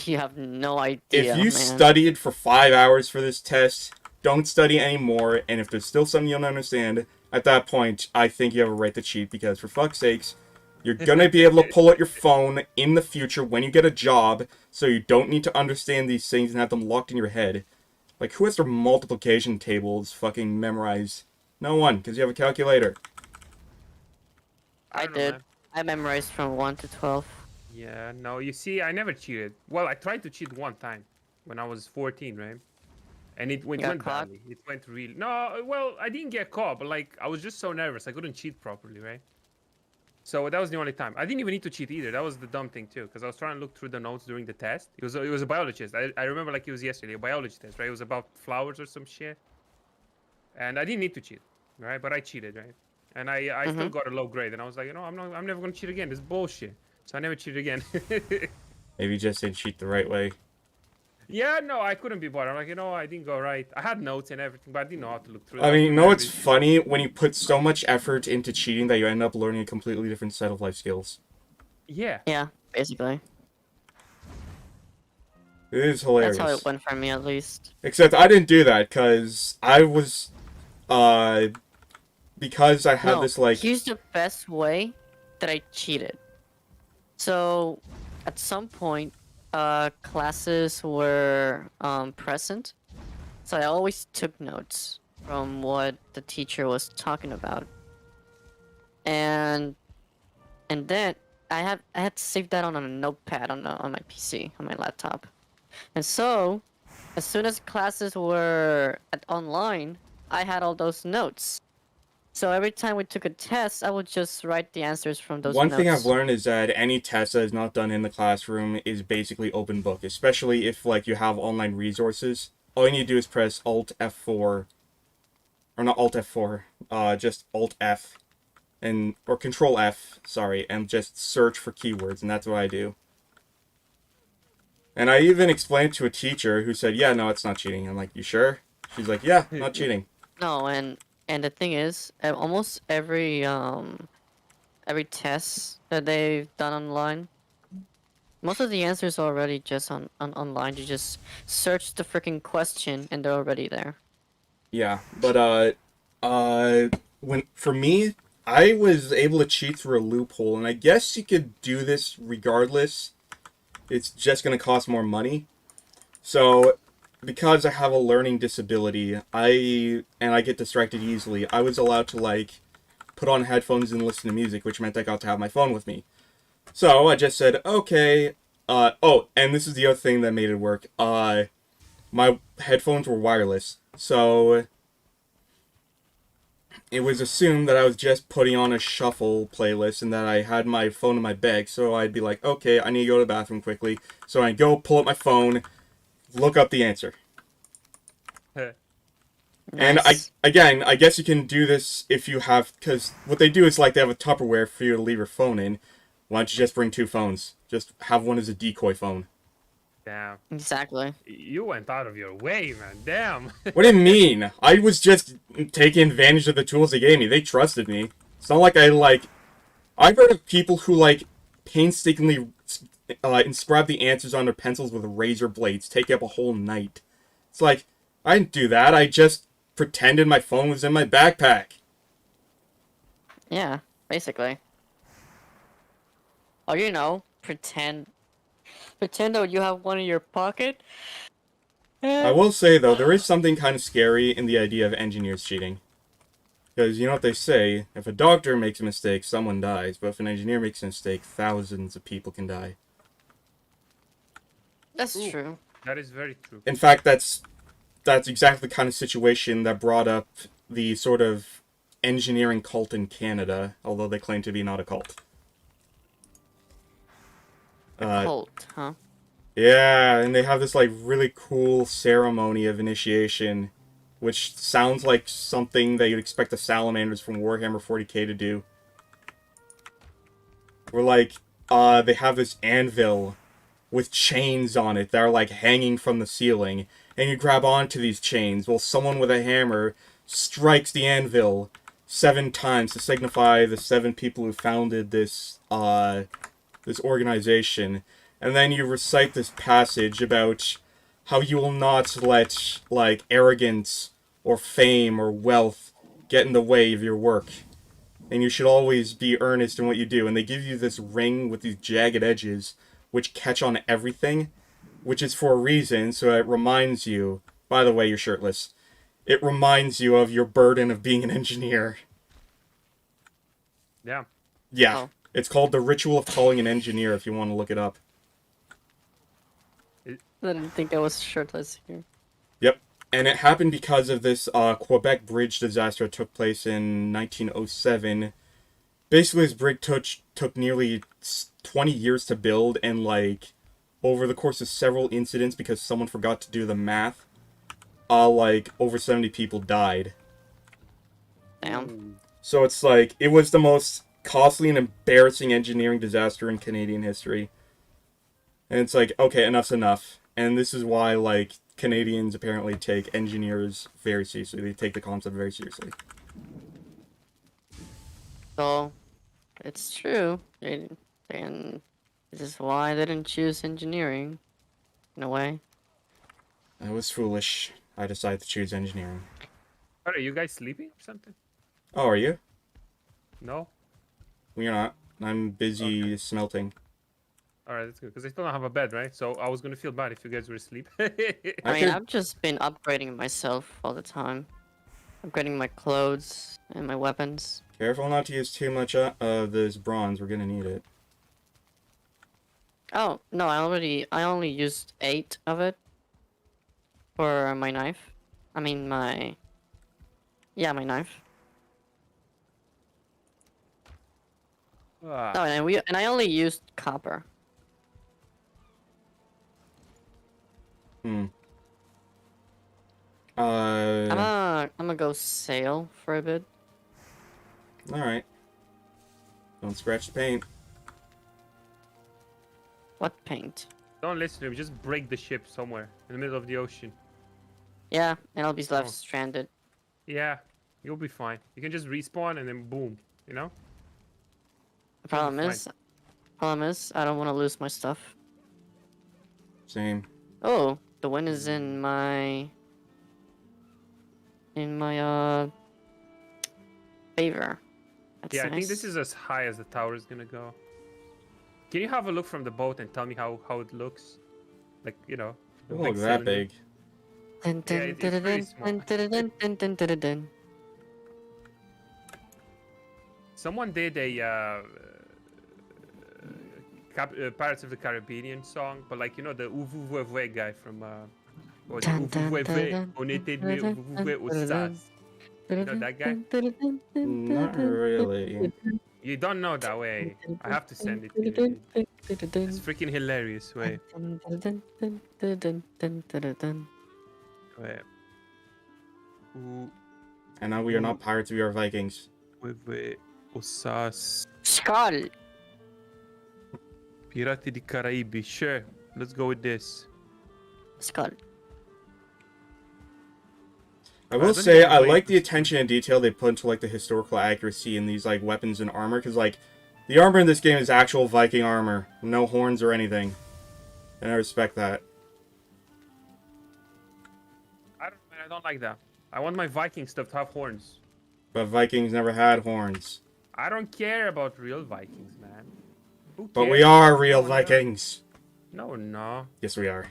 you have no idea,
if you studied for 5 hours for this test, don't study anymore, and if there's still something you don't understand, at that point, I think you have a right to cheat, because for fuck's sakes, you're gonna be able to pull out your phone in the future when you get a job, so you don't need to understand these things and have them locked in your head. Like, who has their multiplication tables fucking memorized? No one, because you have a calculator.
I did. I memorized from 1 to 12.
Yeah, no, you see, I never cheated. Well, I tried to cheat one time when I was 14, right? And it went badly. It went really... No, well, I didn't get caught, but, like, I was just so nervous. I couldn't cheat properly, right? So that was the only time. I didn't even need to cheat either. That was the dumb thing, too, because I was trying to look through the notes during the test. It was a biology test. I remember like it was yesterday, a biology test, right? It was about flowers or some shit. And I didn't need to cheat, right? But I cheated, right? And I still got a low grade. And I was like, you know, I'm never going to cheat again. This is bullshit. So I never cheated again.
Maybe you just didn't cheat the right way.
Yeah, no, I couldn't be bothered. I'm like, I didn't go right. I had notes and everything, but I didn't know how to look through
I
them. I was
mean, you
too
know what's
nervous.
funny? When you put so much effort into cheating that you end up learning a completely different set of life skills.
Yeah.
Yeah, basically.
It is
That's how it
hilarious.
went for me, at least.
Except I didn't do that because uh, because I had
No,
this, like,
here's the best way that I cheated. So, at some point, classes were present, so I always took notes from what the teacher was talking about, and then I had saved that on a notepad on my PC on my laptop, and so as soon as classes were online, I had all those notes. So every time we took a test, I would just write the answers from those
one thing I've
notes.
learned is that any test that is not done in the classroom is basically open book, especially if, like, you have online resources. All you need to do is press Alt F4, or not Alt F4, just Alt F, or Control F, sorry, and just search for keywords, and that's what I do. And I even explained to a teacher who said, "Yeah, no, it's not cheating." I'm like, "You sure?" She's like, "Yeah, not cheating."
No, and the thing is, almost every test that they've done online, most of the answers are already just on online. You just search the freaking question and they're already there.
Yeah, but when for me, I was able to cheat through a loophole, and I guess you could do this regardless. It's just gonna cost more money. So, because I have a learning disability, I get distracted easily. I was allowed to, like, put on headphones and listen to music, which meant I got to have my phone with me. So I just said, okay. Oh, and this is the other thing that made it work. My headphones were wireless, so it was assumed that I was just putting on a shuffle playlist and that I had my phone in my bag. So I'd be like, okay, I need to go to the bathroom quickly. So I go pull up my phone, look up the answer. And
Nice.
I guess you can do this if you have, because what they do is, like, they have a Tupperware for you to leave your phone in. Why don't you just bring two phones? Just have one as a decoy phone.
Damn.
Exactly.
You went out of your way, man. Damn.
What do you mean? I was just taking advantage of the tools they gave me. They trusted me. It's not like I've heard of people who, like, painstakingly inscribe the answers on their pencils with razor blades, take up a whole night. It's like, I didn't do that. I just pretended my phone was in my backpack.
Yeah, basically. Or pretend that you have one in your pocket.
I
And
will say, though, there is something kind of scary in the idea of engineers cheating. Because you know what they say, if a doctor makes a mistake, someone dies, but if an engineer makes a mistake, thousands of people can die.
that's
Ooh,
true.
that is very true.
In fact, that's exactly the kind of situation that brought up the sort of engineering cult in Canada, although they claim to be not a cult.
A
Uh,
cult, huh?
yeah, and they have this, like, really cool ceremony of initiation, which sounds like something that you'd expect the salamanders from Warhammer 40k to do. Where, like, they have this anvil with chains on it that are, like, hanging from the ceiling, and you grab onto these chains while someone with a hammer strikes the anvil 7 times to signify the 7 people who founded this organization. And then you recite this passage about how you will not let, like, arrogance or fame or wealth get in the way of your work. And you should always be earnest in what you do. And they give you this ring with these jagged edges which catch on everything, which is for a reason, so it reminds you, by the way, you're shirtless. It reminds you of your burden of being an engineer.
Yeah.
Yeah.
Oh,
It's called the Ritual of Calling an Engineer if you want to look it up.
It,
I didn't think I was shirtless here.
Yep. And it happened because of this Quebec bridge disaster that took place in 1907. Basically, this bridge took nearly 20 years to build, and, like, over the course of several incidents, because someone forgot to do the math, like, over 70 people died.
Damn.
ooh.
So it's like, it was the most costly and embarrassing engineering disaster in Canadian history. And it's like, okay, enough's enough. And this is why, like, Canadians apparently take engineers very seriously. They take the concept very seriously.
So, it's true. And this is why I didn't choose engineering, in a way.
I was foolish. I decided to choose engineering.
Are you guys sleeping or something?
Oh, are you?
No.
We're not. I'm busy
Okay.
smelting.
All right, that's good because I still don't have a bed, right? So I was gonna feel bad if you guys were asleep.
I
I
mean,
could...
I've just been upgrading myself all the time. Upgrading my clothes and my weapons.
Careful not to use too much of this bronze. We're gonna need it.
Oh, no, I only used 8 of it. For my knife. I mean, yeah, my knife.
Ah,
No, and I only used copper.
Hmm.
I'm gonna go sail for a bit.
Alright. Don't scratch the paint.
What paint?
don't listen to him. Just break the ship somewhere in the middle of the ocean.
Yeah, and I'll be left
Oh.
stranded.
Yeah, you'll be fine. You can just respawn and then boom. You know.
The
You'll be
problem is, I don't want to lose my stuff.
Same.
Oh, the wind is in my favor. That's
Yeah,
nice.
I think this is as high as the tower is gonna go. Can you have a look from the boat and tell me how it looks? Like, you know, the
Oh,
big
look that
cylinder.
big.
Dun,
Yeah,
dun,
it's
dun,
pretty
dun,
small.
dun, dun, dun, dun, dun, dun.
Someone did a Pirates of the Caribbean song, but like, you know, the Uvuvuve guy from what was it?
Dun, dun, dun,
Uvuvuve,
dun,
Onete
dun,
me
dun,
Uvuvuve
dun, dun,
Osas. You know that guy?
Not really.
You don't know that way. I have to send it to you, dude. It's freaking hilarious way. Wait.
And now we are not pirates, we are Vikings.
Uvuvuve Osas.
Skull.
Pirati di Caraibi. Sure, let's go with this.
Skull.
I
I
will
don't
say,
think
I
we
like the
wait.
attention and detail they put into, like, the historical accuracy in these, like, weapons and armor, because, like, the armor in this game is actual Viking armor. No horns or anything. And I respect that.
I don't like that. I want my Viking stuff to have horns.
But Vikings never had horns.
I don't care about real Vikings, man. Who
But
cares?
we are real
No one else.
Vikings.
No, no.
Yes, we are.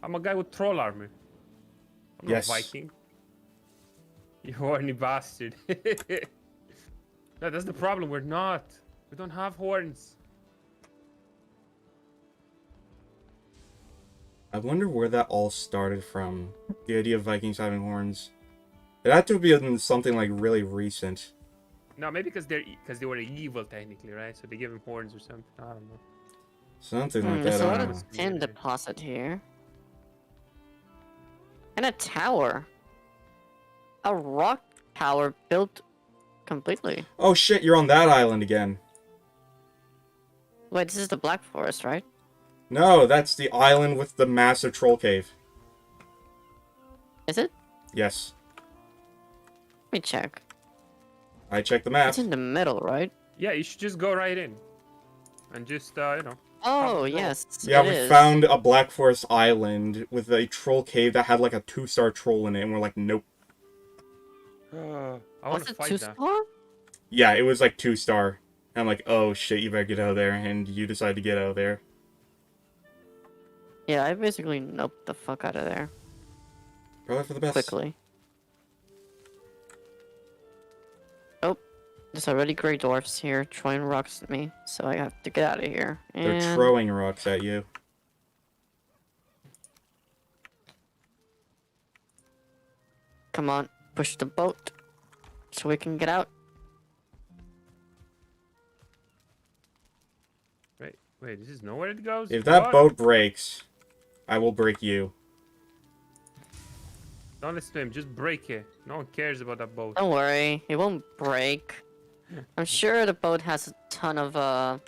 I'm a guy with troll armor. I'm
Yes.
not a Viking. You horny bastard. No, that's the problem. We're not. We don't have horns.
I wonder where that all started from. The idea of Vikings having horns. It had to be in something, like, really recent.
No, maybe because they were evil technically, right? So they give him horns or something. I don't know.
Something like
There's
that,
a
I
lot
don't
of
know.
tin deposit here. And a tower. A rock tower built completely.
Oh shit, you're on that island again.
Wait, this is the Black Forest, right?
No, that's the island with the massive troll cave.
Is it?
Yes.
Let me check.
I checked the map.
It's in the middle, right?
Yeah, you should just go right in. And just, you know.
Oh,
Probably.
yes.
Yeah,
it
we
is.
found a Black Forest island with a troll cave that had like a 2-star troll in it, and we're like, nope.
I want
Was
to
it
fight
2-star?
that.
Yeah, it was like 2-star. And I'm like, oh shit, you better get out of there, and you decide to get out of there.
Yeah, I basically noped the fuck out of there.
Probably for the best.
Quickly. Oh, there's already gray dwarfs here throwing rocks at me, so I have to get out of here.
They're
And
throwing rocks at you.
come on, push the boat so we can get out.
Wait, this is nowhere it goes?
If that
What?
boat breaks, I will break you.
Don't listen to him, just break it. No one cares about that boat.
Don't worry, it won't break. I'm sure the boat has a ton of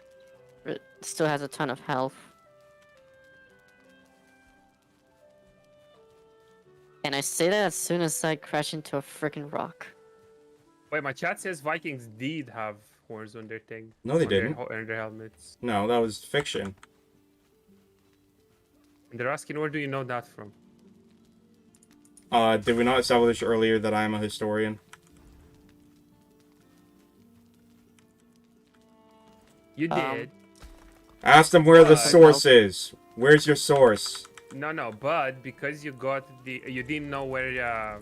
it still has a ton of health. And I say that as soon as I crash into a freaking rock.
Wait, my chat says Vikings did have horns on their thing.
No, they
on their
didn't.
on their helmets.
No, that was fiction.
And they're asking, where do you know that from?
Did we not establish earlier that I am a historian?
You did.
Ask them where the
But-
source is. Where's your source?
No, but because you didn't know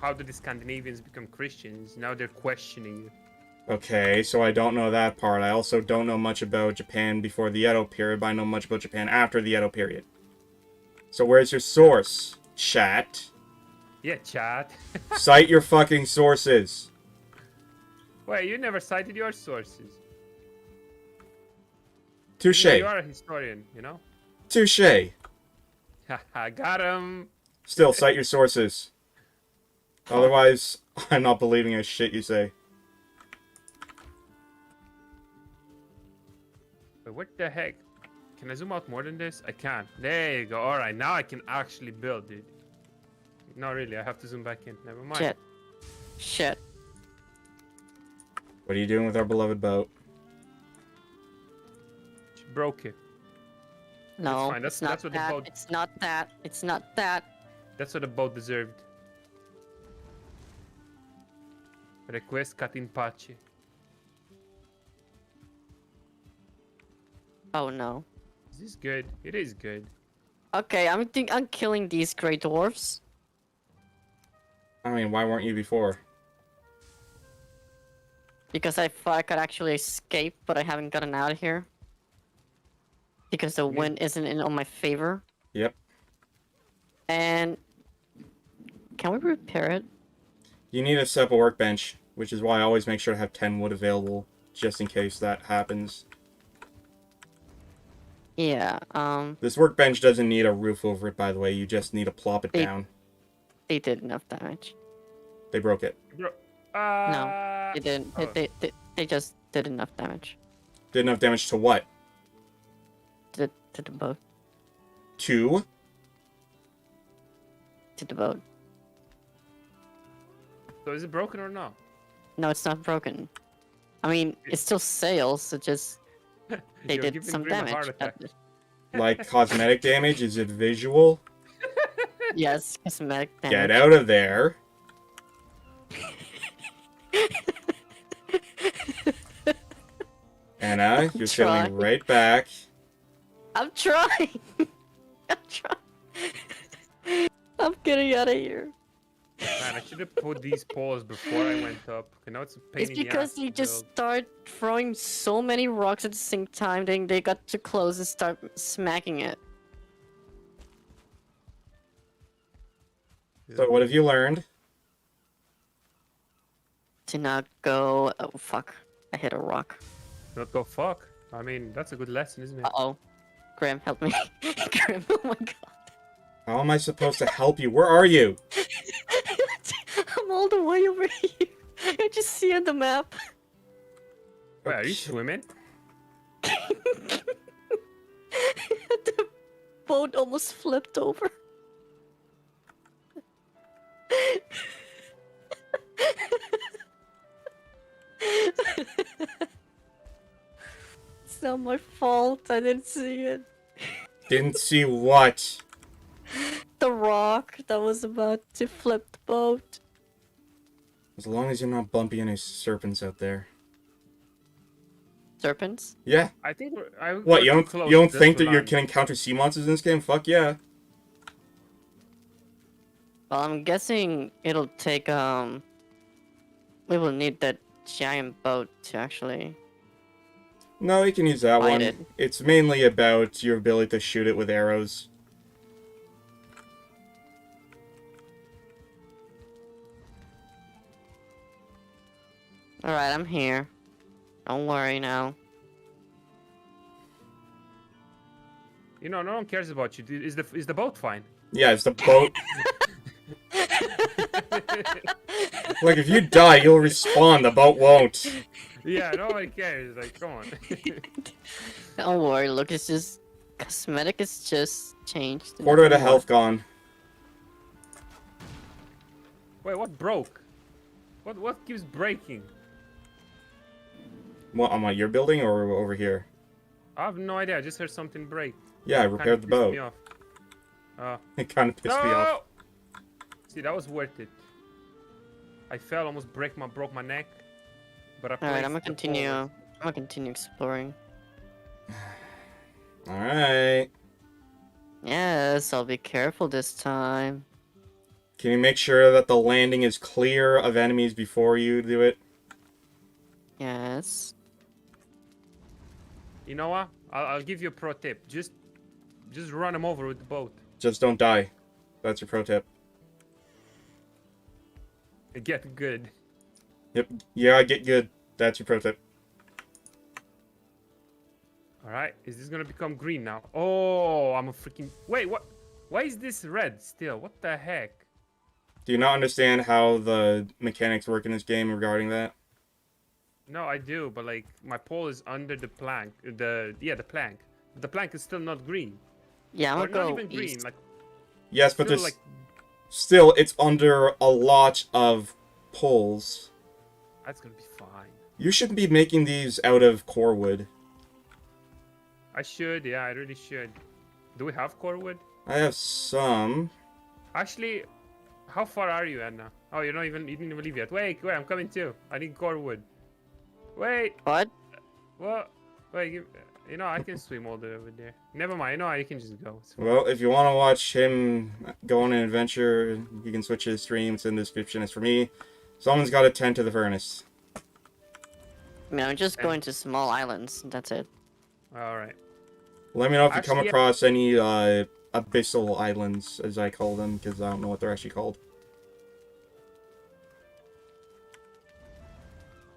how did the Scandinavians become Christians? Now they're questioning you.
Okay, so I don't know that part. I also don't know much about Japan before the Edo period, but I know much about Japan after the Edo period. So where's your source, chat?
Yeah, chat.
Cite your fucking sources.
Wait, you never cited your sources.
Touche.
You are a historian, you know?
Touche.
Haha, got him.
Still, cite your sources. Otherwise, I'm not believing a shit you say.
Wait, what the heck? Can I zoom out more than this? I can. There you go. All right, now I can actually build, dude. No, really, I have to zoom back in. Never mind.
Shit. Shit.
What are you doing with our beloved boat?
She broke it.
No,
fine,
it's
that's
not
what the
that.
boat-
It's not that. It's not that.
That's what the boat deserved. Request cut in pace.
Oh no.
Is this good? It is good.
Okay, I'm killing these gray dwarfs.
I mean, why weren't you before?
Because I thought I could actually escape, but I haven't gotten out of here. Because the wind isn't in on my favor.
Yep.
And can we repair it?
You need a separate workbench, which is why I always make sure to have 10 wood available, just in case that happens.
Yeah,
This workbench doesn't need a roof over it, by the way. You just need to plop it
They-
down.
they did enough damage.
They broke it.
Bro,
They didn't.
oh.
They just did enough damage
Did enough damage to what?
to the boat.
2?
To the boat.
So is it broken or not?
No, it's not broken. I mean, it still sails. It just they
You're
did
giving
some
Grim a
damage.
heart attack.
Like cosmetic damage? Is it visual?
Yes, cosmetic damage.
Get out of there. Anna, you're
trying.
sailing right back.
I'm trying. I'm trying. I'm getting out of here.
Man, I should have put these poles before I went up. You know, it's a pain
It's
in the
because
ass
they
to
just
build.
start throwing so many rocks at the same time. Then they got too close and start smacking it.
So what have you learned?
To not go. Oh fuck! I hit a rock.
Not go fuck. I mean, that's a good lesson, isn't it?
Uh oh. Graham, help me. Graham, oh my god.
How am I supposed to help you? Where are you?
I'm all the way over here. I just see on the map.
Wait, are you swimming?
The boat almost flipped over. It's not my fault. I didn't see it.
Didn't see what?
The rock that was about to flip the boat.
As long as you're not bumping any serpents out there.
Serpents?
Yeah.
I think
What, you don't think that you
you're
can encounter sea monsters in this game? Fuck yeah.
Well, I'm guessing it'll take, we will need that giant boat to actually...
No, you can use that
Fight
one.
it.
It's mainly about your ability to shoot it with arrows.
Alright, I'm here. Don't worry now.
You know, no one cares about you. Is the boat fine?
Yeah, it's the boat. Like, if you die, you'll respawn. The boat won't.
Yeah, nobody cares. Like, come on.
Don't worry, look, it's just... Cosmetic is just changed.
Quarter of the health gone.
Wait, what broke? What keeps breaking?
What, on your building or over here?
I have no idea. I just heard something break.
Yeah, I
Kinda
repaired the
pissed
boat.
me off.
It kind of pissed me off.
No! See, that was worth it. I fell, almost broke my neck. But I
All right, I'm
placed
gonna
the
continue.
forward.
I'm gonna continue exploring.
Alright.
Yes, I'll be careful this time.
Can you make sure that the landing is clear of enemies before you do it?
Yes.
You know what? I'll give you a pro tip. Just run them over with the boat.
Just don't die. That's your pro tip.
And get good.
Yep. Yeah, get good. That's your pro tip.
Alright, is this gonna become green now? Oh, I'm a freaking... Wait, what? Why is this red still? What the heck?
Do you not understand how the mechanics work in this game regarding that?
No, I do, but like, my pole is under the plank. The plank. The plank is still not green.
Yeah, I'm
Or
gonna
not
go
even green,
east.
like,
Yes, but
still
there's...
like...
Still, it's under a lot of poles.
That's gonna be fine.
You shouldn't be making these out of core wood.
I should, yeah, I really should. Do we have core wood?
I have some.
Actually, how far are you, Anna? Oh, you didn't even leave yet. Wait, I'm coming too. I need core wood. Wait,
What?
what? Wait, I can swim all the way over there. Never mind, you can just go. It's fine.
Well, if you want to watch him go on an adventure, you can switch his stream. It's in the description. As for me, someone's got to tend to the furnace.
I mean, I'm just going to small islands. That's it.
Alright.
Let me know if you come
Actually,
across any abyssal islands, as I call them, because I don't know what they're actually called.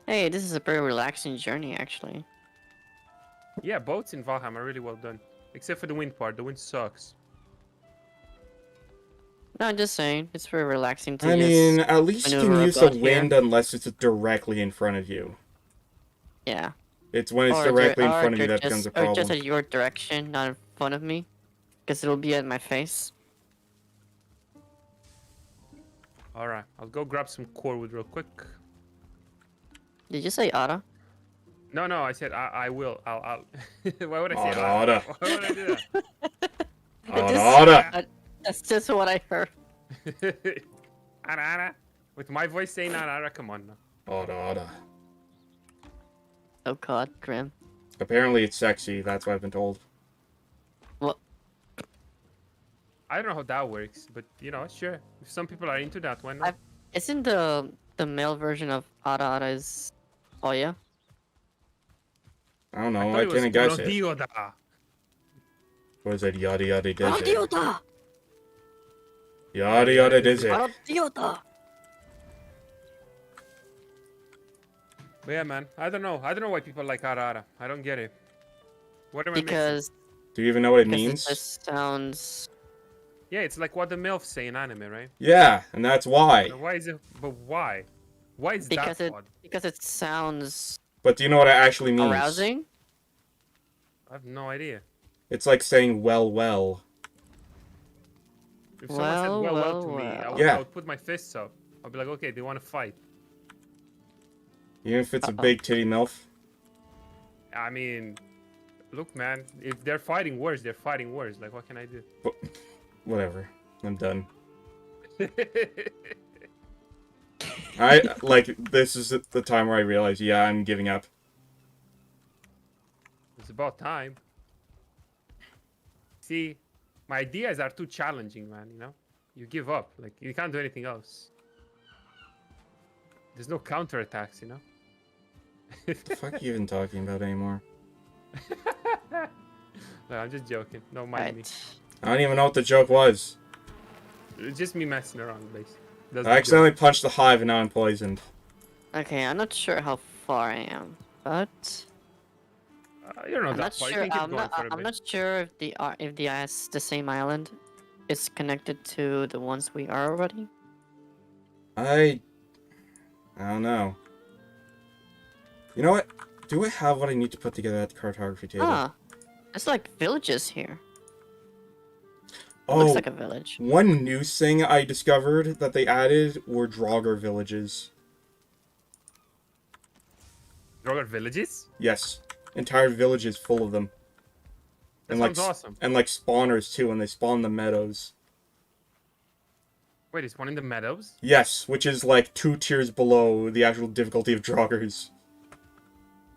Hey, this is a very relaxing journey, actually.
Yeah, boats in Valheim are really well done. Except for the wind part. The wind sucks.
No, I'm just saying, it's very relaxing to
I
just...
mean, at least you can
maneuver
use the
about here.
wind unless it's directly in front of you.
Yeah.
It's when it's
Or
directly in
or
front of you
they're
that becomes a
Or
problem.
just at your direction, not in front of me. Because it'll be at my face.
Alright, I'll go grab some core wood real quick.
Did you say Ada?
No, I said I will. I'll. Why would I say
Ada.
Why would I do
Ada.
That's just what I heard.
that? Ara. With my voice saying Ara, come on now.
Ada.
Oh god, Grim.
Apparently it's sexy, that's what I've been told.
What?
I don't know how that works, but sure. If some people are into that, why not?
Isn't the male version of Ada is Oya?
I don't know,
I
why
thought it
can't a guy
was
say it?
Rodioda.
What is it? Yada yada does it.
Adiota!
Yada yada does it.
Adiota!
But yeah, man. I don't know why people like Ara. I don't get it. What am I missing?
Because
Do you even know what it
it
means?
just sounds...
Yeah, it's like what the MILFs say in anime, right?
Yeah, and that's why.
But why is it? But why? Why is
Because
that
it
odd?
because it sounds
But do you know what it actually means?
arousing.
I have no idea.
It's like saying well.
If someone said
Well,
well to
well,
me,
well.
Yeah.
I would put my fists up. I'd be like, okay, they want to fight.
Even if it's a
Uh-oh.
big titty MILF.
I mean, look, man. If they're fighting words, they're fighting words. Like, what can I do?
But, whatever. I'm done. This is the time where I realize, yeah, I'm giving up.
It's about time. See, my ideas are too challenging, man. You give up. Like, you can't do anything else. There's no counterattacks,
What the fuck are you even talking about anymore?
No, I'm just joking. No, mind me.
Right.
I don't even know what the joke was.
It's just me messing around, basically. That's
I
the
accidentally punched the hive and now I'm poisoned.
Okay, I'm not sure how far I am, but
joke. You're not
I'm
that
not
far.
sure.
You can keep
I'm
going
not.
for a
I'm
bit.
not sure if the same island is connected to the ones we are already.
I don't know. You know what? Do I have what I need to put together at the cartography table?
Ah, it's like villages here. Looks
Oh,
like a village.
one new thing I discovered that they added were Draugr villages.
Draugr villages?
Yes, entire villages full of them.
That sounds awesome.
And like spawners too, and they spawn in the meadows.
Wait, is one in the meadows?
Yes, which is like 2 tiers below the actual difficulty of Draugrs.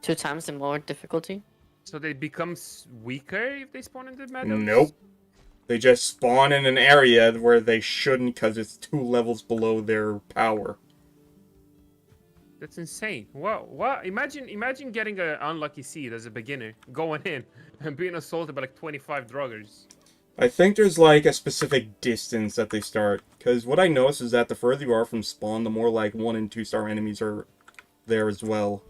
2 times the more difficulty.
So they become weaker if they spawn in the meadows?
Nope. They just spawn in an area where they shouldn't because it's 2 levels below their power.
That's insane. Wow. What? Imagine getting an unlucky seed as a beginner, going in and being assaulted by like 25 Draugrs.
I think there's like a specific distance that they start. Because what I noticed is that the further you are from spawn, the more like 1 and 2 star enemies are there as well.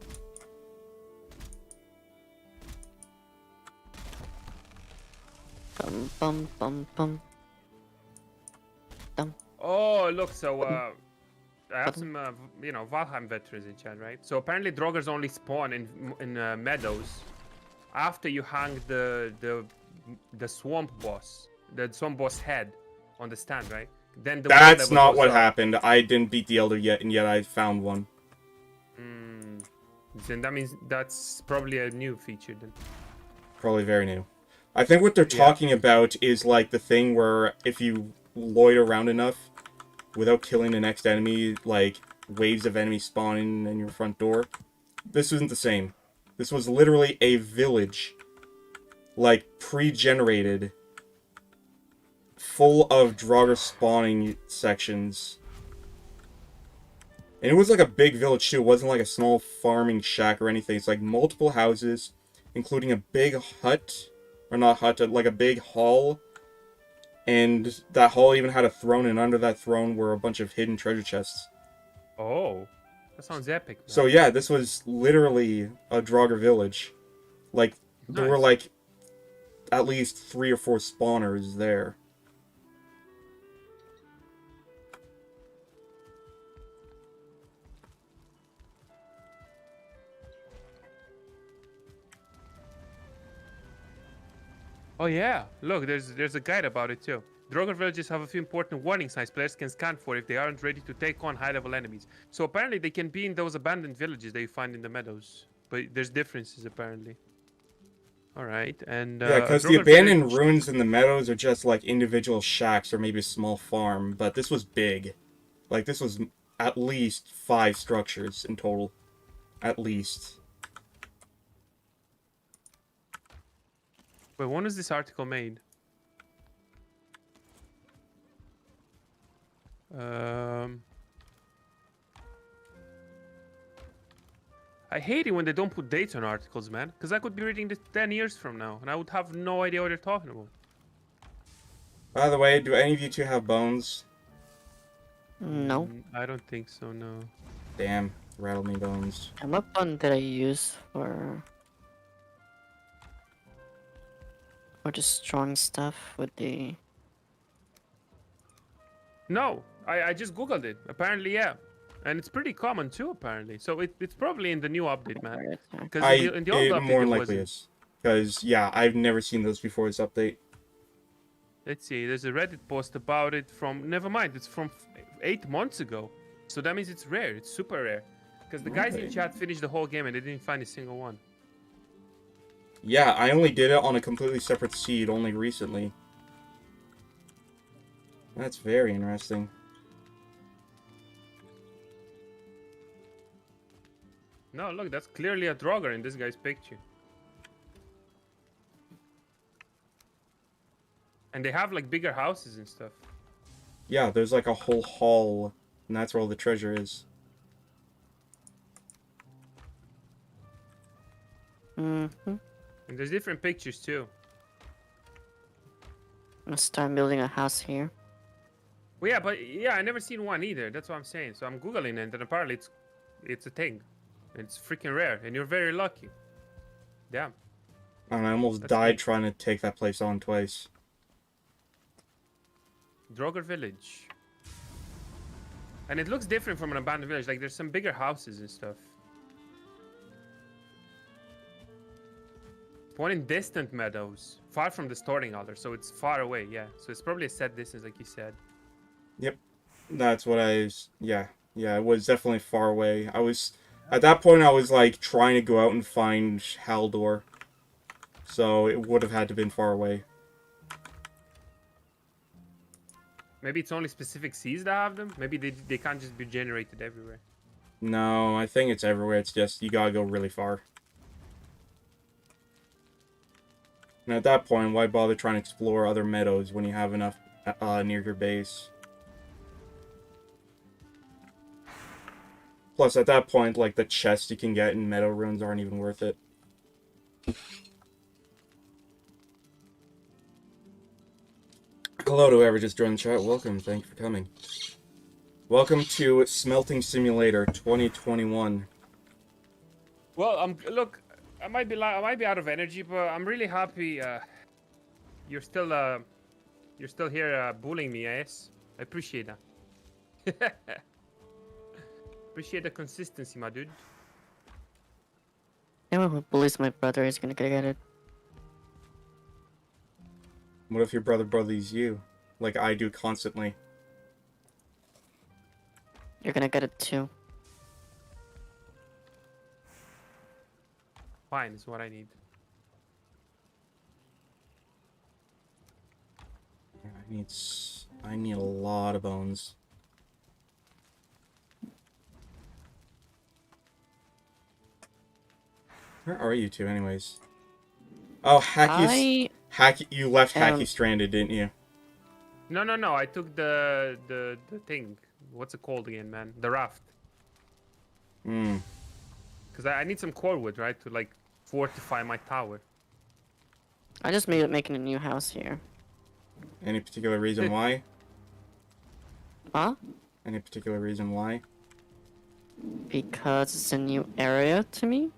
Bum bum bum bum.
Oh, look. So I have some Valheim veterans in chat, right? So apparently Draugrs only spawn in meadows after you hang the swamp boss, the swamp boss head on the stand, right? Then the
That's not what happened. I didn't beat the Elder yet, and yet I found one.
Then that means that's probably a new feature then.
Probably very new. I think what they're talking about is like the thing where if you loiter around enough without killing the next enemy, like waves of enemies spawning in your front door. This isn't the same. This was literally a village, like pre-generated, full of Draugr spawning sections. And it was like a big village too. It wasn't like a small farming shack or anything. It's like multiple houses, including a big hut, or not hut, like a big hall. And that hall even had a throne, and under that throne were a bunch of hidden treasure chests.
Oh, that sounds epic. Man.
So yeah, this was literally a Draugr village. Like, there were like at least 3 or 4 spawners there.
Oh yeah, look, there's a guide about it too. Draugr villages have a few important warning signs players can scan for if they aren't ready to take on high-level enemies. So apparently they can be in those abandoned villages that you find in the meadows, but there's differences apparently. All right, and
Yeah, because the abandoned ruins in the meadows are just like individual shacks or maybe a small farm, but this was big. Like, this was at least 5 structures in total. At least.
Wait, when was this article made? I hate it when they don't put dates on articles, man. Because I could be reading this 10 years from now, and I would have no idea what they're talking about.
By the way, do any of you two have bones?
No.
I don't think so, no.
Damn, rattle me bones.
And what button did I use for the strong stuff with the...
No, I just googled it. Apparently, yeah. And it's pretty common too, apparently. So it's probably in the new update, man. Because in the old update,
more
it
than likely
wasn't.
is. Because, yeah, I've never seen those before this update.
Let's see, there's a Reddit post about it from... Never mind, it's from 8 months ago. So that means it's rare. It's super rare. Because the guys in chat finished the whole game and they didn't find a single one.
Yeah, I only did it on a completely separate seed only recently. That's very interesting.
No, look, that's clearly a Draugr in this guy's picture. And they have like bigger houses and stuff.
Yeah, there's like a whole hall, and that's where all the treasure is.
Mm-hmm.
And there's different pictures too.
I'm gonna start building a house here.
Well, yeah, but yeah, I never seen one either. That's what I'm saying. So I'm googling it, and apparently it's a thing. It's freaking rare, and you're very lucky. Damn.
And I almost died trying to take that place on twice.
Draugr village. And it looks different from an abandoned village. Like there's some bigger houses and stuff. Spawn in distant meadows, far from the starting altar, so it's far away. Yeah, so it's probably a set distance, like you said.
Yep. That's what yeah. Yeah, it was definitely far away. At that point, I was, like, trying to go out and find Haldor. So it would have had to have been far away.
Maybe it's only specific seas that have them. Maybe they can't just be generated everywhere.
No, I think it's everywhere. It's just, you gotta go really far. And at that point, why bother trying to explore other meadows when you have enough near your base? Plus, at that point, like, the chests you can get in meadow ruins aren't even worth it. Hello to whoever just joined the chat. Welcome. Thank you for coming. Welcome to Smelting Simulator 2021.
Well, look, I might be out of energy, but I'm really happy. You're still here bullying me, yes? I appreciate that. Appreciate the consistency, my dude.
Anyone who bullies my brother is gonna get it.
What if your brother bullies you? Like I do constantly.
You're gonna get it too.
Fine is what I need.
I need a lot of bones. Where are you two, anyways? Oh, you left Hacky stranded, didn't you?
No. I took the thing. What's it called again, man? The raft.
Hmm.
Because I need some core wood, right, to like fortify my tower.
I just made it making a new house here.
Any particular reason why?
Huh?
Any particular reason why?
Because it's a new area to me.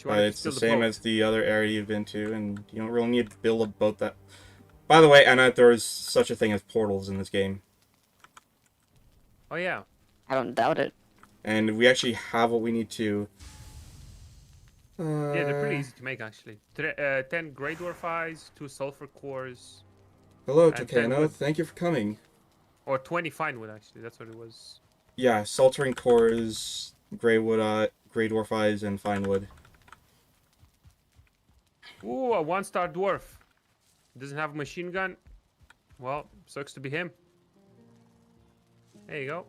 But it's the same as the other area you've been to, and you don't really need to build a boat that... By the way, Anna, there is such a thing as portals in this game.
Oh, yeah.
I don't doubt it.
And we actually have what we need to...
Yeah, they're pretty easy to make, actually. 10 Grey Dwarf Eyes, 2 Sulfur Cores.
Hello, Takano. Thank you for coming.
Or 20 Fine Wood, actually. That's what it was.
Yeah, Saltering Cores, Grey Dwarf Eyes, and Fine Wood.
Ooh, a 1-star dwarf. Doesn't have a machine gun. Well, sucks to be him. There you go.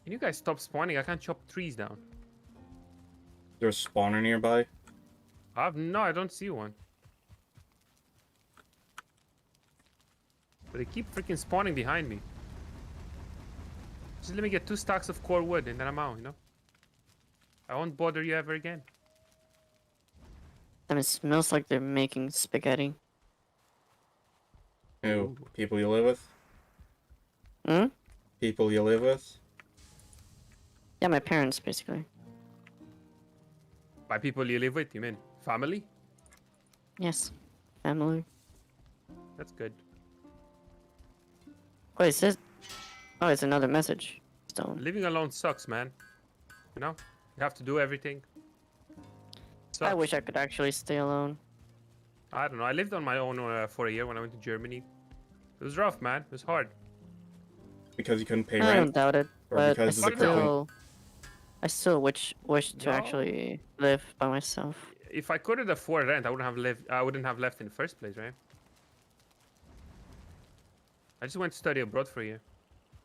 Can you guys stop spawning? I can't chop trees down.
There's a spawner nearby.
No, I don't see one. But they keep freaking spawning behind me. Just let me get 2 stacks of core wood and then I'm out, you know? I won't bother you ever again.
And it smells like they're making spaghetti.
Who? People you live with?
Hmm?
People you live with?
Yeah, my parents, basically.
By people you live with, you mean family?
Yes. Family.
That's good.
Wait, it says... Oh, it's another message. Stone.
Living alone sucks, man. You know? You have to do everything.
I
Sucks.
wish I could actually stay alone.
I don't know. I lived on my own for a year when I went to Germany. It was rough, man. It was hard.
Because you couldn't pay
I don't
rent?
doubt it,
Or
but
because
I
of the cooking?
still wish to
No.
actually live by myself.
If I couldn't afford rent, I wouldn't have left in the first place, right? I just went to study abroad for a year.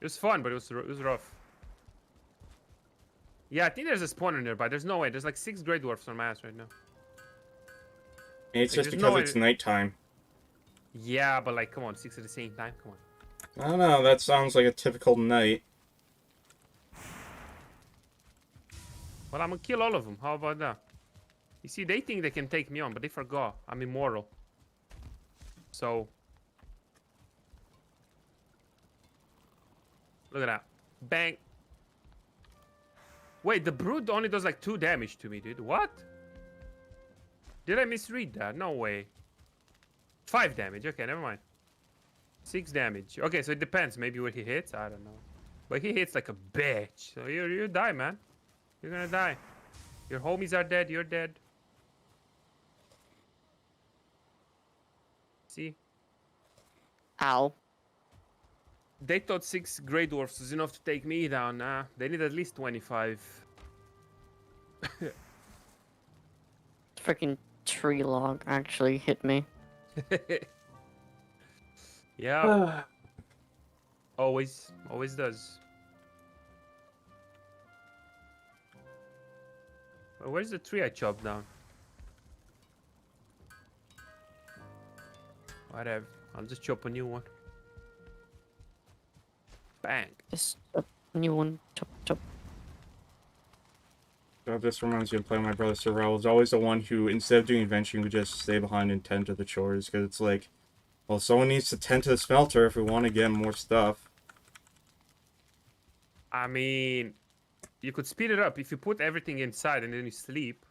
It was fun, but it was rough. Yeah, I think there's a spawner nearby. There's no way. There's like 6 Grey Dwarfs on my ass right now.
And it's
Like,
just
there's
because
no
it's
way-
nighttime.
Yeah, but like, come on, 6 at the same time. Come on.
I don't know, that sounds like a typical night.
Well, I'm gonna kill all of them. How about that? You see, they think they can take me on, but they forgot I'm immortal. So, look at that. Bang. Wait, the brood only does like 2 damage to me, dude. What? Did I misread that? No way. 5 damage. Okay, never mind. 6 damage. Okay, so it depends. Maybe where he hits. I don't know. But he hits like a bitch. So you die, man. You're gonna die. Your homies are dead. You're dead. See?
Ow.
They thought 6 Grey Dwarfs was enough to take me down. Nah, they need at least 25.
Freaking tree log actually hit me.
Yeah, always does. Well, where's the tree I chopped down? Whatever. I'll just chop a new one. Bang.
Just a new one. Chop, chop.
So this reminds me of playing my brother Sorrel. Was always the one who, instead of doing adventuring, would just stay behind and tend to the chores. Because it's like, well, someone needs to tend to the smelter if we want to get more stuff.
I mean, you could speed it up if you put everything inside and then you sleep.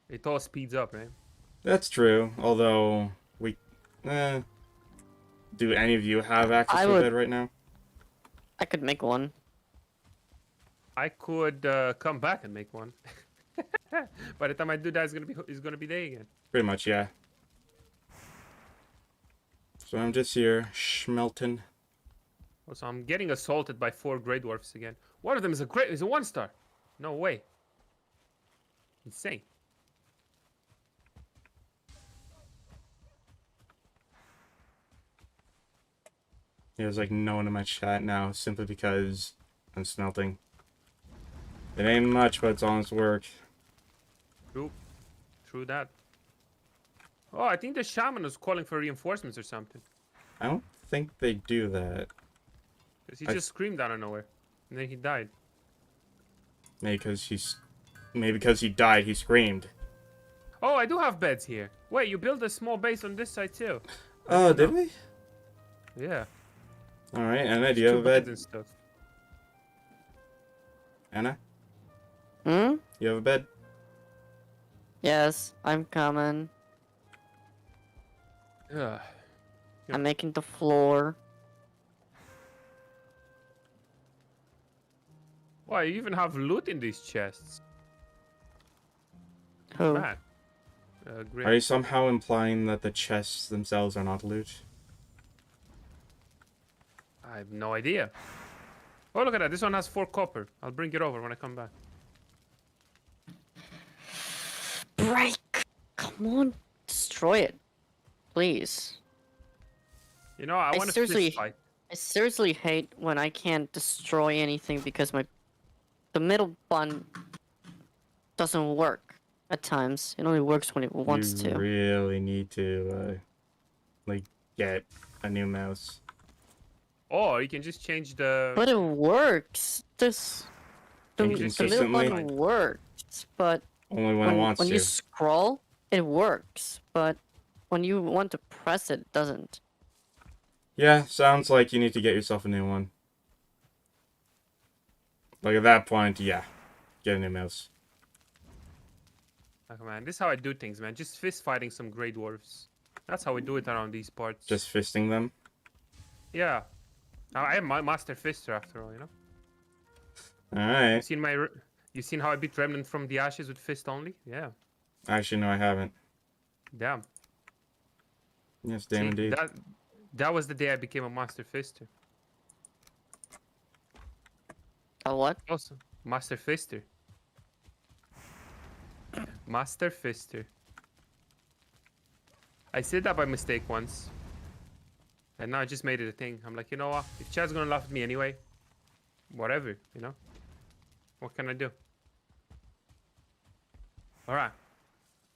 It all speeds up, right?
That's true. Although, do any of you have access
I
to a
would-
bed right now?
I could make one.
I could come back and make one. By the time I do that, it's gonna be day again.
Pretty much, yeah. So I'm just here, schmelting.
Also, I'm getting assaulted by 4 Grey Dwarfs again. One of them is a 1-star. No way. Insane.
There's like no one in my chat now, simply because I'm smelting. It ain't much, but it's honest work.
True that. Oh, I think the shaman was calling for reinforcements or something.
I don't think they do that.
Because he just screamed out of nowhere. And then he died.
Maybe because he died, he screamed.
Oh, I do have beds here. Wait, you built a small base on this side too.
Oh, did we?
Yeah.
Alright, Anna, do you
Two
have a
beds
bed?
and stuff.
Anna,
Hmm?
you have a bed?
Yes, I'm coming.
Ugh.
I'm making the floor.
Why, you even have loot in these chests.
Who?
Man. Great.
Are you somehow implying that the chests themselves are not loot?
I have no idea. Oh, look at that. This one has 4 copper. I'll bring it over when I come back.
Break! Come on, destroy it. Please.
You know, I want to
seriously-
fist fight.
I seriously hate when I can't destroy anything because the middle button doesn't work at times. It only works when it wants
You
to.
really need to, like, get a new mouse.
Or you can just change the...
But it works. The middle
Inconsistently?
button works, but
Only when it wants
when
to.
you scroll, it works. But when you want to press it, it doesn't.
Yeah, sounds like you need to get yourself a new one. Like, at that point, yeah. Get a new mouse.
Oh, man, this is how I do things, man. Just fist fighting some Grey Dwarfs. That's how we do it around these parts.
Just fisting them.
Yeah. I am my master fister after all, you know?
Alright.
You seen how I beat Remnant from the ashes with fist only? Yeah.
Actually, no, I haven't.
Damn.
Yes, damn
See,
indeed.
that was the day I became a master fister.
A what?
Also, master fister. Master fister. I said that by mistake once. And now I just made it a thing. I'm like, you know what? If Chad's gonna laugh at me anyway, whatever, you know? What can I do? Alright.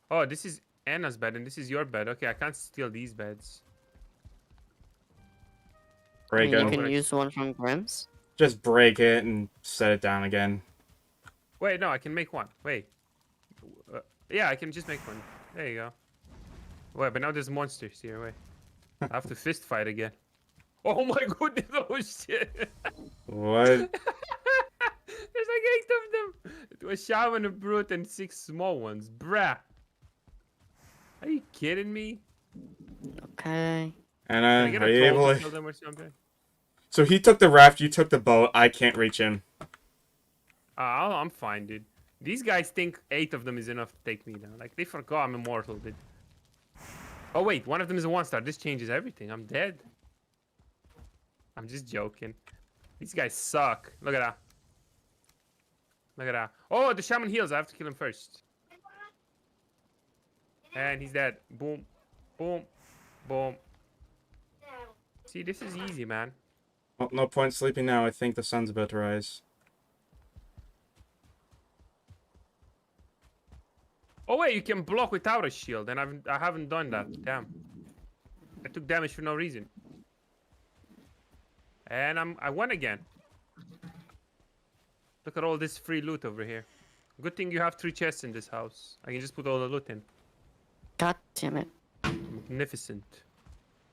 Oh, this is Anna's bed and this is your bed. Okay, I can't steal these beds.
Break
You
it.
can use one from Grimm's.
Just break it and set it down again.
Wait, no, I can make one. Wait. Yeah, I can just make one. There you go. Wait, but now there's monsters here. Wait. I have to fist fight again. Oh my goodness, oh shit.
What?
There's like 8 of them. A shaman, a brute, and 6 small ones. Bruh. Are you kidding me?
Okay.
Can I
Anna,
get
are
a
you
troll
able
to
to...
kill them or something?
So he took the raft, you took the boat. I can't reach him.
I'm fine, dude. These guys think 8 of them is enough to take me down. Like, they forgot I'm immortal, dude. Oh, wait. One of them is a 1-star. This changes everything. I'm dead. I'm just joking. These guys suck. Look at that. Look at that. Oh, the shaman heals. I have to kill him first. And he's dead. Boom. Boom. Boom. See, this is easy, man.
Well, no point sleeping now. I think the sun's about to rise.
Oh, wait. You can block without a shield. And I haven't done that. Damn. I took damage for no reason. And I won again. Look at all this free loot over here. Good thing you have 3 chests in this house. I can just put all the loot in.
God damn it.
Magnificent.
Did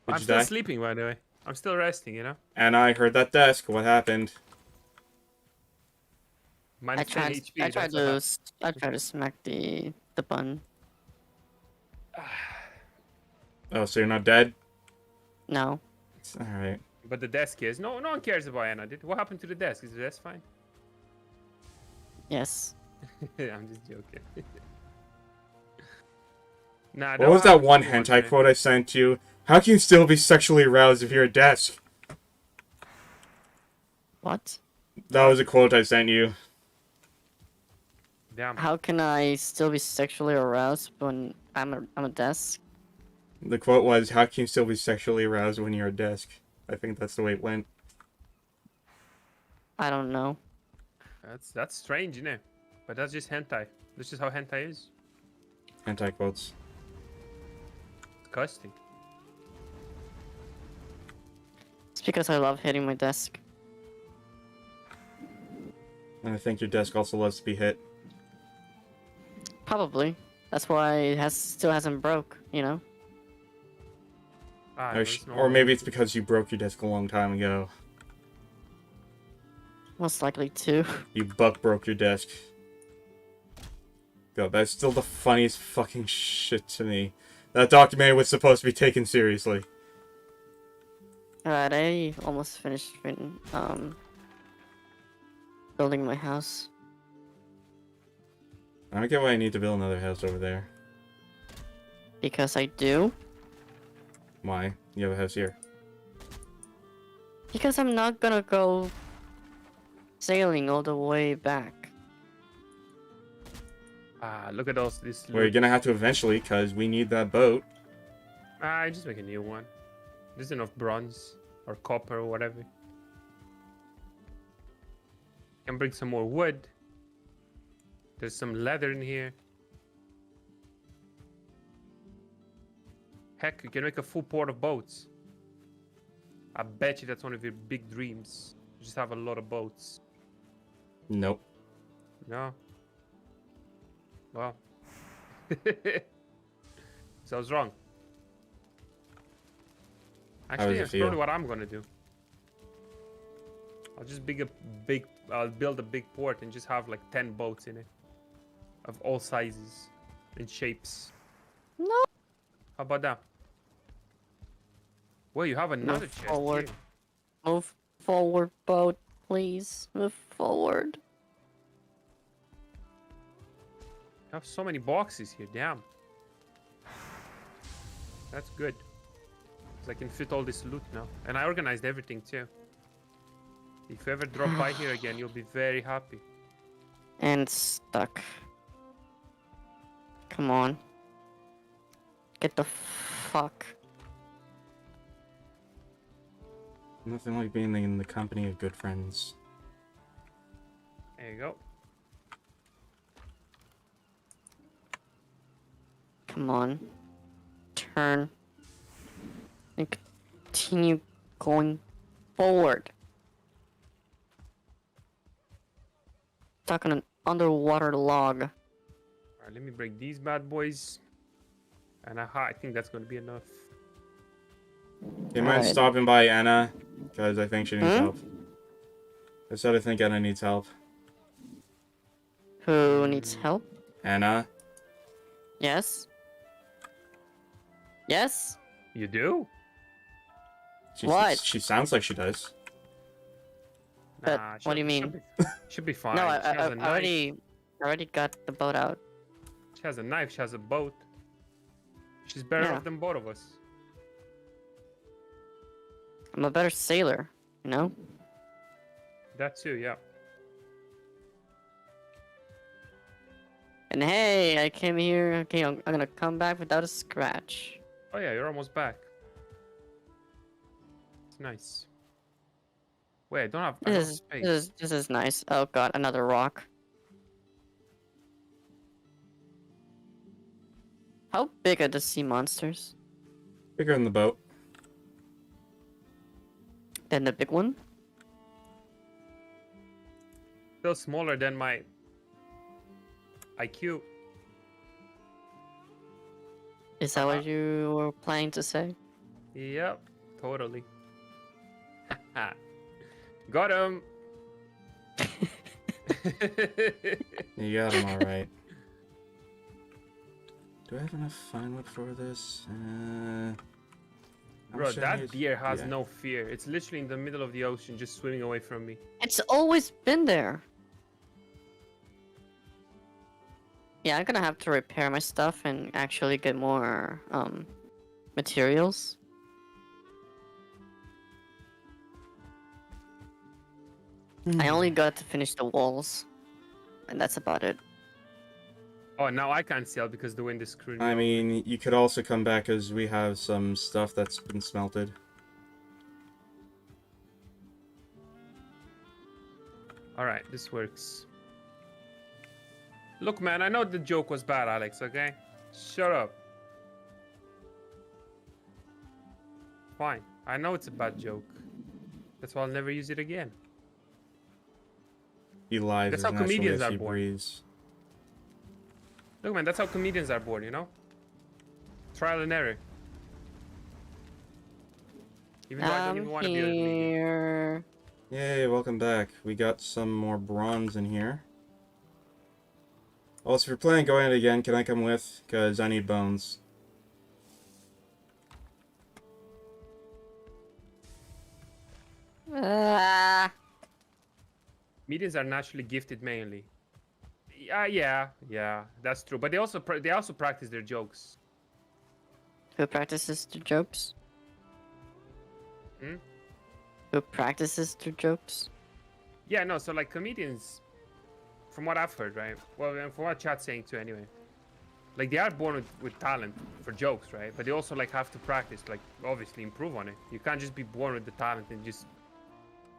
I'm
you
still
die?
sleeping, by the way. I'm still resting, you know?
And I heard that desk. What happened?
Minus 10 HP.
I tried to smack the button.
Oh, so you're not dead?
No.
Alright.
But the desk is. No one cares about Ena, dude. What happened to the desk? Is the desk fine?
Yes.
I'm just joking. Nah,
What was that one hentai quote I sent you? How can you still be sexually aroused if you're a desk?
What?
That was a quote I sent you.
Damn.
How can I still be sexually aroused when I'm a desk?
The quote was, how can you still be sexually aroused when you're a desk? I think that's the way it went.
I don't know.
That's strange, isn't it? But that's just hentai. This is how hentai is.
Hentai quotes.
Disgusting.
It's because I love hitting my desk.
And I think your desk also loves to be hit.
Probably. That's why it still hasn't broke, you know?
Ah,
Or maybe it's because you broke your desk a long time ago.
Most likely too.
You broke your desk. God, that's still the funniest fucking shit to me. That documentary was supposed to be taken seriously.
Alright, I almost finished building my house.
I don't get why I need to build another house over there.
Because I do.
Why? You have a house here.
Because I'm not gonna go sailing all the way back.
Ah, look at those. This.
Well, you're gonna have to eventually, because we need that boat.
I just make a new one. There's enough bronze or copper or whatever. Can bring some more wood. There's some leather in here. Heck, you can make a full port of boats. I bet you that's one of your big dreams. You just have a lot of boats.
Nope.
No. Well. So I was wrong. Actually, that's probably what I'm gonna do. I'll build a big port and just have like 10 boats in it. Of all sizes and shapes.
No.
How about that? Well, you have another chest
forward.
here.
Move forward, boat, please. Move forward.
You have so many boxes here, damn. That's good. 'Cause I can fit all this loot now. And I organized everything too. If you ever drop by here again, you'll be very happy.
And stuck. Come on. Get the fuck.
Nothing like being in the company of good friends.
There you go.
Come on. Turn. And continue going forward. Stuck on an underwater log.
Alright, let me break these bad boys. And I think that's gonna be enough.
You mind
Alright.
stopping by Ena? Because I think she needs
Hmm?
help. I said I think Ena needs help.
Who needs help?
Ena?
Yes? Yes?
You do?
She,
What?
She sounds like she does.
But
Nah,
what do you mean?
Should be fine.
No,
She has a knife.
I already got the boat out.
She has a knife. She has a boat. She's better
Yeah.
off than both of us.
I'm a better sailor, you know?
That too, yeah.
And hey, I came here. Okay, I'm gonna come back without a scratch.
Oh yeah, you're almost back. It's nice. Wait, I don't have enough space.
This is nice. Oh god, another rock. How big are the sea monsters?
Bigger than the boat.
Than the big one?
Still smaller than my IQ.
Is that what you were planning to say?
Yep, totally. Got him.
You got him all right. Do I have enough fine wood for this? How
Bro,
much do I
that
need?
deer has
Yeah.
no fear. It's literally in the middle of the ocean, just swimming away from me.
It's always been there. Yeah, I'm gonna have to repair my stuff and actually get more materials. I only got to finish the walls, and that's about it.
Oh, now I can't sail because the wind is screwing me
I
over.
mean, you could also come back as we have some stuff that's been smelted.
Alright, this works. Look, man, I know the joke was bad, Alex, okay? Shut up. Fine. I know it's a bad joke. That's why I'll never use it again.
He lies
That's
as
how
naturally
comedians
as
are
he
born.
breathes.
Look, man, that's how comedians are born, you know? Trial and error. Even though I don't even want to be a comedian.
Here.
Yay, welcome back. We got some more bronze in here. Also, if you're planning on going it again, can I come with? Because I need bones.
Comedians are naturally gifted mainly. Yeah, that's true. But they also practice their jokes.
Who practices their jokes?
Hmm?
Who practices their jokes?
Yeah, no. So like comedians, from what I've heard, right? Well, and from what chat's saying too, anyway. Like they are born with talent for jokes, right? But they also like have to practice, like obviously improve on it. You can't just be born with the talent and just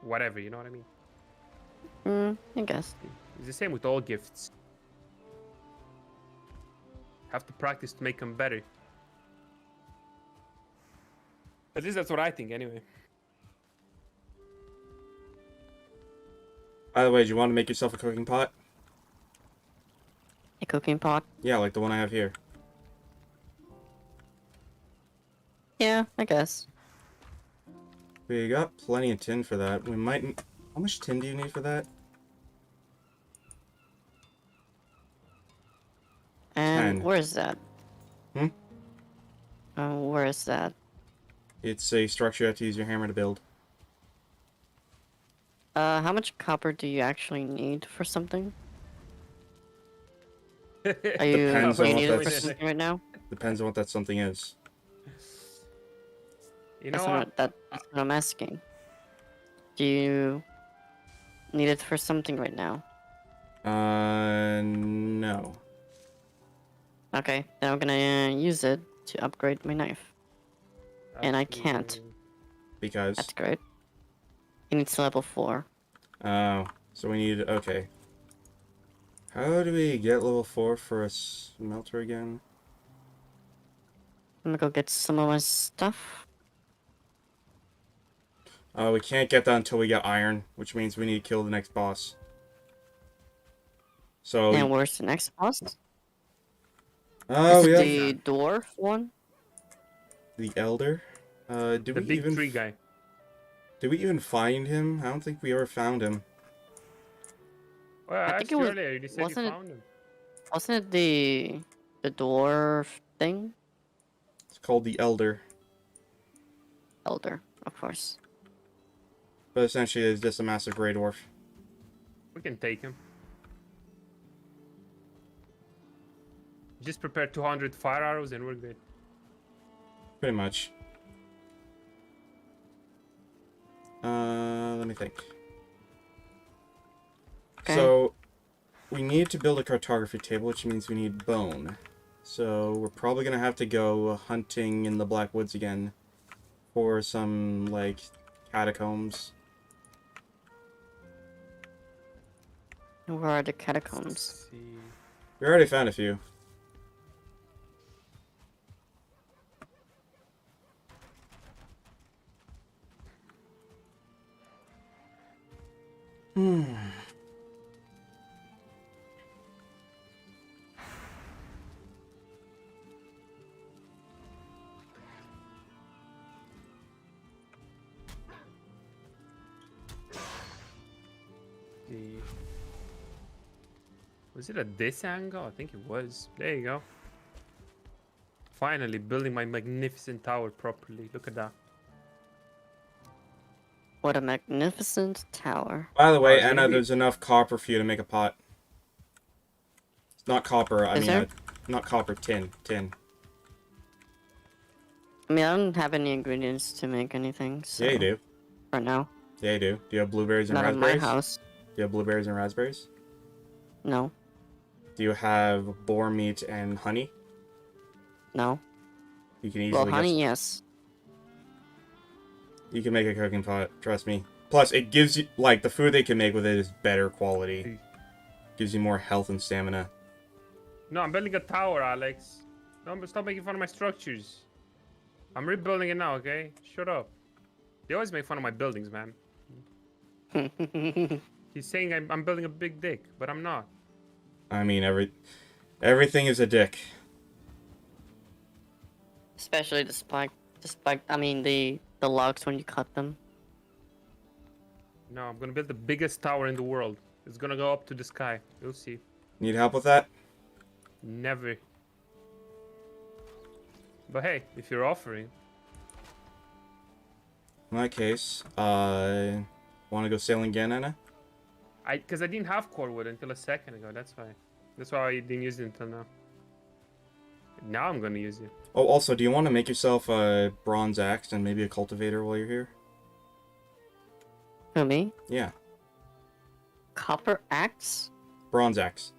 whatever. You know what I mean?
I guess.
It's the same with all gifts. Have to practice to make them better. At least that's what I think, anyway.
By the way, do you want to make yourself a cooking pot?
A cooking pot?
Yeah, like the one I have here.
Yeah, I guess.
We got plenty of tin for that. We might... How much tin do you need for that?
And
10.
where is that?
Hmm?
Where is that?
It's a structure you have to use your hammer to build.
How much copper do you actually need for something? Are you,
Depends
do
on
you
what
need it for
that's-
something right now?
Depends on what that something is.
You know
That's
what?
that's what I'm asking. Do you need it for something right now?
No.
Okay, then I'm gonna use it to upgrade my knife. And I can't.
Because...
That's great. It needs level 4.
Oh, so we need... Okay. How do we get level 4 for a smelter again?
I'm gonna go get some of my stuff.
We can't get that until we get iron, which means we need to kill the next boss. So...
And where's the next boss?
Oh,
Is
we
it
have
the dwarf one?
the Elder. Do
The
we
big
even...
tree guy.
Did we even find him? I don't think we ever found him.
Well, I
I think
asked
it
you
was-
earlier. You said you
wasn't it-
found him.
Wasn't it the dwarf thing?
It's called the Elder.
Elder, of course.
But essentially, it's just a massive gray dwarf.
We can take him. Just prepare 200 fire arrows and we're good.
Pretty much. Let me think.
Okay.
So, we need to build a cartography table, which means we need bone. So, we're probably gonna have to go hunting in the Black Woods again for some, like, catacombs.
Where are the catacombs?
Let's see.
We already found a few.
See. Was it at this angle? I think it was. There you go. Finally building my magnificent tower properly. Look at that.
What a magnificent tower.
By the way,
it's gonna
Anna,
be-
there's enough copper for you to make a pot. It's not copper, I
Is
mean,
there?
not copper, tin. Tin.
I mean, I don't have any ingredients to make anything, so...
Yeah, you do.
For now.
Yeah, you do. Do you have blueberries and
Not in my
raspberries?
house.
Do you have blueberries and raspberries?
No.
Do you have boar meat and honey?
No.
You can easily
Well,
get...
honey, yes.
You can make a cooking pot, trust me. Plus, it gives you, like, the food they can make with it is better quality. Gives you more health and stamina.
No, I'm building a tower, Alex. Don't stop making fun of my structures. I'm rebuilding it now, okay? Shut up. They always make fun of my buildings, man. He's saying I'm building a big dick, but I'm not.
I mean, everything is a dick.
Especially the spike. I mean, the logs when you cut them.
No, I'm gonna build the biggest tower in the world. It's gonna go up to the sky. You'll see.
Need help with that?
Never. But hey, if you're offering,
In that case, want to go sailing again, Anna?
because I didn't have core wood until a second ago. That's why. That's why I didn't use it until now. Now I'm gonna use it.
Oh, also, do you want to make yourself a bronze axe and maybe a cultivator while you're here?
Who, me?
Yeah,
Copper axe?
bronze axe.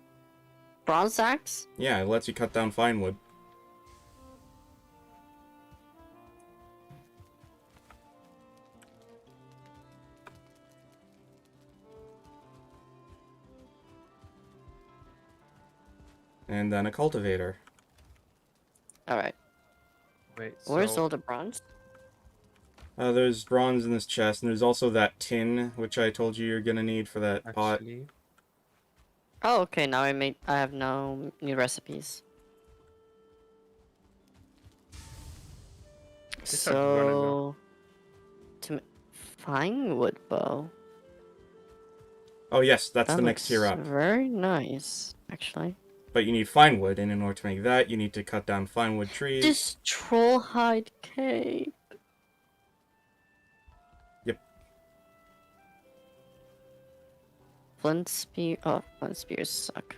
Bronze axe?
Yeah, it lets you cut down fine wood. And then a cultivator.
Alright.
Wait.
Where's
so,
all the bronze?
There's bronze in this chest, and there's also that tin, which I told you you're gonna need for that pot.
actually,
Oh, okay, now I have no new recipes.
This starts running now.
So... Fine wood bow.
Oh yes, that's
That
the next tier
looks
up.
very nice, actually.
But you need fine wood, and in order to make that, you need to cut down fine wood trees.
This troll hide cave.
Yep.
Flint spear. Oh, flint spears suck.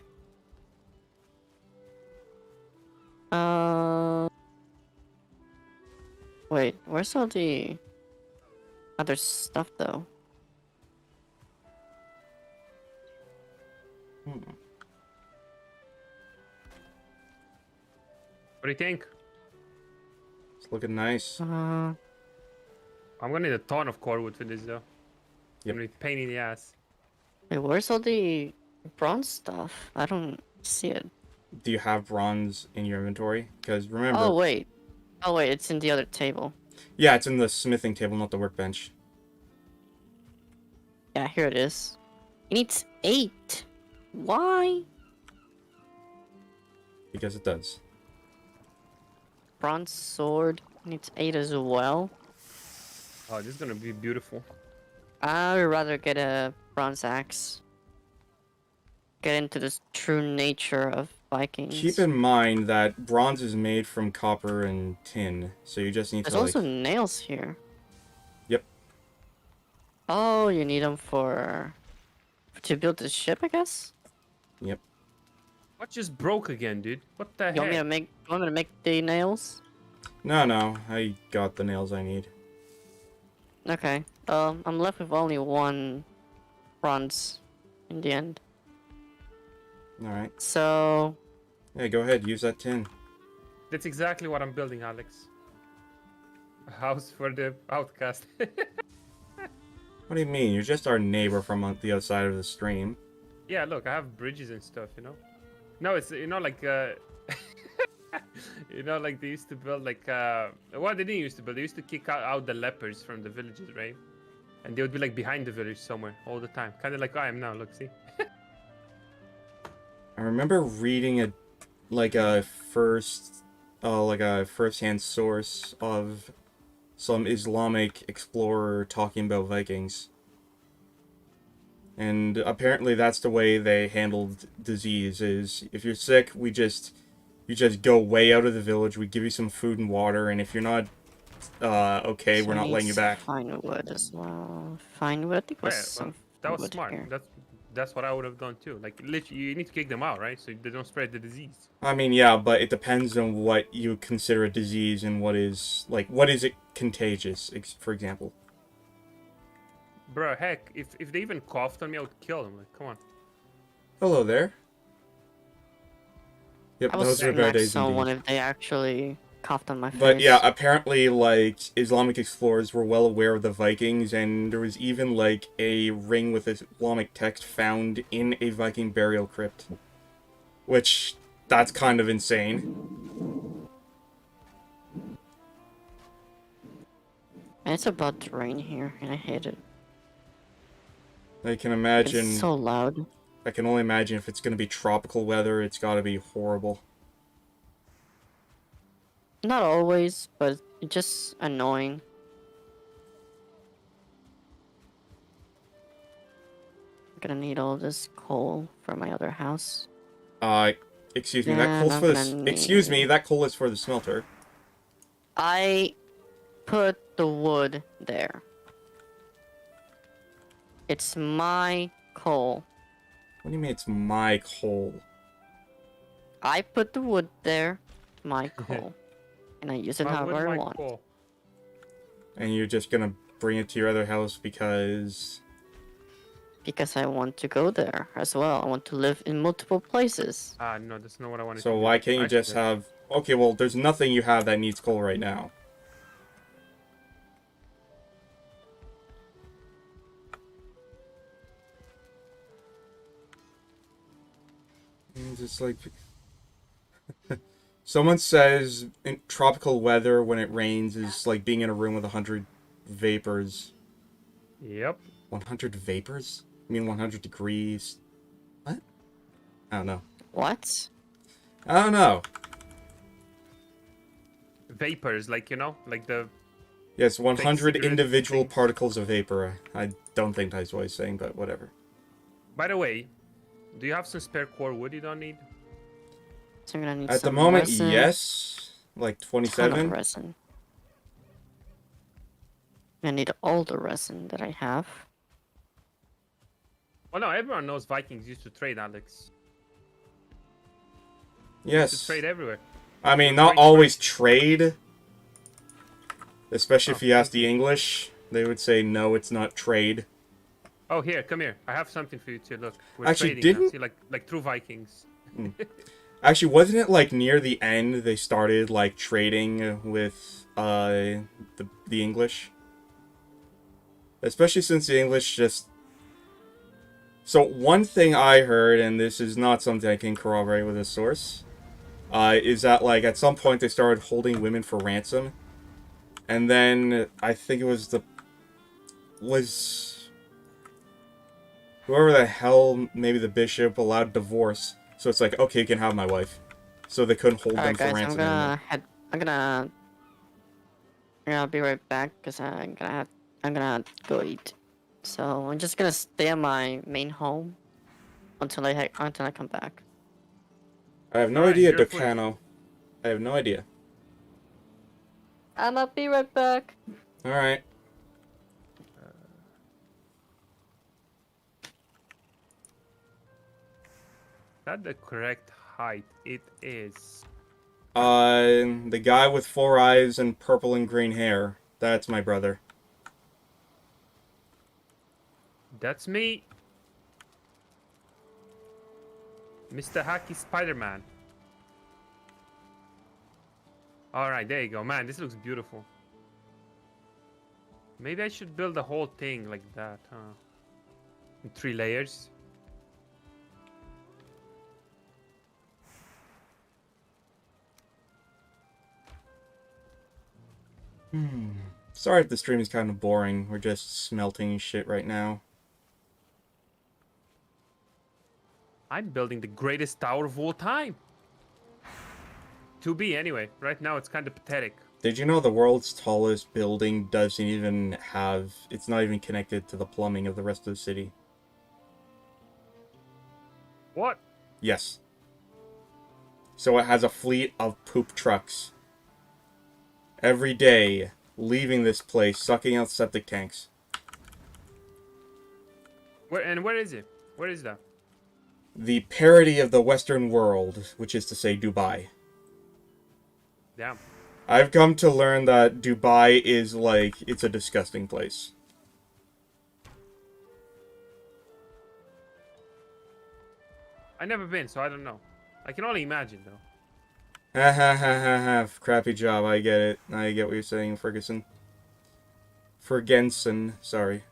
Wait, where's all the other stuff though?
What do you think?
It's looking nice.
Uh,
I'm gonna need a ton of core wood for this though.
Yep.
I'm gonna be pain in the ass.
wait, where's all the bronze stuff? I don't see it.
Do you have bronze in your inventory? Because remember...
Oh wait, it's in the other table.
Yeah, it's in the smithing table, not the workbench.
Yeah, here it is. It needs 8. Why?
Because it does.
Bronze sword needs 8 as well.
Oh, this is gonna be beautiful.
I'd rather get a bronze axe. Get into the true nature of Vikings.
Keep in mind that bronze is made from copper and tin, so you just need
There's
to,
also
like...
nails here.
Yep.
Oh, you need them to build the ship, I guess.
Yep.
What just broke again, dude? What the
You want me
heck?
to make? You want me to make the nails?
No, I got the nails I need.
Okay. I'm left with only one bronze in the end.
Alright.
So
Yeah, go ahead, use that tin.
That's exactly what I'm building, Alex. A house for the outcast.
What do you mean? You're just our neighbor from on the other side of the stream.
Yeah, look, I have bridges and stuff, you know. No, it's like like they used to build like what they didn't used to build. They used to kick out the lepers from the villages, right? And they would be like behind the village somewhere all the time, kind of like I am now. Look, see.
I remember reading like a first-hand source of some Islamic explorer talking about Vikings. And apparently that's the way they handled disease, is if you're sick, you just go way out of the village, we give you some food and water, and if you're not okay,
so
we're
I
not
need
letting you back.
fine wood as well. Fine wood. I think
Oh,
was
yeah, well,
some
that was
wood
smart.
here.
That's what I would have done too. Like literally, you need to kick them out, right? So they don't spread the disease.
I mean, yeah, but it depends on what you consider a disease and what is it contagious, for example.
Bro, heck, if they even coughed on me, I would kill them. Like, come on.
Hello there. Yep,
I will
those are bad
smack
days
someone
indeed.
if they actually coughed on my face.
But yeah, apparently, like, Islamic explorers were well aware of the Vikings, and there was even, like, a ring with Islamic text found in a Viking burial crypt. Which, that's kind of insane.
And it's about to rain here, and I hate it.
I can
It's
imagine...
so loud.
I can only imagine if it's going to be tropical weather, it's got to be horrible.
Not always, but it's just annoying. I'm gonna need all this coal for my other house.
Excuse me,
And I'm gonna
Excuse me,
need...
that coal is for the smelter.
I put the wood there. It's my coal.
What do you mean it's my coal?
I put the wood there, my coal. And I use it
My wood,
however I
my
want.
coal.
And you're just gonna bring it to your other house because...
Because I want to go there as well. I want to live in multiple places.
Ah, no, that's not what I wanted to
So
do.
why can't you
I
just
should-
have... Okay, well, there's nothing you have that needs coal right now. Just like... Someone says in tropical weather when it rains is like being in a room with 100 vapors.
Yep.
100 vapors? You mean 100 degrees? What? I don't know.
What?
I don't know.
Vapors, like, like the...
Yes, 100
cigarette
individual
things.
particles of vapor. I don't think that's what he's saying, but whatever.
By the way, do you have some spare core wood you don't need?
So I'm gonna need
At the
some
moment,
resin.
yes. Like
Ton of
27.
resin. I need all the resin that I have.
Well, no, everyone knows Vikings used to trade, Alex. Used to
Yes.
trade everywhere.
I mean,
They're
not
great
always trade. Especially if
Oh,
you ask the English. They would say, no, it's not trade.
Oh, here, come here. I have something for you too. Look, we're
Actually,
trading now.
didn't-
See, like true Vikings.
Actually, wasn't it like near the end they started like trading with the English? Especially since the English just... So one thing I heard, and this is not something I can corroborate with a source, is that like at some point they started holding women for ransom, and then I think it was whoever the hell, maybe the bishop, allowed divorce. So it's like, okay, you can have my wife. So they couldn't hold them
Alright
for
guys,
ransom anymore.
I'm gonna be right back because I'm gonna go eat. So I'm just gonna stay at my main home until I come back.
I have no
Alright,
idea,
your food.
Docano. I have no idea.
I'll be right back.
Alright.
that the correct height? It is.
The guy with 4 eyes and purple and green hair. That's my brother.
That's me. Mr. Hacky Spider-Man. Alright, there you go. Man, this looks beautiful. Maybe I should build the whole thing like that, huh? In 3 layers.
Sorry if the stream is kind of boring. We're just smelting shit right now.
I'm building the greatest tower of all time. To be, anyway. Right now, it's kind of pathetic.
Did you know the world's tallest building doesn't even have... It's not even connected to the plumbing of the rest of the city.
What?
Yes. So it has a fleet of poop trucks. Every day, leaving this place, sucking out septic tanks.
Where is it? Where is that?
The parody of the Western world, which is to say Dubai.
Damn.
I've come to learn that Dubai is like, it's a disgusting place.
I never been, so I don't know. I can only imagine, though.
Ha ha ha ha ha, crappy job, I get it. I get what you're saying, Ferguson. Fergenson, sorry.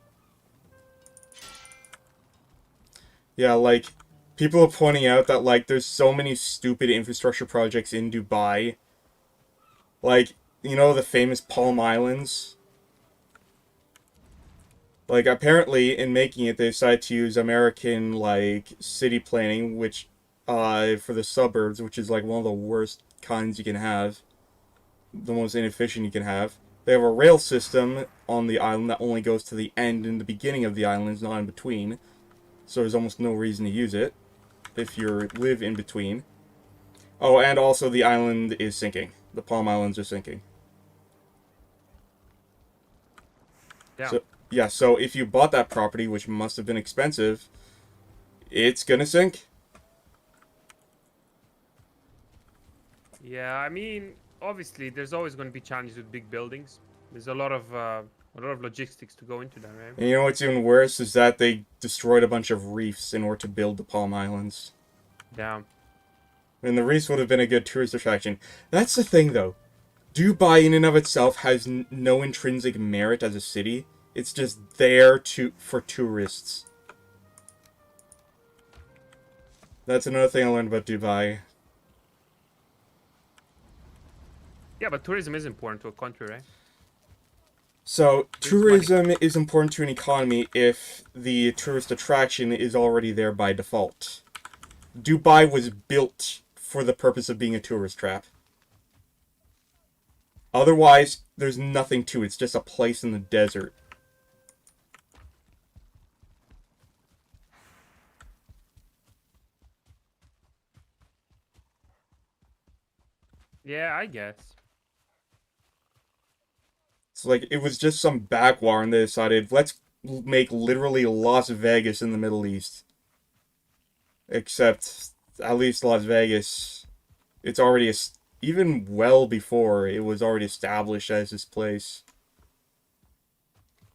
Yeah, like, people are pointing out that, like, there's so many stupid infrastructure projects in Dubai. Like, you know the famous Palm Islands? Like, apparently, in making it, they decided to use American, like, city planning, which, for the suburbs, which is, like, one of the worst kinds you can have. The most inefficient you can have. They have a rail system on the island that only goes to the end and the beginning of the island, not in between. So there's almost no reason to use it if you live in between. Oh, and also the island is sinking. The Palm Islands are sinking.
Damn.
So, yeah, so if you bought that property, which must have been expensive, it's gonna sink.
Yeah, I mean, obviously, there's always going to be challenges with big buildings. There's a lot of logistics to go into that, right?
And you know what's even worse is that they destroyed a bunch of reefs in order to build the Palm Islands.
Damn.
And the reefs would have been a good tourist attraction. That's the thing, though. Dubai, in and of itself, has no intrinsic merit as a city. It's just there for tourists. That's another thing I learned about Dubai.
Yeah, but tourism is important to a country, right?
So,
Brings money.
tourism is important to an economy if the tourist attraction is already there by default. Dubai was built for the purpose of being a tourist trap. Otherwise, there's nothing to it. It's just a place in the desert.
Yeah, I guess.
It's like, it was just some backwater and they decided, let's make literally Las Vegas in the Middle East. Except, at least Las Vegas, it's already, even well before, it was already established as this place.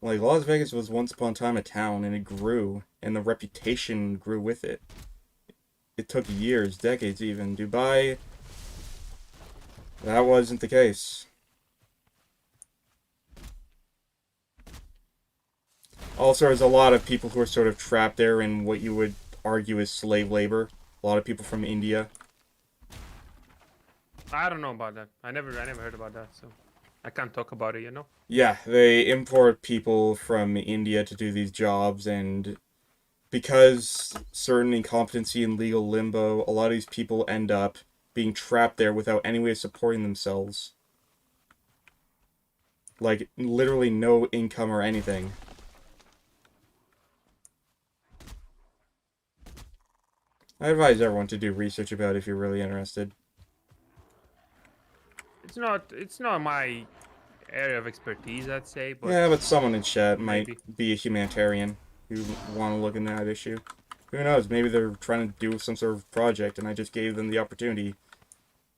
Like, Las Vegas was once upon a time a town, and it grew, and the reputation grew with it. It took years, decades even. Dubai, that wasn't the case. Also, there's a lot of people who are sort of trapped there in what you would argue is slave labor. A lot of people from India.
I don't know about that. I never heard about that, so I can't talk about it, you know?
Yeah, they import people from India to do these jobs, and because certain incompetency and legal limbo, a lot of these people end up being trapped there without any way of supporting themselves. Like, literally no income or anything. I advise everyone to do research about it if you're really interested.
It's not my area of expertise, I'd say, but
Yeah, but someone in chat
maybe.
might be a humanitarian who want to look into that issue. Who knows? Maybe they're trying to do some sort of project, and I just gave them the opportunity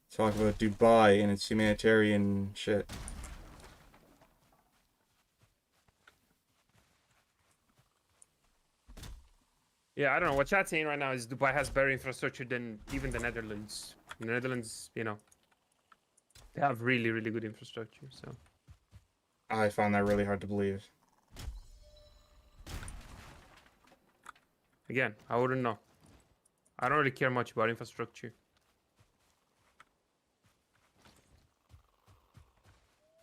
to talk about Dubai and its humanitarian shit.
Yeah, I don't know. What chat's saying right now is Dubai has better infrastructure than even the Netherlands. The Netherlands, you know, they have really, really good infrastructure. So
I found that really hard to believe.
again, I wouldn't know. I don't really care much about infrastructure.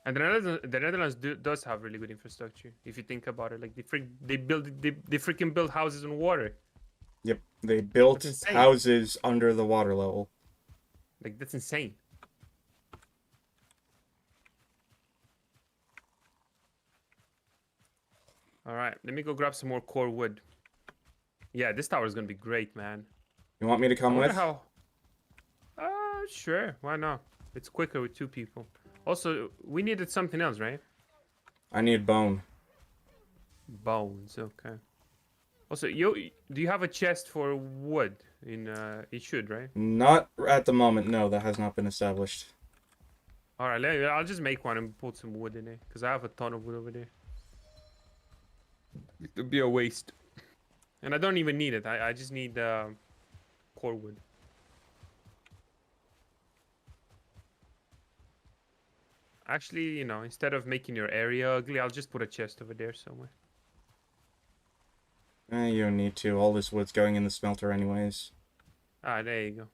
And the Netherlands does have really good infrastructure. If you think about it, like they freaking build houses on water.
Yep, they
That's
built
insane.
houses under the water level.
Like that's insane. All right, let me go grab some more core wood. Yeah, this tower is gonna be great, man.
You want me to
I
come
wonder
with?
how. Sure. Why not? It's quicker with two people. Also, we needed something else, right?
I need bone.
Bones. Okay. Also, do you have a chest for wood? It should, right?
Not at the moment, no, that has not been established.
All right. I'll just make one and put some wood in it, cause I have a ton of wood over there. It would be a waste, and I don't even need it. I just need core wood. Actually, you know, instead of making your area ugly, I'll just put a chest over there somewhere.
You don't need to. All this wood's going in the smelter anyways.
Ah, there you go.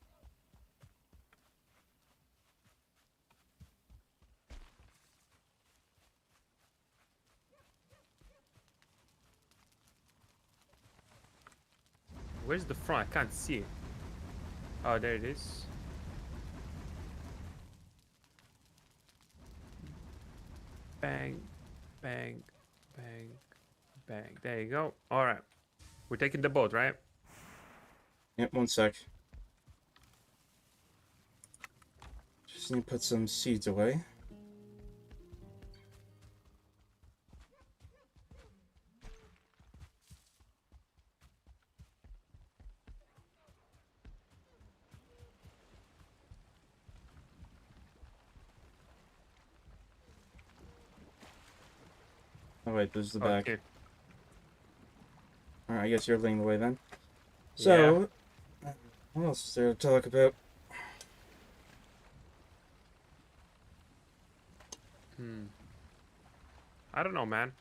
Where's the front? I can't see it. Oh, there it is. Bang, bang, bang, bang. There you go. All right. We're taking the boat, right?
Yep, one sec. Just need to put some seeds away. Oh wait, this is the back.
Okay.
Alright, I guess you're leading the way then.
Yeah.
So, what else is there to talk about?
I don't know, man.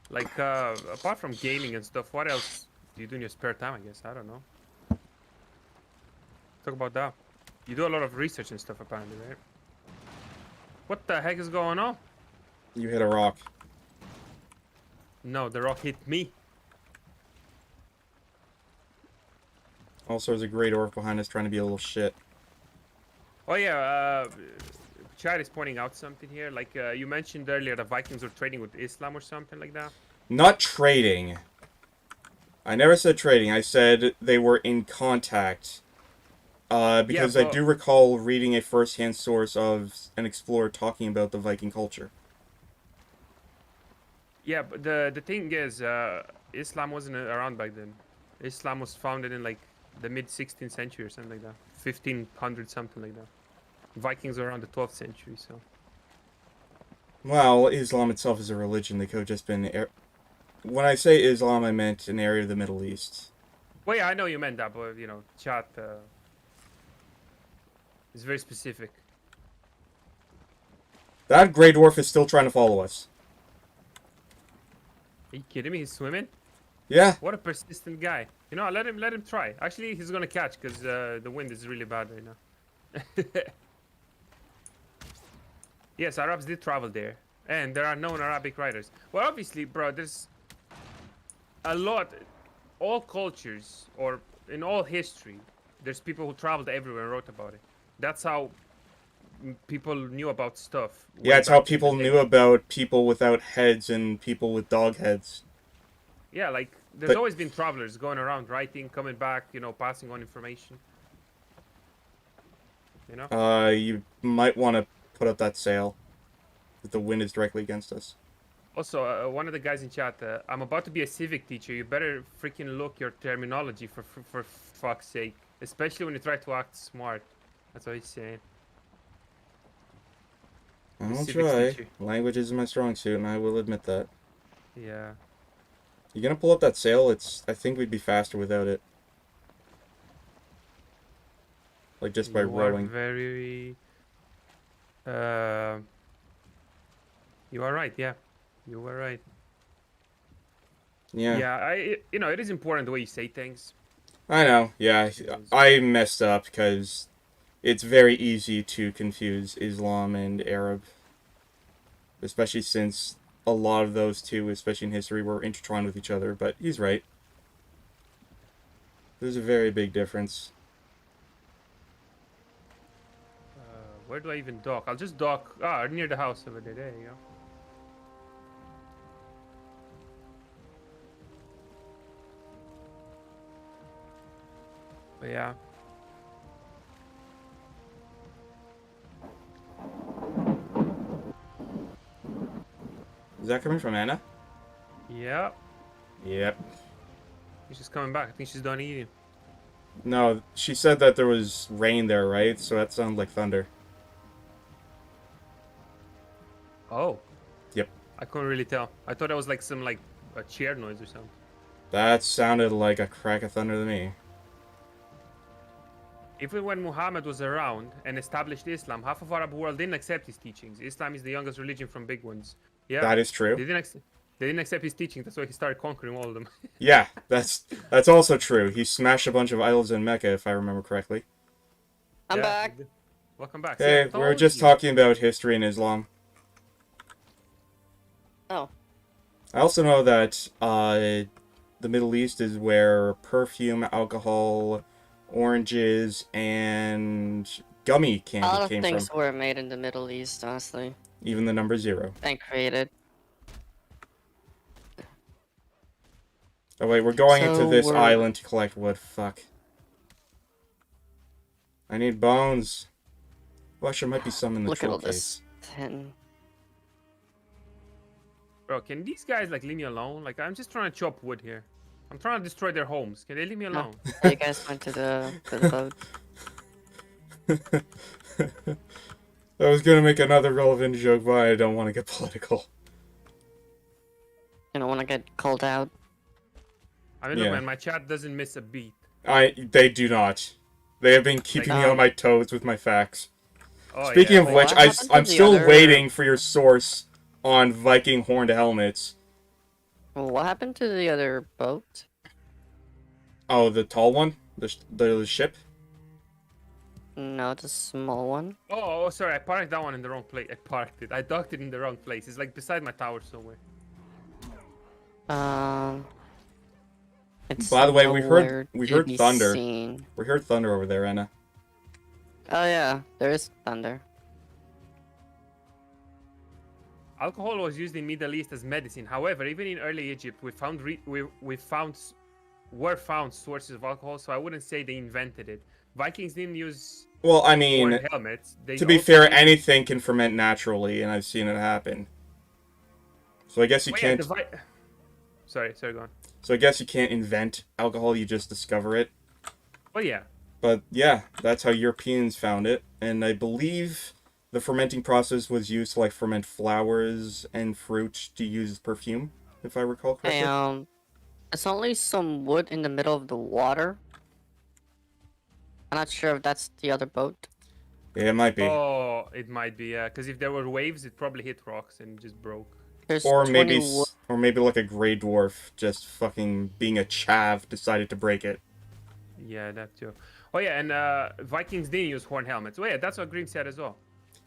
Like, apart from gaming and stuff, what else do you do in your spare time, I guess? I don't know. Talk about that. You do a lot of research and stuff, apparently, right? What the heck is going on?
You hit a rock.
No, the rock hit me.
Also, there's a great orc behind us trying to be a little shit.
Oh, yeah, Chad is pointing out something here. Like, you mentioned earlier the Vikings were trading with Islam or something like that.
Not trading. I never said trading. I said they were in contact. Because
Yeah,
I do recall reading a first-hand source of an explorer talking about the Viking culture.
Yeah, but the thing is, Islam wasn't around back then. Islam was founded in like the mid 16th century or something like that, 1500 something like that. Vikings were around the 12th century, so.
Well, Islam itself is a religion. They could have just been... When I say Islam, I meant an area of the Middle East.
Well, yeah, I know you meant that, but you know, chat is very specific.
That Grey Dwarf is still trying to follow us.
Are you kidding me? He's swimming?
Yeah.
What a persistent guy. You know, let him try. Actually, he's gonna catch because the wind is really bad right now. Yes, Arabs did travel there, and there are known Arabic writers. Well, obviously, bro, there's a lot. All cultures, or in all history, there's people who traveled everywhere and wrote about it. That's how people knew about stuff.
Yeah,
way
it's how
back in the
people
day.
knew about people without heads and people with dog heads.
Yeah, like there's
But-
always been travelers going around, writing, coming back, you know, passing on information. You know?
You might want to put up that sail. The wind is directly against us.
Also, one of the guys in chat, I'm about to be a civic teacher. You better freaking look your terminology for fuck's sake. Especially when you try to act smart. That's what he's saying. The
I'll
civics
try.
teacher.
Language is my strong suit, and I will admit that.
Yeah.
You gonna pull up that sail? I think we'd be faster without it. Like, just by
You are
rowing.
very... Uh, you are right, yeah. You were right.
Yeah.
Yeah, you know, it is important the way you say things.
I know, yeah. I messed up because it's very easy to confuse Islam and Arab. Especially since a lot of those two, especially in history, were intertwined with each other. But he's right. There's a very big difference.
Where do I even dock? I'll just dock near the house over there. There you go. But yeah.
Is that coming from Anna?
Yep.
Yep.
She's just coming back. I think she's done eating.
No, she said that there was rain there, right? So that sounds like thunder.
Oh.
Yep.
I couldn't really tell. I thought that was like some a chair noise or something.
That sounded like a crack of thunder to me.
Even when Muhammad was around and established Islam, half of Arab world didn't accept his teachings. Islam is the youngest religion from big ones. Yeah.
That is true.
They didn't accept his teachings. That's why he started conquering all of them.
Yeah, that's also true. He smashed a bunch of idols in Mecca, if I remember correctly.
I'm
Yeah,
back.
he did. Welcome back. See,
Hey,
I
we were
told
just
you.
talking about history in Islam.
Oh.
I also know that the Middle East is where perfume, alcohol, oranges, and gummy
A
candy
lot of
came
things
from.
were made in the Middle East, honestly,
Even the number 0.
and created.
Oh wait, we're going into
So
this
we're-
island to collect wood. Fuck. I need bones. Well, actually, there might be some in the
Look at
troll
all
case.
this tin.
Bro, can these guys like leave me alone? Like I'm just trying to chop wood here. I'm trying to destroy their homes. Can they leave me
Oh,
alone?
you guys went to the boat.
I was gonna make another relevant joke, but I don't want to get political.
You don't want to get called out.
I mean,
Yeah.
look, man, my chat doesn't miss a beat.
They do not. They have been keeping me on my toes with my facts.
Oh,
Speaking
yeah.
of
Wait,
which,
what happened to
I'm
the
still
other-
waiting for your source on Viking horned helmets.
What happened to the other boat?
Oh, the tall one? The ship?
No, it's a small one.
Oh, sorry, I parked that one in the wrong place. I docked it in the wrong place. It's like beside my tower somewhere.
It's
By the way,
nowhere
we
to
heard
be
thunder.
seen.
We heard thunder over there, Anna.
Oh yeah, there is thunder.
Alcohol was used in Middle East as medicine. However, even in early Egypt, were found sources of alcohol. So I wouldn't say they invented it. Vikings didn't use
Well, I mean,
horn helmets. They
to be
also
fair,
used-
anything can ferment naturally, and I've seen it happen. So I guess you
Oh, yeah,
can't.
Sorry, go on.
So I guess you can't invent alcohol; you just discover it.
Oh yeah,
But yeah, that's how Europeans found it, and I believe the fermenting process was used to like ferment flowers and fruit to use as perfume, if I recall correctly.
Hey, it's only some wood in the middle of the water. I'm not sure if that's the other boat.
Yeah, it might be.
oh, it might be, yeah. Because if there were waves, it probably hit rocks and just broke.
There's
Or
20
maybe,
wood.
or maybe like a gray dwarf just fucking being a chav decided to break it.
Yeah, that too. Oh yeah, and Vikings didn't use horn helmets. Oh yeah, that's what Green said as well.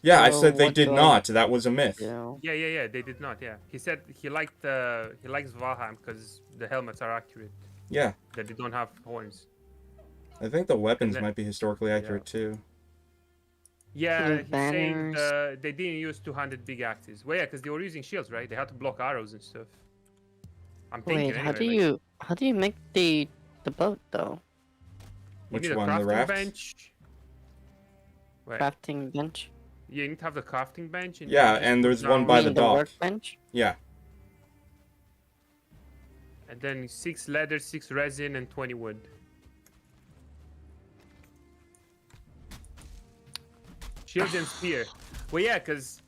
Yeah, I
So
said they
what
did
do I
not. That was a myth.
Yeah.
Yeah, they did not. Yeah, he said he likes Valheim because the helmets are accurate.
Yeah,
That they don't have horns.
I think the weapons
then-
might be historically accurate too.
Yeah,
Blue
he's saying
banners.
they didn't use two-handed big axes. Well, yeah, because they were using shields, right? They had to block arrows and stuff. I'm thinking.
Wait,
anyway,
how do you make the boat though?
You
Which
need a
one, the
crafting
raft?
bench. Wait,
Crafting bench?
you need to have the crafting bench. And
Yeah,
you just
and
put
there's
down-
one by
You
the
mean
dock.
workbench?
Yeah.
And then 6 leather, 6 resin, and 20 wood. Shields and spear. Well, yeah, because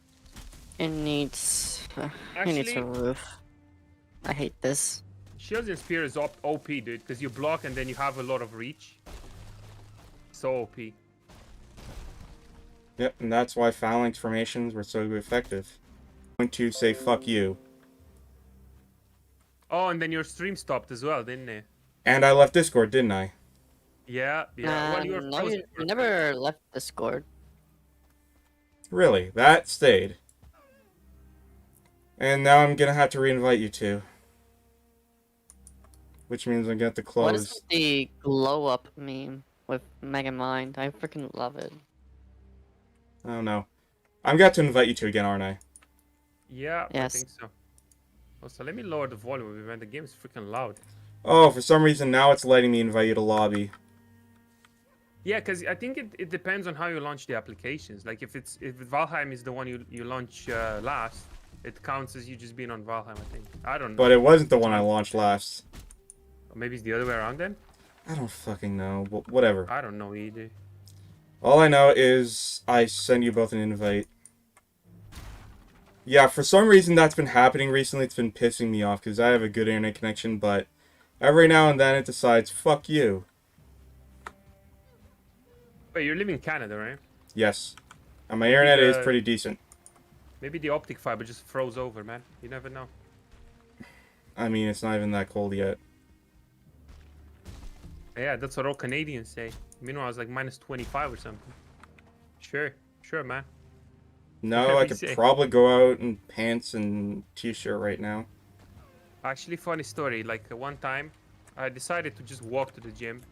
It needs a
actually,
roof. I hate this.
shields and spear is OP, dude, because you block and then you have a lot of reach. So OP.
Yep, and that's why phalanx formations were so effective. I'm going to say fuck you.
Oh, and then your stream stopped as well, didn't it?
And I left Discord, didn't I?
Yeah, yeah. Well, you were
No,
frozen
you
for a bit.
never left Discord.
Really, that stayed. And now I'm gonna have to reinvite you two. Which means I'm gonna have to
What is
close.
the glow up meme with Mega Mind? I freaking love it.
I don't know. I'm going to invite you two again, aren't I?
Yeah,
Yes.
I think so. Also, let me lower the volume, man. The game is freaking loud.
Oh, for some reason now it's letting me invite you to lobby.
Yeah, because I think it depends on how you launch the applications. Like if Valheim is the one you launch last, it counts as you just being on Valheim. I think. I don't know.
But it wasn't the one I launched last.
Or maybe it's the other way around then.
I don't fucking know. Whatever.
I don't know either.
All I know is I send you both an invite. Yeah, for some reason that's been happening recently. It's been pissing me off because I have a good internet connection, but every now and then it decides, fuck you.
Wait, you're living in Canada, right?
Yes. And my internet is
the-
pretty decent.
Maybe the optic fiber just froze over, man. You never know.
I mean, it's not even that cold yet.
Yeah, that's what all Canadians say. Meanwhile, it's like minus 25 or something. Sure, man.
No,
Whatever
I
you
could
say.
probably go out in pants and t-shirt right now.
Actually, funny story. Like one time, I decided to just walk to the gym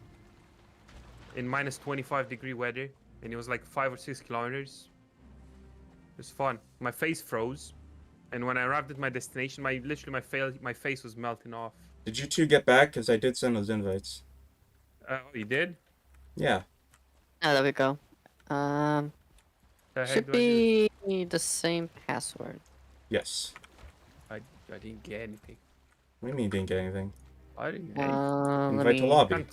in minus 25-degree weather, and it was like 5 or 6 kilometers. It was fun. My face froze, and when I arrived at my destination, my face was melting off.
Did you two get back? Because I did send those invites.
Oh, you did?
Yeah.
Oh, there we go.
The heck
Should
do I do?
be the same password.
Yes.
I didn't get anything.
What do you mean you didn't get anything?
I didn't get anything.
Let
Invite to
me.
lobby.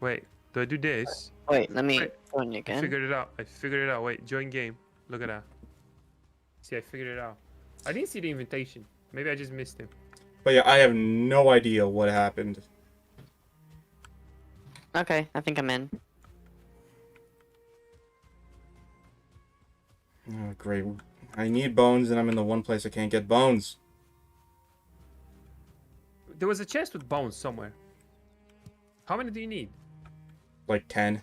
Wait, do I do this?
Wait, let me
Wait,
join you
I
again.
figured it out. Wait, join game. Look at that. See, I figured it out. I didn't see the invitation. Maybe I just missed him.
But yeah, I have no idea what happened.
Okay, I think I'm in.
Oh, great. I need bones and I'm in the one place I can't get bones.
There was a chest with bones somewhere. How many do you need?
Like 10.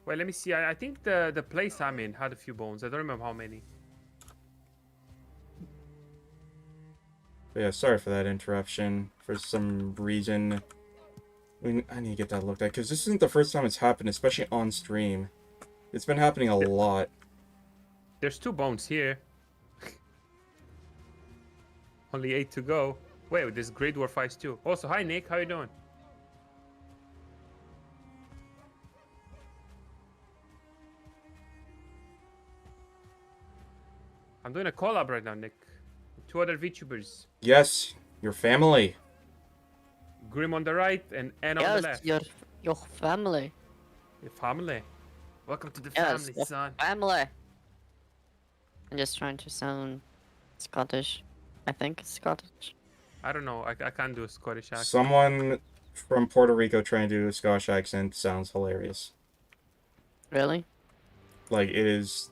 Wait, let me see. I think the place I'm in had a few bones. I don't remember how many.
But yeah, sorry for that interruption. For some reason, I need to get that looked at. Because this isn't the first time it's happened, especially on stream. It's been happening a lot.
There's 2 bones here. Only 8 to go. Wait, there's Great Dwarf Ice too. Also, hi Nick, how you doing? I'm doing a collab right now, Nick. With 2 other VTubers.
Yes, your family.
Grim on the right and Ena on the
Yes,
left.
your family.
Your family. Welcome to the
Yes,
family,
your
son.
family. I'm just trying to sound Scottish. I think it's Scottish.
I don't know. I can't do a Scottish accent.
Someone from Puerto Rico trying to do a Scottish accent sounds hilarious.
Really?
Like, it is...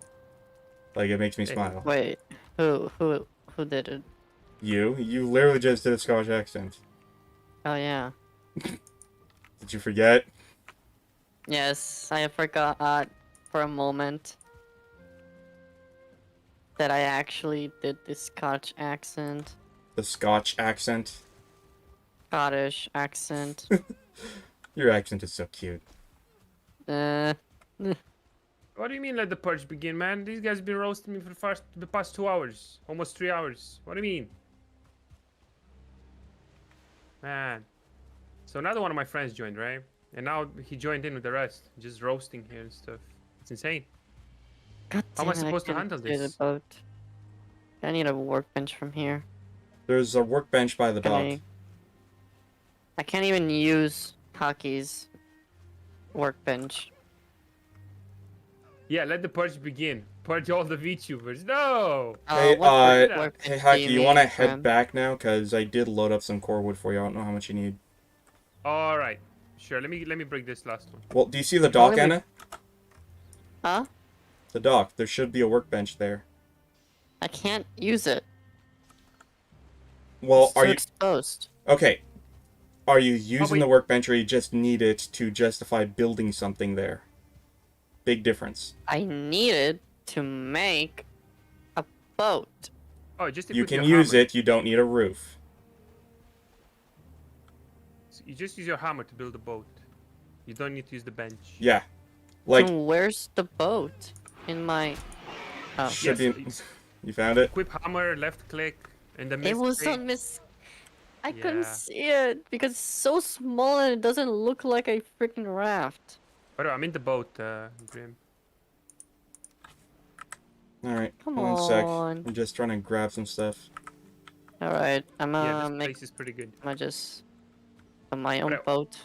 Like, it makes me
Hey.
smile.
Wait, who did it?
You literally just did a Scottish accent.
Oh yeah.
Did you forget?
Yes, I forgot for a moment that I actually did the Scotch accent.
The Scotch accent.
Scottish accent.
Your accent is so cute.
uh,
What do you mean let the purge begin, man? These guys been roasting me for the past 2 hours. Almost 3 hours. What do you mean? Man. So another one of my friends joined, right? And now he joined in with the rest. Just roasting here and stuff. It's insane.
God
How am I
damn it,
supposed to
can't
handle
do the
this?
boat. I need a workbench from here.
There's a workbench by the dock.
Can I can't even use Haki's workbench.
Yeah, let the purge begin. Purge all the VTubers. No!
Hey,
What
uh,
workbench
Hey,
do
Haki, you want to
mean,
head
friend?
back now? Because I did load up some core wood for you. I don't know how much you need.
All right. Sure. Let me break this last one.
Well, do you see the
If only
dock,
we-
Anna?
Huh?
The dock. There should be a workbench there.
I can't use it.
Well,
It's
are
too
you...
exposed.
Okay. Are you using
wait.
the workbench, or you just need it to justify building something there? Big difference.
I needed to make a boat.
Oh, just
You
equip
can
your
use
hammer.
it, you don't need a roof.
So you just use your hammer to build a boat. You don't need to use the bench.
Yeah. Like,
So where's the boat? In my... Oh.
should
Yes,
be... You found it?
equip hammer, left click, and the
It
mist
was
tree.
on Miss... I couldn't
Yeah.
see it because it's so small and it doesn't look like a freaking raft.
Oh, no, I'm in the boat, Grim.
Alright,
Come
one sec.
on.
I'm just trying to grab some stuff.
Alright, I'm
Yeah, this
make...
place is pretty good.
I'm just... on my own
But,
boat.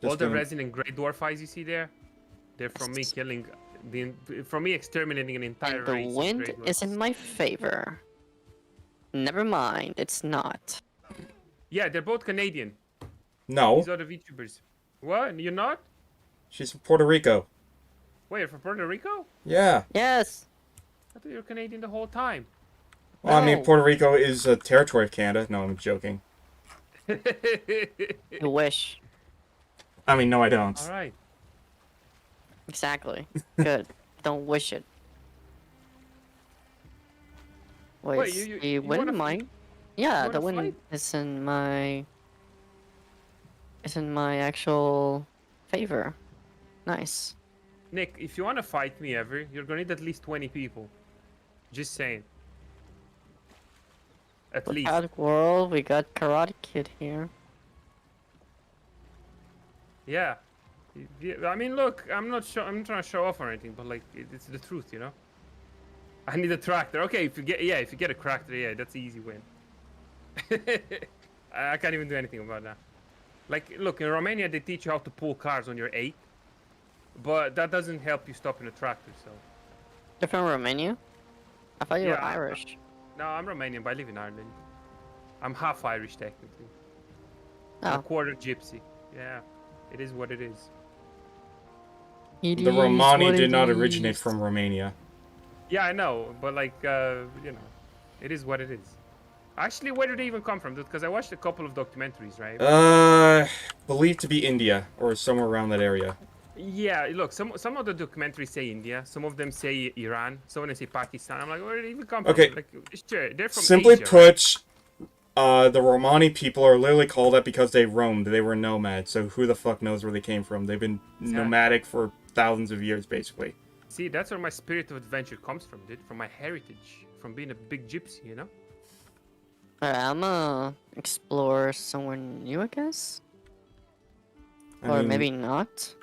All
Just
the
gonna...
resin and grey dwarf eyes you see there, they're from me killing, from me exterminating an entire
And the
race. of
wind
grey
is in
dwarfs.
my favor. Never mind, it's not.
Yeah, they're both Canadian.
No,
These are the VTubers. What? You're not?
she's from Puerto Rico.
Wait, you're from Puerto Rico?
Yeah.
Yes!
I thought you were Canadian the whole time.
Well, I mean,
No.
Puerto Rico is a territory of Canada. No, I'm joking.
You wish.
I mean, no, I don't.
All right.
Exactly. Good. Don't wish it. Wait,
Wait,
is
you
the wind
wanna
in
f-
mine? Yeah, the
wanna
wind
fight?
is in my... is in my actual favor. Nice.
Nick, if you want to fight me ever, you're gonna need at least 20 people. Just saying. At least.
Without world, we got Karate Kid here.
Yeah. I mean, look, I'm not trying to show off or anything, but like, it's the truth, you know. I need a tractor. Okay, if you get a tractor, yeah, that's an easy win. I can't even do anything about that. Like, look, in Romania they teach you how to pull cars on your 8, but that doesn't help you stop in a tractor. So.
You're from Romania? I thought you were
Yeah,
Irish.
No, I'm Romanian, but I live in Ireland. I'm half Irish technically. I'm a
Oh.
quarter gypsy. Yeah, it is what it is.
It
The
is
Romani
what
did
it
not originate
is.
from Romania.
Yeah, I know, but like, you know, it is what it is. Actually, where did they even come from? Because I watched a couple of documentaries, right?
Believed to be India or somewhere around that area.
Yeah, look, some of the documentaries say India, some of them say Iran, some of them say Pakistan. I'm like, where did they even come
Okay.
from? Like, sure, they're from
Simply
Asia, right?
put, the Romani people are literally called that because they roamed. They were nomads, so who the fuck knows where they came from? They've been nomadic for thousands of years, basically.
See, that's where my spirit of adventure comes from, dude. From my heritage, from being a big gypsy, you know?
Alright, I'm gonna explore somewhere new, I guess?
I
Or
mean,
maybe not?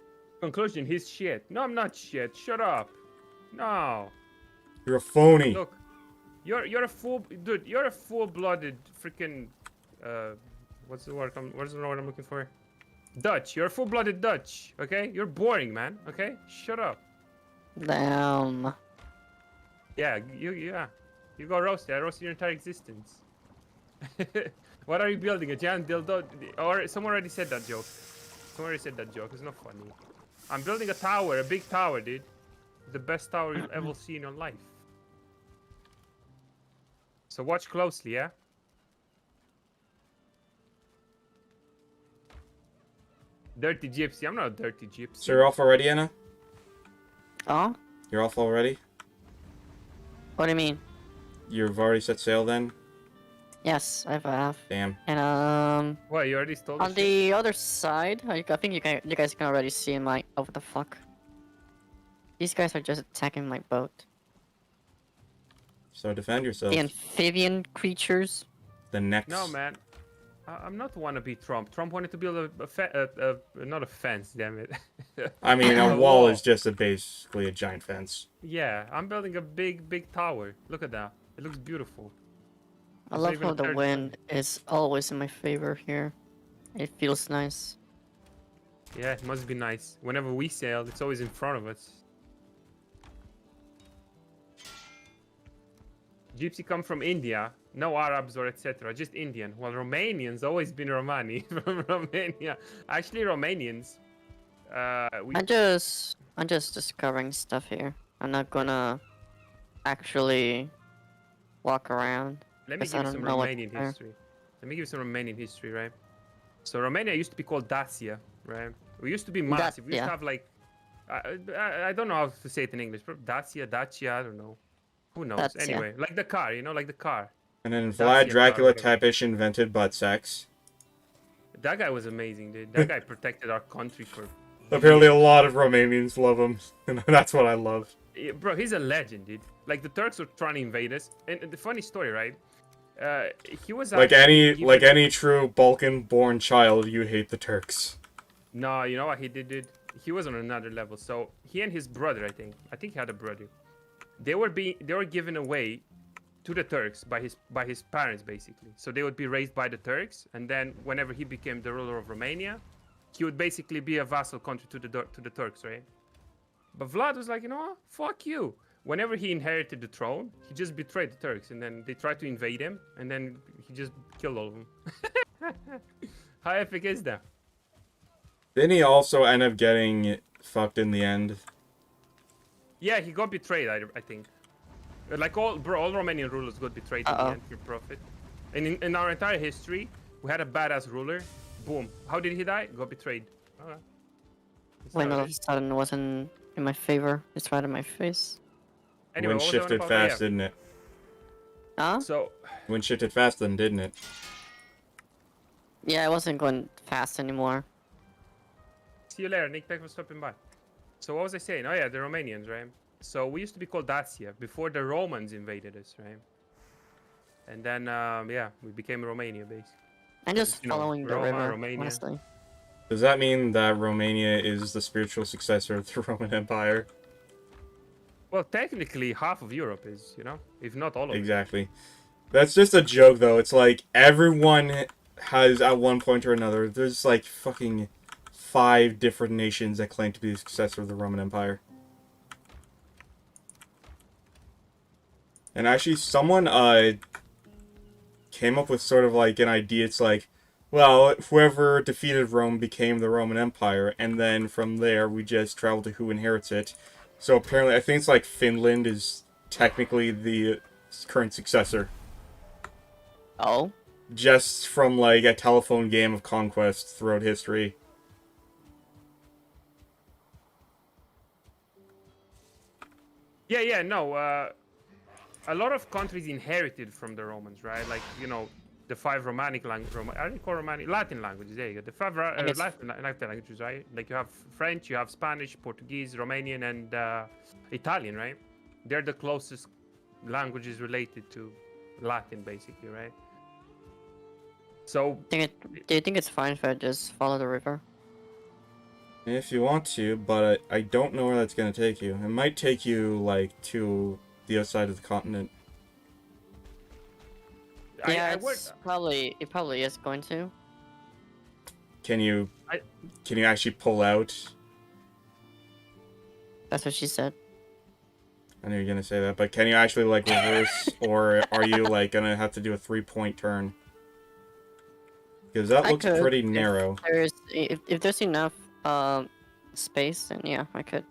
Conclusion, he's shit. No, I'm not shit. Shut up. No.
you're a phony.
Look, you're a full dude. You're a full-blooded freaking what's the word I'm looking for? Dutch. You're a full-blooded Dutch. Okay, you're boring, man. Okay, shut up.
Damn.
Yeah, you go roasted. I roasted your entire existence. What are you building? A giant dildo? Or someone already said that joke. Someone already said that joke. It's not funny. I'm building a tower, a big tower, dude. The best tower you'll ever see in your life. So watch closely, yeah? Dirty gypsy. I'm not a dirty gypsy.
So you're off already, Anna?
Oh?
You're off already?
What do you mean?
You've already set sail then?
Yes, I have.
Damn.
And
What, you already stole the
on
shit?
the other side, I think you guys can already see my... Oh, what the fuck? These guys are just attacking my boat.
So defend yourself.
The amphibian creatures.
The next...
No, man. I'm not wannabe Trump. Trump wanted to build not a fence, damn it.
I mean, a
A
wall
wall.
is just basically a giant fence.
Yeah, I'm building a big tower. Look at that. It looks beautiful.
I
It's not
love
even
how
a
the
third
wind is always in my favor here. It feels nice.
Yeah, it must be nice. Whenever we sail, it's always in front of us. Gypsy come from India, no Arabs or etc. Just Indian. Well, Romanians always been Romani from Romania. Actually, Romanians. We
I'm just discovering stuff here. I'm not gonna actually walk around
let me
because
give
I
you
don't
some
know what's
Romanian
there.
history. Let me give you some Romanian history, right? So Romania used to be called Dacia, right? We used to be massive. We used
Yeah.
to have like, I don't know how to say it in English. But Dacia, Dacia, I don't know. Who knows?
That's yeah.
Anyway, like the car, you know, like the car.
And then Vlad
Dacia car,
Dracula
whatever.
Tepish invented butt sex.
That guy was amazing, dude. That guy protected our country for.
Apparently, a
years.
lot of Romanians love him, and that's what I love.
Yeah, bro, he's a legend, dude. Like the Turks were trying to invade us, and the funny story, right? He was
Like
actually given.
any true Balkan-born child, you hate the Turks.
No, you know what he did, dude? He was on another level. So he and his brother, I think he had a brother. They were given away to the Turks by his parents, basically. So they would be raised by the Turks, and then whenever he became the ruler of Romania, he would basically be a vassal country to the Turks, right? But Vlad was like, you know what? Fuck you. Whenever he inherited the throne, he just betrayed the Turks, and then they tried to invade him, and then he just killed all of them. How epic is that?
Didn't he also end up getting fucked in the end?
Yeah, he got betrayed, I think. Like all Romanian rulers got betrayed in the end for profit. And in our entire history, we had a badass ruler. Boom. How did he die? Got betrayed. Alright.
When all of a sudden it wasn't in my favor. It's right in my face.
Anyway,
Wind
what was I on
shifted
about?
fast,
Yeah.
didn't it?
Huh?
So,
Wind shifted fast then, didn't it?
Yeah, I wasn't going fast anymore.
see you later, Nick. Thanks for stopping by. So what was I saying? Oh yeah, the Romanians, right? So we used to be called Dacia before the Romans invaded us, right? And then, yeah, we became Romania, basically.
I'm just
You know,
following the
Roma,
river,
Romania.
honestly.
Does that mean that Romania is the spiritual successor of the Roman Empire?
Well, technically, half of Europe is, you know, if not all of it.
Exactly. That's just a joke, though. It's like everyone has, at one point or another, there's like fucking 5 different nations that claim to be the successor of the Roman Empire. And actually, someone came up with sort of like an idea. It's like, well, whoever defeated Rome became the Roman Empire, and then from there we just travel to who inherits it. So apparently, I think it's like Finland is technically the current successor.
Oh?
Just from like a telephone game of conquest throughout history.
Yeah, no. A lot of countries inherited from the Romans, right? Like, you know, the 5 Romanic languages. Are they called Romanic? Latin languages. There you go. The 5 Latin languages, right? Like you have French, you have Spanish, Portuguese, Romanian, and Italian, right? They're the closest languages related to Latin, basically, right? So,
Do you think it's fine if I just follow the river?
If you want to, but I don't know where that's gonna take you. It might take you like to the other side of the continent.
Yeah,
I worked.
it probably is going to.
Can you actually pull out?
That's what she said.
I knew you were gonna say that, but can you actually like reverse, or are you like gonna have to do a 3-point turn? Because that looks pretty narrow.
If there's enough space, then yeah, I could.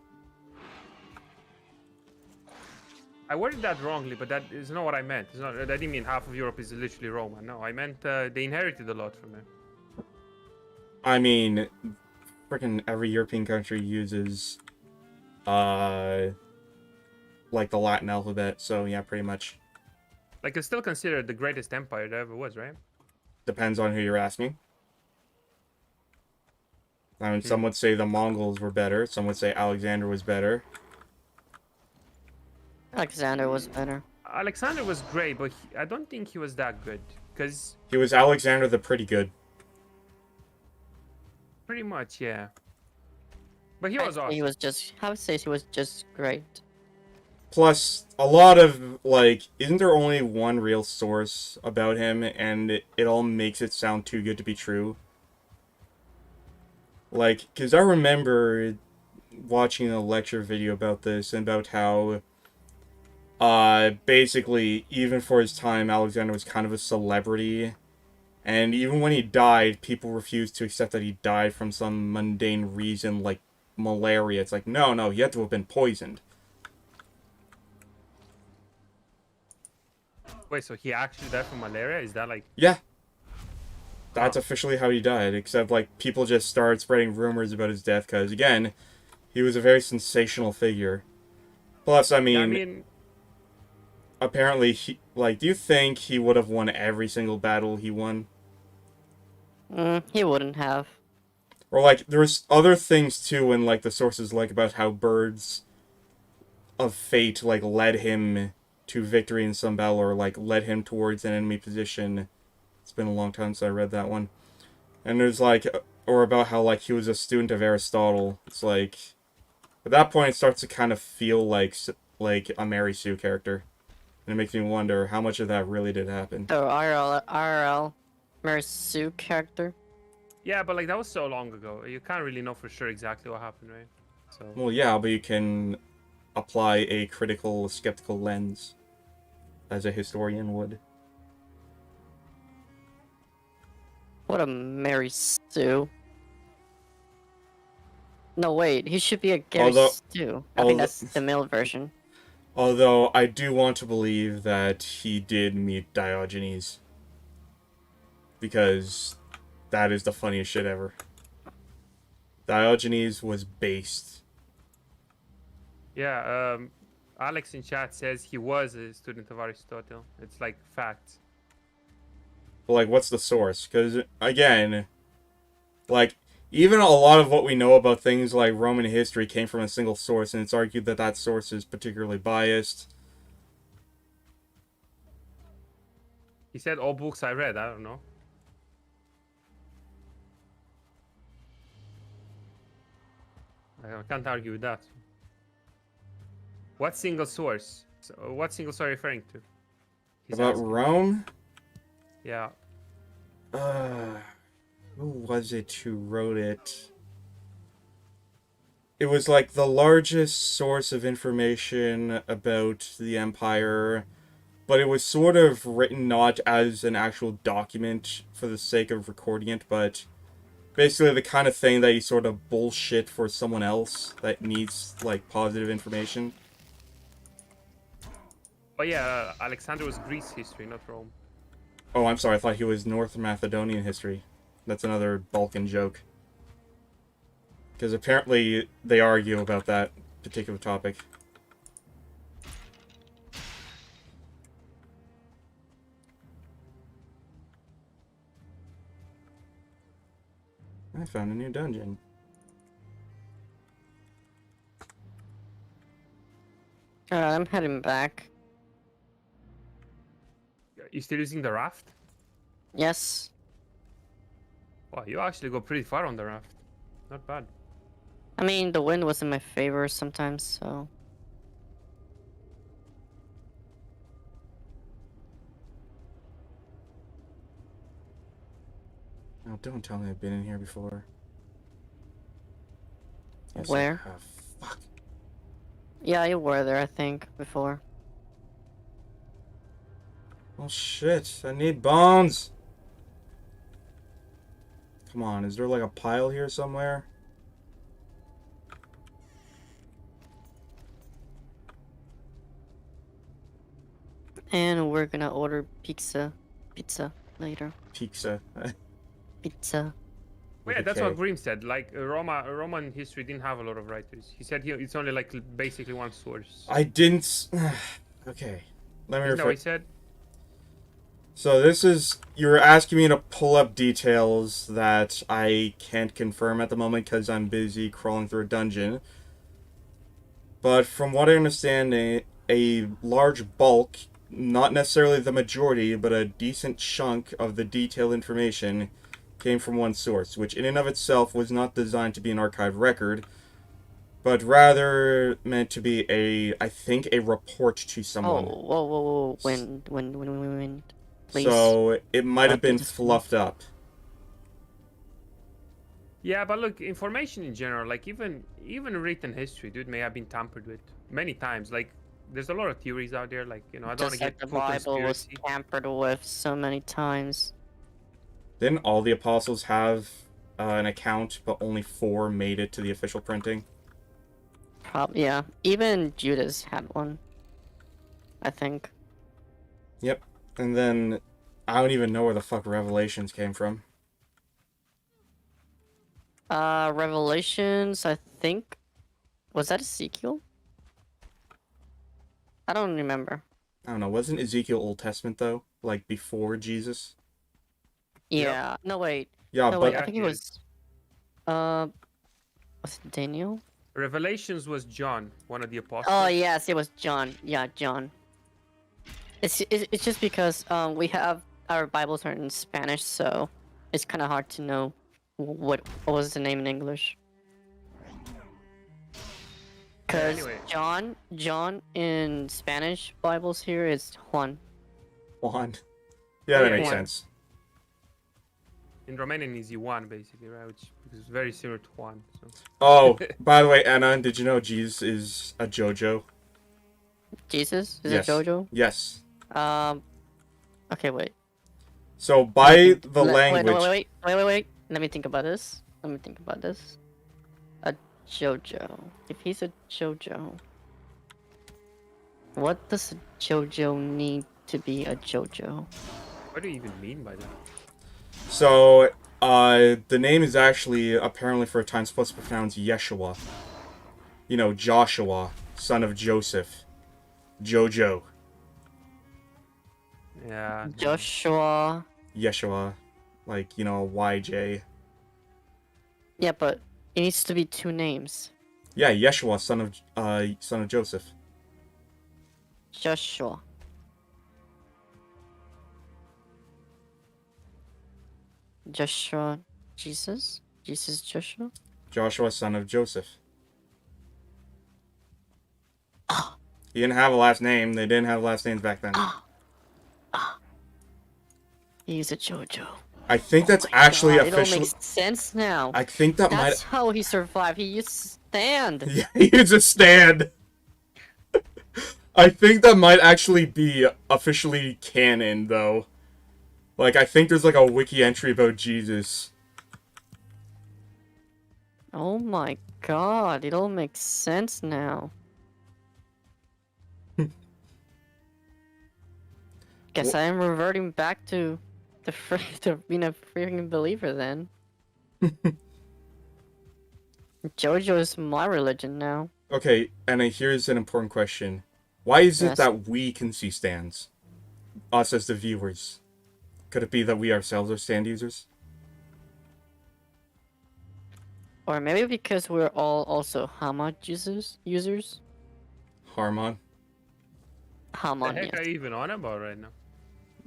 I worded that wrongly, but that is not what I meant. It's not, I didn't mean half of Europe is literally Roman. No, I meant they inherited a lot from there.
I mean, freaking every European country uses, like the Latin alphabet, so yeah, pretty much.
Like, it's still considered the greatest empire there ever was, right?
Depends on who you're asking. I mean, some would say the Mongols were better. Some would say Alexander was better.
Alexander was better.
Alexander was great, but I don't think he was that good. Because...
He was Alexander the Pretty Good.
Pretty much, yeah. But he was awesome.
He was just... I would say he was just great.
Plus, a lot of, like... Isn't there only one real source about him, and it all makes it sound too good to be true? Like, because I remember watching a lecture video about this and about how, basically, even for his time, Alexander was kind of a celebrity. And even when he died, people refused to accept that he died from some mundane reason like malaria. It's like, no, no, he had to have been poisoned.
Wait, so he actually died from malaria? Is that like?
Yeah, that's
Huh.
officially how he died, except, like, people just started spreading rumors about his death, because, again, he was a very sensational figure. Plus, I
Yeah, I
mean,
mean,
apparently, do you think he would have won every single battle he won?
He wouldn't have.
Or, like, there's other things, too, in, like, the sources, like, about how birds of fate, like, led him to victory in some battle, or, like, led him towards an enemy position. It's been a long time since I read that one. And there's, like, or about how, like, he was a student of Aristotle. It's like, at that point, it starts to kind of feel like a Mary Sue character. And it makes me wonder how much of that really did happen.
So RL Mary Sue character.
yeah, but like that was so long ago. You can't really know for sure exactly what happened, right? So
Well, yeah, but you can apply a critical, skeptical lens, as a historian would.
What a Mary Sue. No, wait, he should be a Gary
Although,
Stu. I think
although,
that's the male version.
although I do want to believe that he did meet Diogenes, because that is the funniest shit ever. Diogenes was based.
yeah, Alex in chat says he was a student of Aristotle. It's like fact.
But, like, what's the source? Because, again, like, even a lot of what we know about things like Roman history came from a single source, and it's argued that that source is particularly biased.
He said all books I read. I don't know. I can't argue with that. What single source? So, what single source are you referring to? He's
About
asking.
Rome?
Yeah.
Uh, who was it who wrote it? It was like the largest source of information about the Empire, but it was sort of written not as an actual document for the sake of recording it, but basically the kind of thing that you sort of bullshit for someone else that needs, like, positive information.
Oh yeah, Alexander was Greece history, not Rome.
Oh, I'm sorry, I thought he was North Macedonian history. That's another Balkan joke. Because apparently they argue about that particular topic. I found a new dungeon.
I'm heading back.
You still using the raft?
Yes.
Wow, you actually go pretty far on the raft. Not bad.
I mean, the wind was in my favor sometimes, so...
Oh, don't tell me I've been in here before. Yes,
Where?
I have. Fuck.
Yeah, you were there, I think, before.
Oh shit, I need bones! Come on, is there like a pile here somewhere?
And we're gonna order pizza later.
Pizza.
Pizza.
Well, yeah,
With a
that's
K.
what Grimm said. Like Roman history didn't have a lot of writers. He said it's only like basically one source.
I didn't. Okay. Let me
Isn't that
refer.
what he said?
So this is. You're asking me to pull up details that I can't confirm at the moment because I'm busy crawling through a dungeon. But from what I understand, a large bulk, not necessarily the majority, but a decent chunk of the detailed information came from one source, which in and of itself was not designed to be an archived record, but rather meant to be I think, a report to
Oh,
someone.
whoa. Wind. Please.
So it might have
Don't do
been
this to me.
fluffed up.
Yeah, but look, information in general, like even written history, dude, may have been tampered with many times. Like, there's a lot of theories out there. Like, I don't want to
Just like
get
the
full
Bible was
conspiracy.
tampered with so many times.
Didn't all the apostles have an account, but only 4 made it to the official printing?
Probably, yeah. Even Judas had one, I think.
Yep. And then I don't even know where the fuck Revelations came from.
Revelations, I think. Was that Ezekiel? I don't remember.
I don't know. Wasn't Ezekiel Old Testament though? Like before Jesus?
Yeah. No, wait.
Yeah,
No, wait. I
but
Yeah,
think
he
it
is.
was. Was it Daniel?
Revelations was John, one of the apostles.
Oh, yes, it was John. Yeah, John. It's just because we have our Bibles are in Spanish, so it's kind of hard to know what was the name in English. Because
Anyway.
John in Spanish Bibles here is Juan.
Juan. Yeah,
Oh,
that
yeah,
makes
Juan.
sense.
In Romanian is Ioan, basically, right? Which is very similar to Juan. So.
Oh, by the way, Anna, did you know Jesus is a JoJo?
Jesus? Is it
Yes.
Jojo?
Yes.
Okay, wait.
So
Let me
by
think-
the
let-
language,
Wait. Let me think about this. A JoJo. If he's a JoJo, what does a JoJo need to be a JoJo?
What do you even mean by that?
so the name is actually apparently for a time supposed to be pronounced Yeshua. You know, Joshua, son of Joseph. Jojo.
Yeah.
Joshua.
Yeshua. Like, you know, YJ.
Yeah, but it needs to be 2 names.
Yeah, Yeshua, son of Joseph.
Joshua. Joshua. Jesus? Jesus Joshua?
Joshua, son of Joseph. He didn't have a last name. They didn't have last names back then.
He's a JoJo.
I think that's
My
actually
God, it all
official.
makes sense now.
I think that
That's how he survived. He used to stand.
Yeah, he's a stand. I think that might actually be officially canon, though. Like, I think there's like a wiki entry about Jesus.
Oh my God, it all makes sense now. Guess I am reverting back to to being a freaking believer then. JoJo is my religion now.
Okay, and here's an important question. Why is it
Yes.
that we can see stands? Us as the viewers. Could it be that we ourselves are stand users?
Or maybe because we're all also Hama users?
Harmon?
The
Hamon,
heck
yes.
are you even on about right now?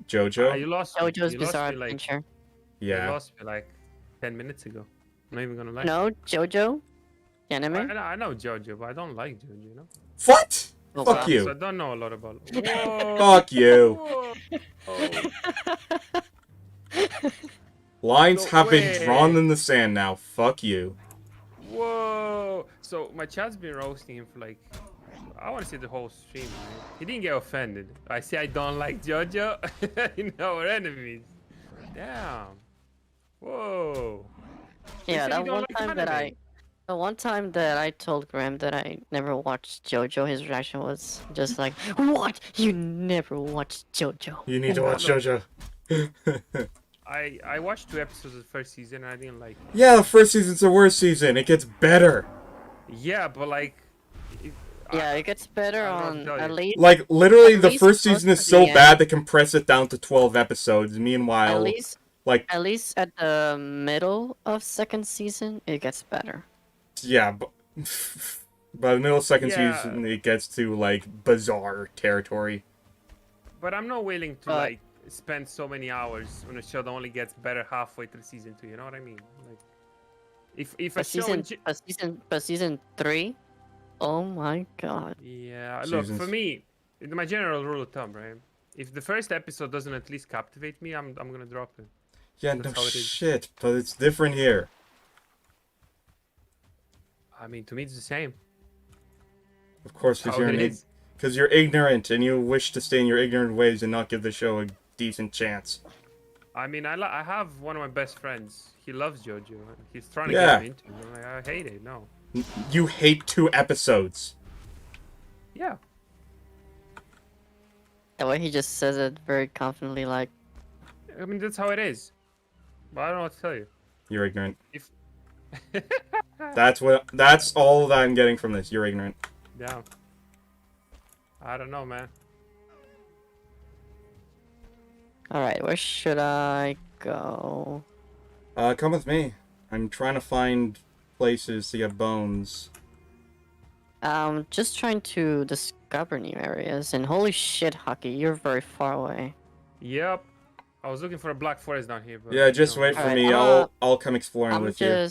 Jojo?
You lost me.
JoJo's
You lost
Bizarre
me like
Adventure.
you
Yeah.
lost me like 10 minutes ago. I'm not even gonna lie.
No, JoJo? The
I,
anime?
I know JoJo, but I don't like JoJo, you know?
What?
Oh,
Fuck
wow.
you.
So I don't know a lot about it. Whoa!
Fuck you.
Whoa.
Lines
No
have been
way.
drawn in the sand now. Fuck you.
Whoa! So my chat's been roasting him for like, I want to see the whole stream. Man. He didn't get offended. I say I don't like JoJo. You know, we're enemies. Damn. Whoa. You
Yeah,
said
that
you don't
one
like
time that
anime.
the one time that I told Graham that I never watched JoJo, his reaction was just like, "What? You never watched JoJo?"
You need to
Well,
watch
look.
JoJo.
I watched 2 episodes of the first season and I didn't like it.
Yeah, the first season's the worst season. It gets better.
Yeah, but like, it,
Yeah, it gets better
I don't know what to
on
tell
at
you.
least
Like, literally,
At
the
least
first
close
season is
to
so
the end.
bad they compress it down to 12 episodes.
at
Meanwhile,
least
like,
at least at the middle of second season, it gets better.
yeah, but by the middle of second
Yeah.
season, it gets to, like, bizarre territory.
but I'm not willing to
But-
like spend so many hours on a show that only gets better halfway through season 2. You know what I mean? Like, if a
But
show,
season 3, oh my God.
yeah, look,
Seasons.
for me, my general rule of thumb, right? If the first episode doesn't at least captivate me, I'm gonna drop it.
Yeah,
That's
no
how it is.
shit, but it's different here.
I mean, to me, it's the same.
Of course,
That's how it is.
because you're ignorant and you wish to stay in your ignorant ways and not give the show a decent chance.
I mean, I have one of my best friends. He loves JoJo. He's trying to get
Yeah.
me into it. I'm like, I hate it. No.
You hate 2 episodes.
Yeah.
The way he just says it very confidently, like,
I mean, that's how it is. But I don't know what to tell you.
You're ignorant.
If
That's all that I'm getting from this. You're ignorant.
yeah. I don't know, man.
alright, where should I go?
Come with me. I'm trying to find places to get bones.
Just trying to discover new areas, and holy shit, Haki, you're very far away.
Yep. I was looking for a black forest down here, but
Yeah, just
you know.
wait for
Alright,
me. I'll come exploring with you.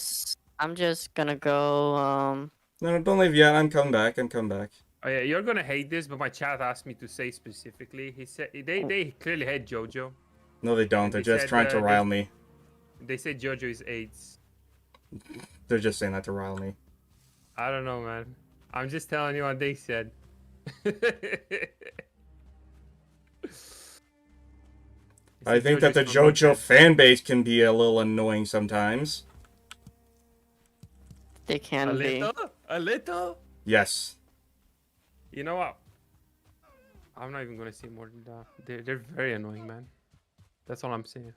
I'm just gonna go,
No, don't leave yet. I'm coming back. I'm coming back.
Oh yeah, you're gonna hate this, but my chat asked me to say specifically. He said they clearly hate JoJo.
No, they don't.
And
They're
they
just
said,
trying to rile me.
They say JoJo is AIDS.
They're just saying that to rile me.
I don't know, man. I'm just telling you what they said.
I think that the JoJo fan base can be a little annoying sometimes.
they can be.
A little.
Yes.
You know what? I'm not even gonna say more than that. They're very annoying, man. That's all I'm saying.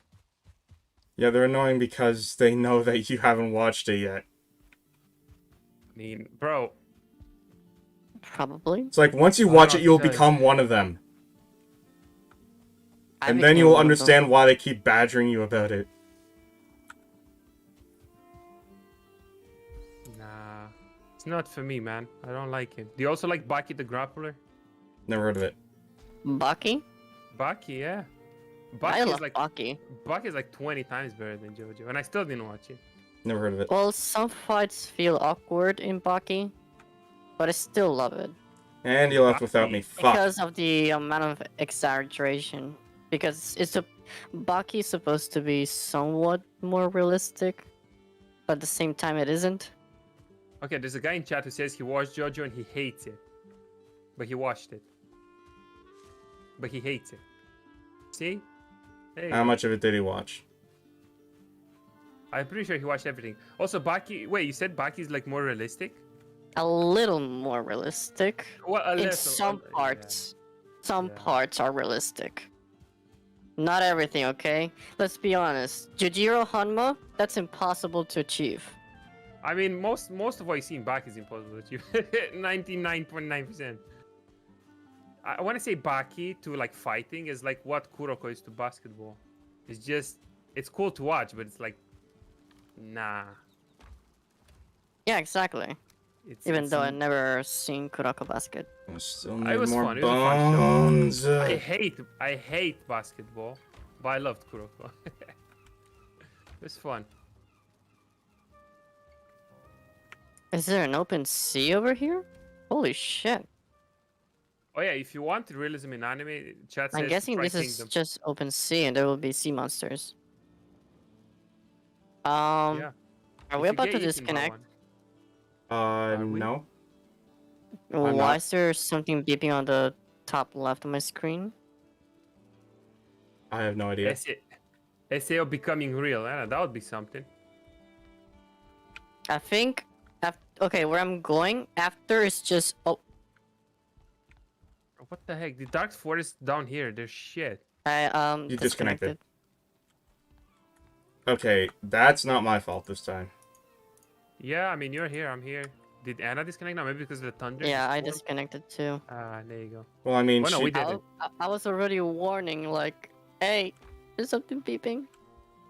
Yeah, they're annoying because they know that you haven't watched it yet.
I mean, bro.
Probably.
It's like, once you
I don't
watch
know
it, you'll
what to tell
become one of them.
I
And then
became
you'll
one of them.
understand why they keep badgering you about it.
Nah, it's not for me, man. I don't like it. Do you also like Baki the Grappler?
Never heard of it.
Baki?
Baki, yeah.
I
Baki is
love
like
Baki.
Baki is like 20 times better than JoJo, and I still didn't watch it.
Never heard of it.
Well, some fights feel awkward in Baki, but I still love it.
And you left without me. Fuck.
Because of the amount of exaggeration. Because Baki is supposed to be somewhat more realistic, but at the same time it isn't.
Okay, there's a guy in chat who says he watched JoJo and he hates it, but he watched it. But he hates it. See? There you
How
go.
much of it did he watch?
I'm pretty sure he watched everything. Also, Baki. Wait, you said Baki is like more realistic?
A little more realistic.
Well, a
In
little,
some
yeah.
parts. Some
Yeah.
parts are realistic. Not everything, okay? Let's be honest. Jujiro Hanma, that's impossible to achieve.
I mean, most of what you see in Baki is impossible to achieve. 99.9%. I want to say Baki to like fighting is like what Kuroko is to basketball. It's cool to watch, but it's like, nah.
Yeah, exactly. Even though I never seen Kuroko Basket.
I still
It
need
was
more
fun. It was a fun show.
bones.
I hate basketball, but I loved Kuroko. It was fun.
Is there an open sea over here? Holy shit.
Oh yeah, if you want realism in anime, chat says
I'm guessing
try
this is
Kingdom.
just open sea and there will be sea monsters.
Yeah.
Are
If
we
you
about
get
to
eaten by
disconnect?
one- Are we?
No.
Why
not.
is there something beeping on the top left of my screen?
I have no idea.
SAO becoming real, that would be something.
I think... Okay, where I'm going after is just... Oh,
What the heck? The Dark Forest down here, there's shit.
I
You
disconnected.
disconnected. Okay, that's not my fault this time.
Yeah, I mean, you're here, I'm here. Did Anna disconnect now? Maybe because of the thunder?
Yeah, I
Storm?
disconnected too.
Ah, there you go.
Well, I mean,
Well, no, we did.
I was already warning, like, hey, there's something beeping.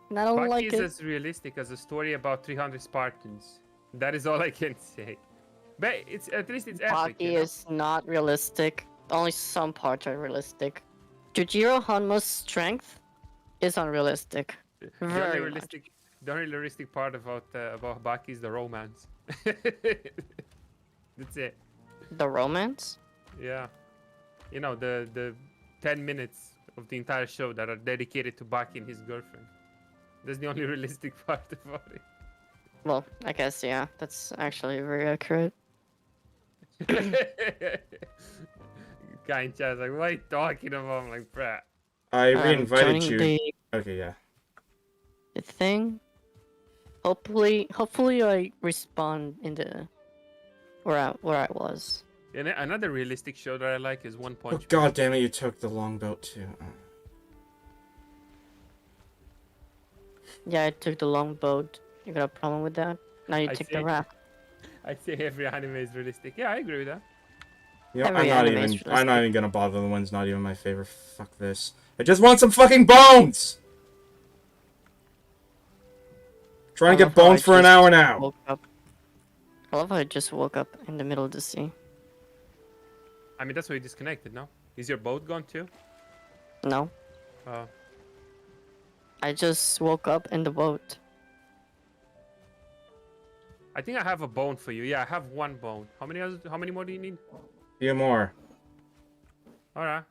And I don't
Baki
like
is
it.
as realistic as a story about 300 Spartans. That is all I can say. But it's at least it's epic.
Baki
You know?
is not realistic. Only some parts are realistic. Jujiro Hanma's strength is unrealistic.
The only
Very much.
realistic, the only realistic part about Baki is the romance. That's it.
The romance?
Yeah. You know, the 10 minutes of the entire show that are dedicated to Baki and his girlfriend. That's the only realistic part about it.
Well, I guess yeah. That's actually very accurate.
Guy in chat's like, what are you talking about? I'm like, bruh.
I
I'm
re-invited
joining
you. Okay, yeah.
the thing. Hopefully I respawn in the where I was.
And another realistic show that I like is One
Oh
Punch Man.
god damn it! You took the longboat too.
Yeah, I took the longboat. You got a problem with that? Now you
I
take the
say,
raft.
I say every anime is realistic. Yeah, I agree with that.
You know,
Every anime is
I'm not
realistic.
even gonna bother. The one's not even my favorite. Fuck this. I just want some fucking bones. Trying
I
to
love
get
how I
bones for an
just
hour now.
woke up. I love how I just woke up in the middle of the sea.
I mean, that's why you disconnected, no? Is your boat gone too?
No,
Uh,
I just woke up in the boat.
I think I have a bone for you. Yeah, I have one bone. How many more do you need?
Few more.
All right.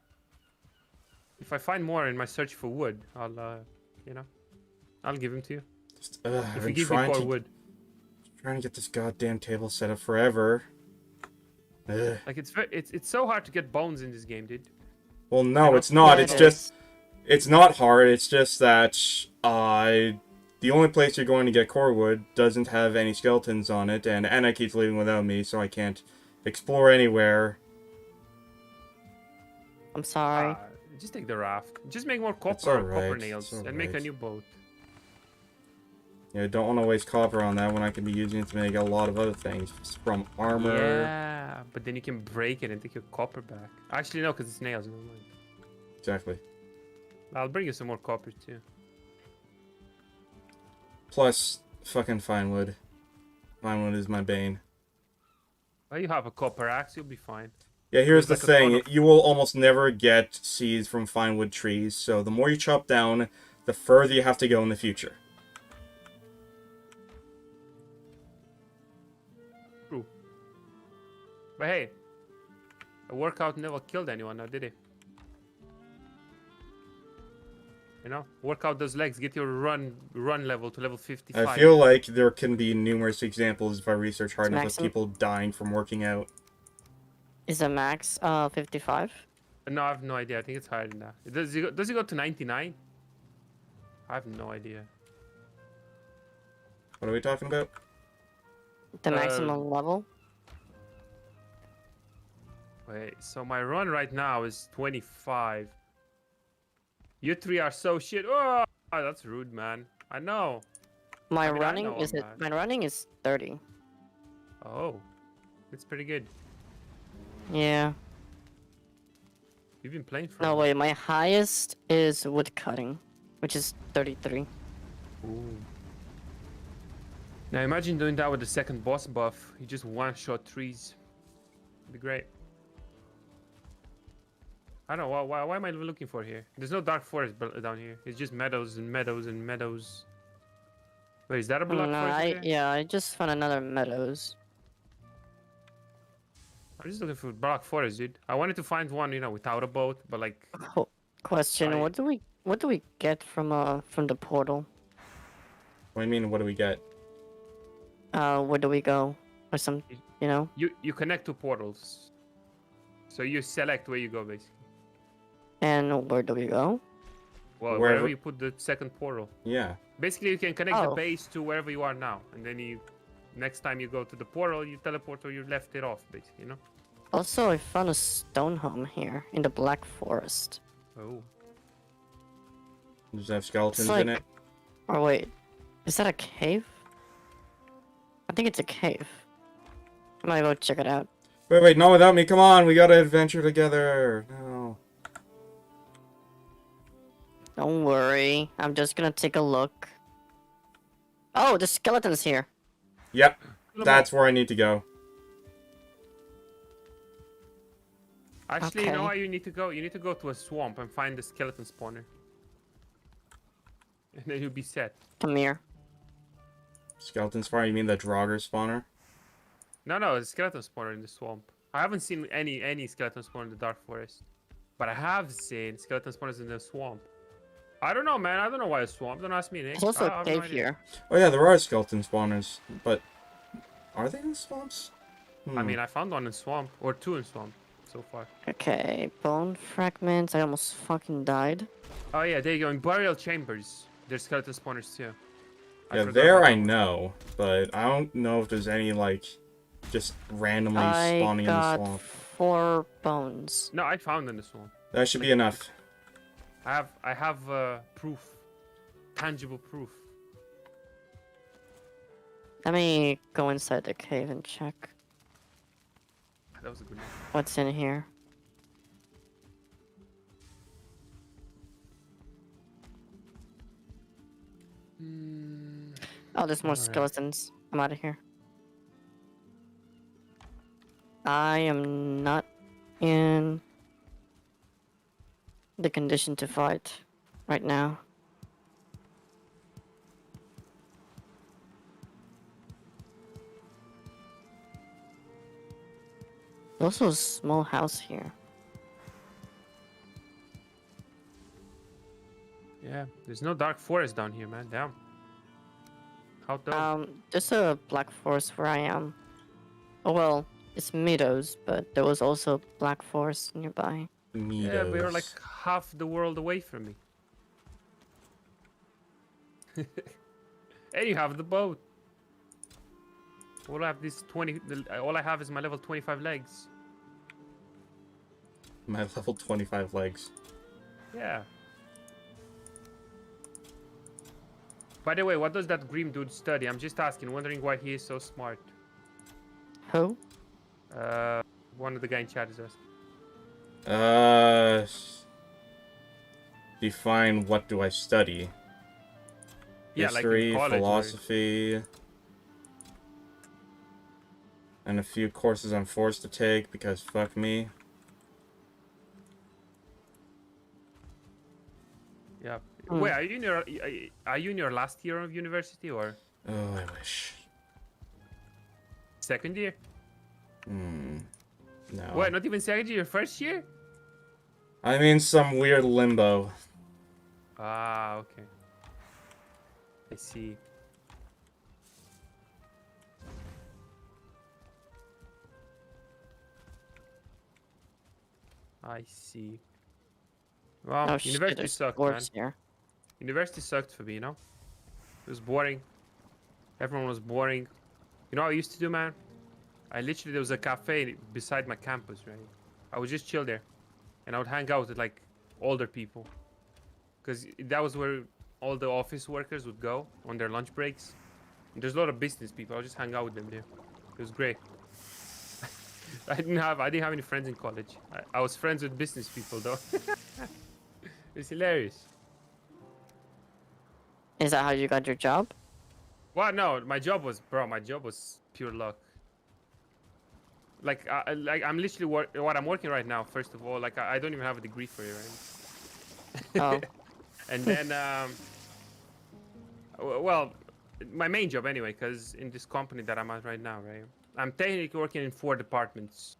If I find more in my search for wood, you know, I'll give them to you.
Just,
If
I've
you
been
give me 4 wood,
trying to get this goddamn table set up forever. Ugh.
like it's so hard to get bones in this game, dude.
Well, no,
know,
it's not.
Yeah,
It's
it
just,
is.
it's not hard. It's just that the only place you're going to get core wood doesn't have any skeletons on it, and Anna keeps leaving without me, so I can't explore anywhere.
I'm sorry.
Just take the raft. Just make more
It's
copper
alright.
nails
It's
and make a
alright.
new boat.
Yeah, I don't want to waste copper on that when I can be using it to make a lot of other things. From armor.
Yeah, but then you can break it and take your copper back. Actually, no, because it's nails. Never mind.
Exactly.
I'll bring you some more copper too.
Plus, fucking fine wood. Fine wood is my bane.
Well, you have a copper axe. You'll be fine.
Yeah, here's
There's
the
like a ton
thing.
of-
You will almost never get seeds from fine wood trees, so the more you chop down, the further you have to go in the future.
True. But hey, a workout never killed anyone, now did it? You know, work out those legs. Get your run level to level 55.
I feel like there can be numerous examples if I research hard
It's
enough of
maximum.
people dying from working out.
Is the max 55?
No, I have no idea. I think it's higher than that. Does it go to 99? I have no idea.
What are we talking about?
The maximum level?
Wait, so my run right now is 25. You three are so shit. Oh, that's rude, man. I know.
My
I mean, I
running
know
is
I'm
it?
bad.
My running is 30.
Oh, it's pretty good.
Yeah.
You've been playing for
No
a
wait, my highest is wood cutting, which is 33.
Ooh. Now imagine doing that with the second boss buff. You just one-shot trees. It'd be great. I don't know, why am I looking for here? There's no dark forest down here. It's just meadows and meadows and meadows. Wait, is that a black
No,
forest over there?
yeah, I just found another meadows.
I'm just looking for black forest, dude. I wanted to find one, you know, without a boat, but like,
Question:
I-
what do we get from the portal?
What do you mean, what do we get?
Where do we go? Or some, you know?
you connect to portals. So you select where you go, basically.
And where do we go?
Well,
Wherever-
wherever you put the second portal.
Yeah.
Basically, you can connect the
Oh.
base to wherever you are now, and then next time you go to the portal, you teleport or you left it off, basically, you know?
Also, I found a stone home here in the Black Forest.
Oh.
Does it have skeletons
like-
in it?
Or wait, is that a cave? I think it's a cave. I'm gonna go check it out.
Wait, not without me. Come on, we gotta adventure together. No.
Don't worry, I'm just gonna take a look. Oh, the skeleton's here.
Yep, that's where I need to go.
Actually, you know
Okay.
where you need to go? You need to go to a swamp and find the skeleton spawner. And then you'll be set.
Come here.
Skeleton spawner? You mean the Draugr spawner?
No, the skeleton spawner in the swamp. I haven't seen any skeleton spawner in the dark forest. But I have seen skeleton spawners in the swamp. I don't know, man. I don't know why it's swamp. Don't ask me, Nick.
There's also
I
a
have no
cave
idea.
here.
Oh yeah, there are skeleton spawners, but are they in swamps?
I mean, I found one in swamp or two in swamp so far.
Okay, bone fragments. I almost fucking died.
Oh yeah, there you go. In burial chambers, there's skeleton spawners too. I
Yeah,
forgot
there
about
I
that one.
know, but I don't know if there's any like just randomly
I
spawning in the
got
swamp.
4 bones.
No, I found in the swamp.
That should be enough.
I have proof, tangible proof.
Let me go inside the cave and check
That was a good one.
what's in here. Oh, there's more
Alright.
skeletons. I'm out of here. I am not in the condition to fight right now. There's also a small house here.
Yeah, there's no dark forest down here, man. Damn. How dope.
There's a black forest where I am. Oh well, it's meadows, but there was also black forest nearby.
Yeah, but you're like
Meadows.
half the world away from me. And you have the boat. All I have all I have is my level 25 legs.
My level 25 legs.
Yeah. By the way, what does that Grim dude study? I'm just asking, wondering why he is so smart.
Who?
One of the guy in chat is asking.
Define what do I study?
Yeah, like in
History,
college or-
philosophy, and a few courses I'm forced to take because fuck me.
Yeah.
Hmm.
Wait, are you in your last year of university or
Oh, I wish.
second year?
No.
Wait, not even second year, first year?
I'm in some weird limbo.
Ah, okay. I see. I see. Well,
Oh shit,
university
there's
sucked, man.
dwarves here.
University sucked for me, you know? It was boring. Everyone was boring. You know what I used to do, man? There was a cafe beside my campus, right? I would just chill there. And I would hang out with like older people. Because that was where all the office workers would go on their lunch breaks. And there's a lot of business people. I would just hang out with them there. It was great. I didn't have any friends in college. I was friends with business people though. It's hilarious.
Is that how you got your job?
Well, no, my job was pure luck. Like, I'm literally what I'm working right now. First of all, like, I don't even have a degree for it, right?
Oh.
And then, well, my main job anyway, because in this company that I'm at right now, right, I'm technically working in 4 departments.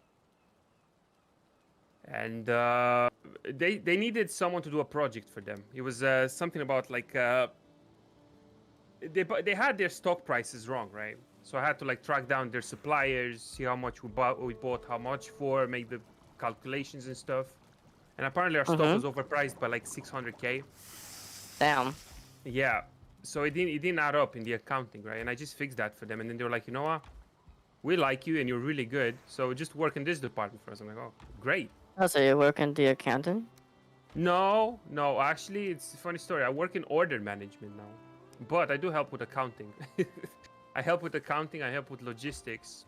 And they needed someone to do a project for them. It was something about like they had their stock prices wrong, right? So I had to like track down their suppliers, see how much we bought how much for, make the calculations and stuff. And apparently our stock was overpriced by like 600k.
Damn.
Yeah. So it didn't add up in the accounting, right? And I just fixed that for them. And then they were like, you know what? We like you and you're really good. So just work in this department for us. I'm like, oh, great.
Oh, so you work in the accountant?
No, actually, it's a funny story. I work in order management now, but I do help with accounting. I help with accounting, I help with logistics,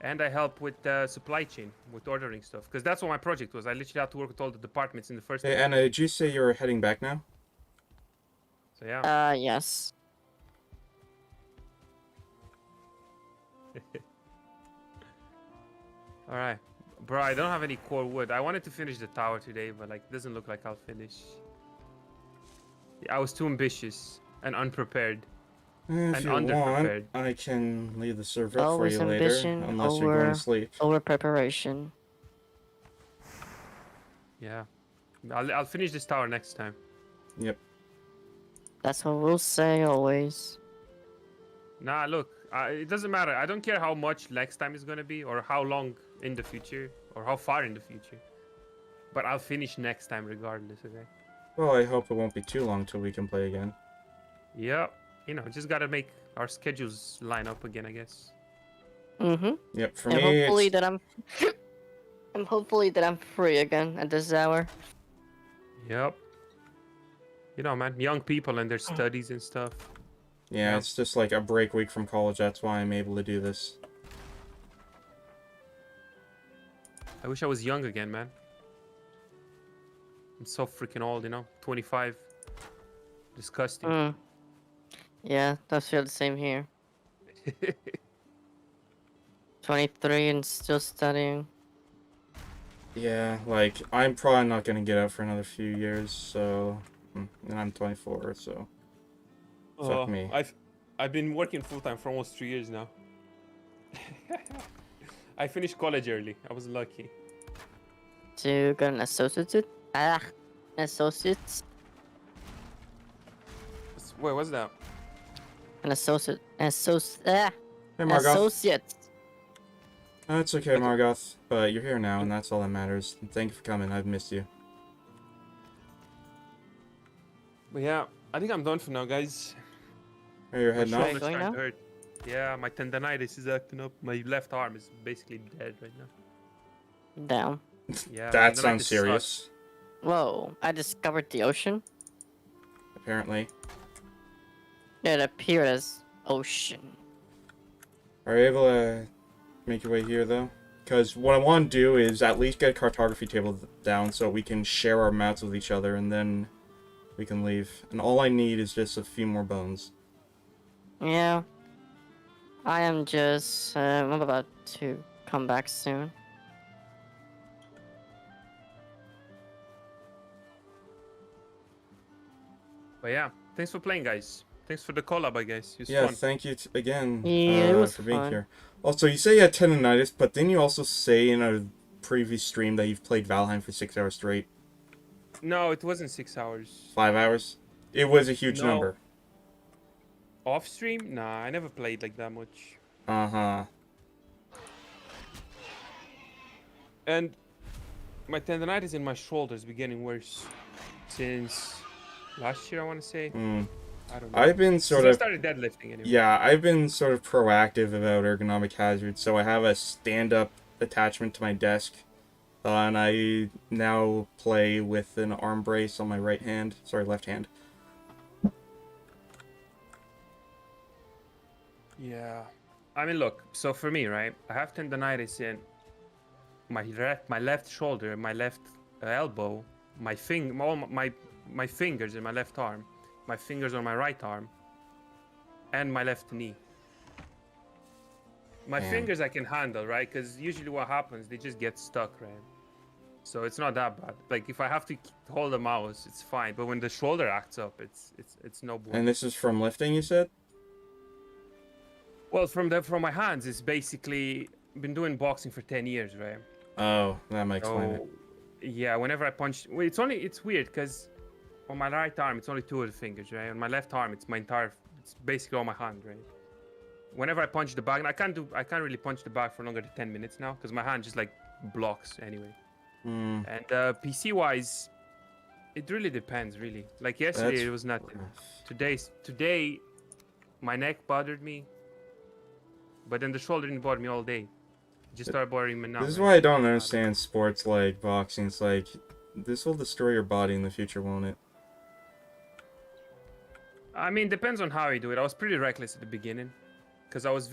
and I help with supply chain, with ordering stuff. Because that's what my project was. I literally had to work with all the departments in the first
Hey,
place.
Anna, did you say you're heading back now?
So yeah.
Yes.
All right. Bro, I don't have any core wood. I wanted to finish the tower today, but like, it doesn't look like I'll finish. I was too ambitious and unprepared.
If
And
you want,
underprepared.
I can leave the server up for
Always
you later,
ambition
unless you're going to sleep.
over preparation.
Yeah. I'll finish this tower next time.
Yep.
That's what we'll say always.
Nah, look, it doesn't matter. I don't care how much next time is gonna be, or how long in the future, or how far in the future. But I'll finish next time regardless, okay?
Well, I hope it won't be too long till we can play again.
Yep. You know, just gotta make our schedules line up again, I guess.
Mm-hmm.
Yep, for
And
me,
hopefully
it's...
that I'm hopefully that I'm free again at this hour.
Yep. You know, man, young people and their studies and stuff.
Yeah,
Yeah.
it's just like a break week from college. That's why I'm able to do this.
I wish I was young again, man. I'm so freaking old, you know? 25. Disgusting.
Mm. Yeah, does feel the same here. 23 and still studying.
Yeah, like, I'm probably not gonna get out for another few years, so... And I'm 24, so... Fuck me.
I've been working full time for almost 3 years now. I finished college early. I was lucky.
To get an associate? An associate?
Wait, what's that?
An associate.
Hey,
An
Margoth.
associate.
That's okay,
Okay.
Margoth, but you're here now, and that's all that matters. Thank you for coming. I've missed you.
But yeah, I think I'm done for now, guys.
Are you
My
heading off?
shoulder's
Going
starting
now?
to hurt. Yeah, my tendonitis is acting up. My left arm is basically dead right now.
Down.
Yeah,
That sounds
tendonitis
serious.
sucks.
Whoa, I discovered the ocean.
Apparently.
It appeared as ocean.
Are you able to make your way here, though? Because what I want to do is at least get a cartography table down so we can share our maps with each other, and then we can leave. And all I need is just a few more bones.
Yeah. I am just, I'm about to come back soon.
But yeah, thanks for playing, guys. Thanks for the collab, I guess. It was
Yeah,
fun.
thank you again
Yeah, it was
for being
fun.
here. Also, you say you had tendonitis, but didn't you also say in a previous stream that you've played Valheim for 6 hours straight?
No, it wasn't 6 hours.
5 hours? It was a huge
No.
number.
Off stream? Nah, I never played like that much.
Uh-huh.
And my tendonitis in my shoulders been getting worse since last year, I want to say. I don't know.
I've been sort
Since I
of...
started deadlifting anyway.
Yeah, I've been sort of proactive about ergonomic hazards, so I have a stand-up attachment to my desk, and I now play with an arm brace on my right hand. Sorry, left hand.
Yeah. I mean, look. So for me, right, I have tendonitis in my left shoulder, my left elbow, my fingers in my left arm, my fingers on my right arm, and my left knee. My
Damn.
fingers I can handle, right? Because usually what happens, they just get stuck, right? So it's not that bad. Like if I have to hold the mouse, it's fine. But when the shoulder acts up, it's no bueno.
And this is from lifting, you said?
Well, from my hands, it's basically been doing boxing for 10 years, right?
Oh, that might explain it.
Yeah, whenever I punch, well, it's weird because on my right arm it's only two of the fingers, right? On my left arm it's it's basically all my hand, right? Whenever I punch the bag, and I can't really punch the bag for longer than 10 minutes now because my hand just like blocks anyway. And PC wise, it really depends, really. Like yesterday
That's
it was nothing.
rough.
Today, my neck bothered me, but then the shoulder didn't bother me all day. It just started bothering me now.
This is
right?
why I don't understand sports like boxing. It's like, this will destroy your body in the future, won't it?
I mean, depends on how you do it. I was pretty reckless at the beginning, because I was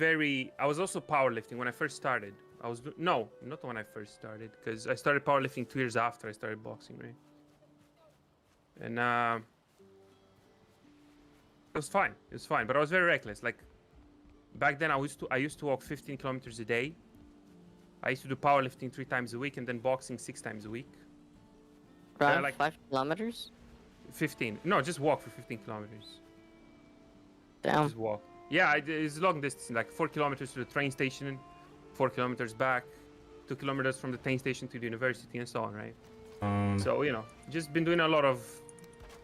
also powerlifting when I first started. No, not when I first started, because I started powerlifting 2 years after I started boxing, right? And it was fine. It was fine, but I was very reckless. Like back then, I used to walk 15 kilometers a day. I used to do powerlifting 3 times a week, and then boxing 6 times a week.
Run
like-
5 kilometers?
15. No, just walk for 15 kilometers.
Down.
Just walk. Yeah, it's long distance, like 4 kilometers to the train station, 4 kilometers back, 2 kilometers from the train station to the university, and so on, right? So just been doing a lot of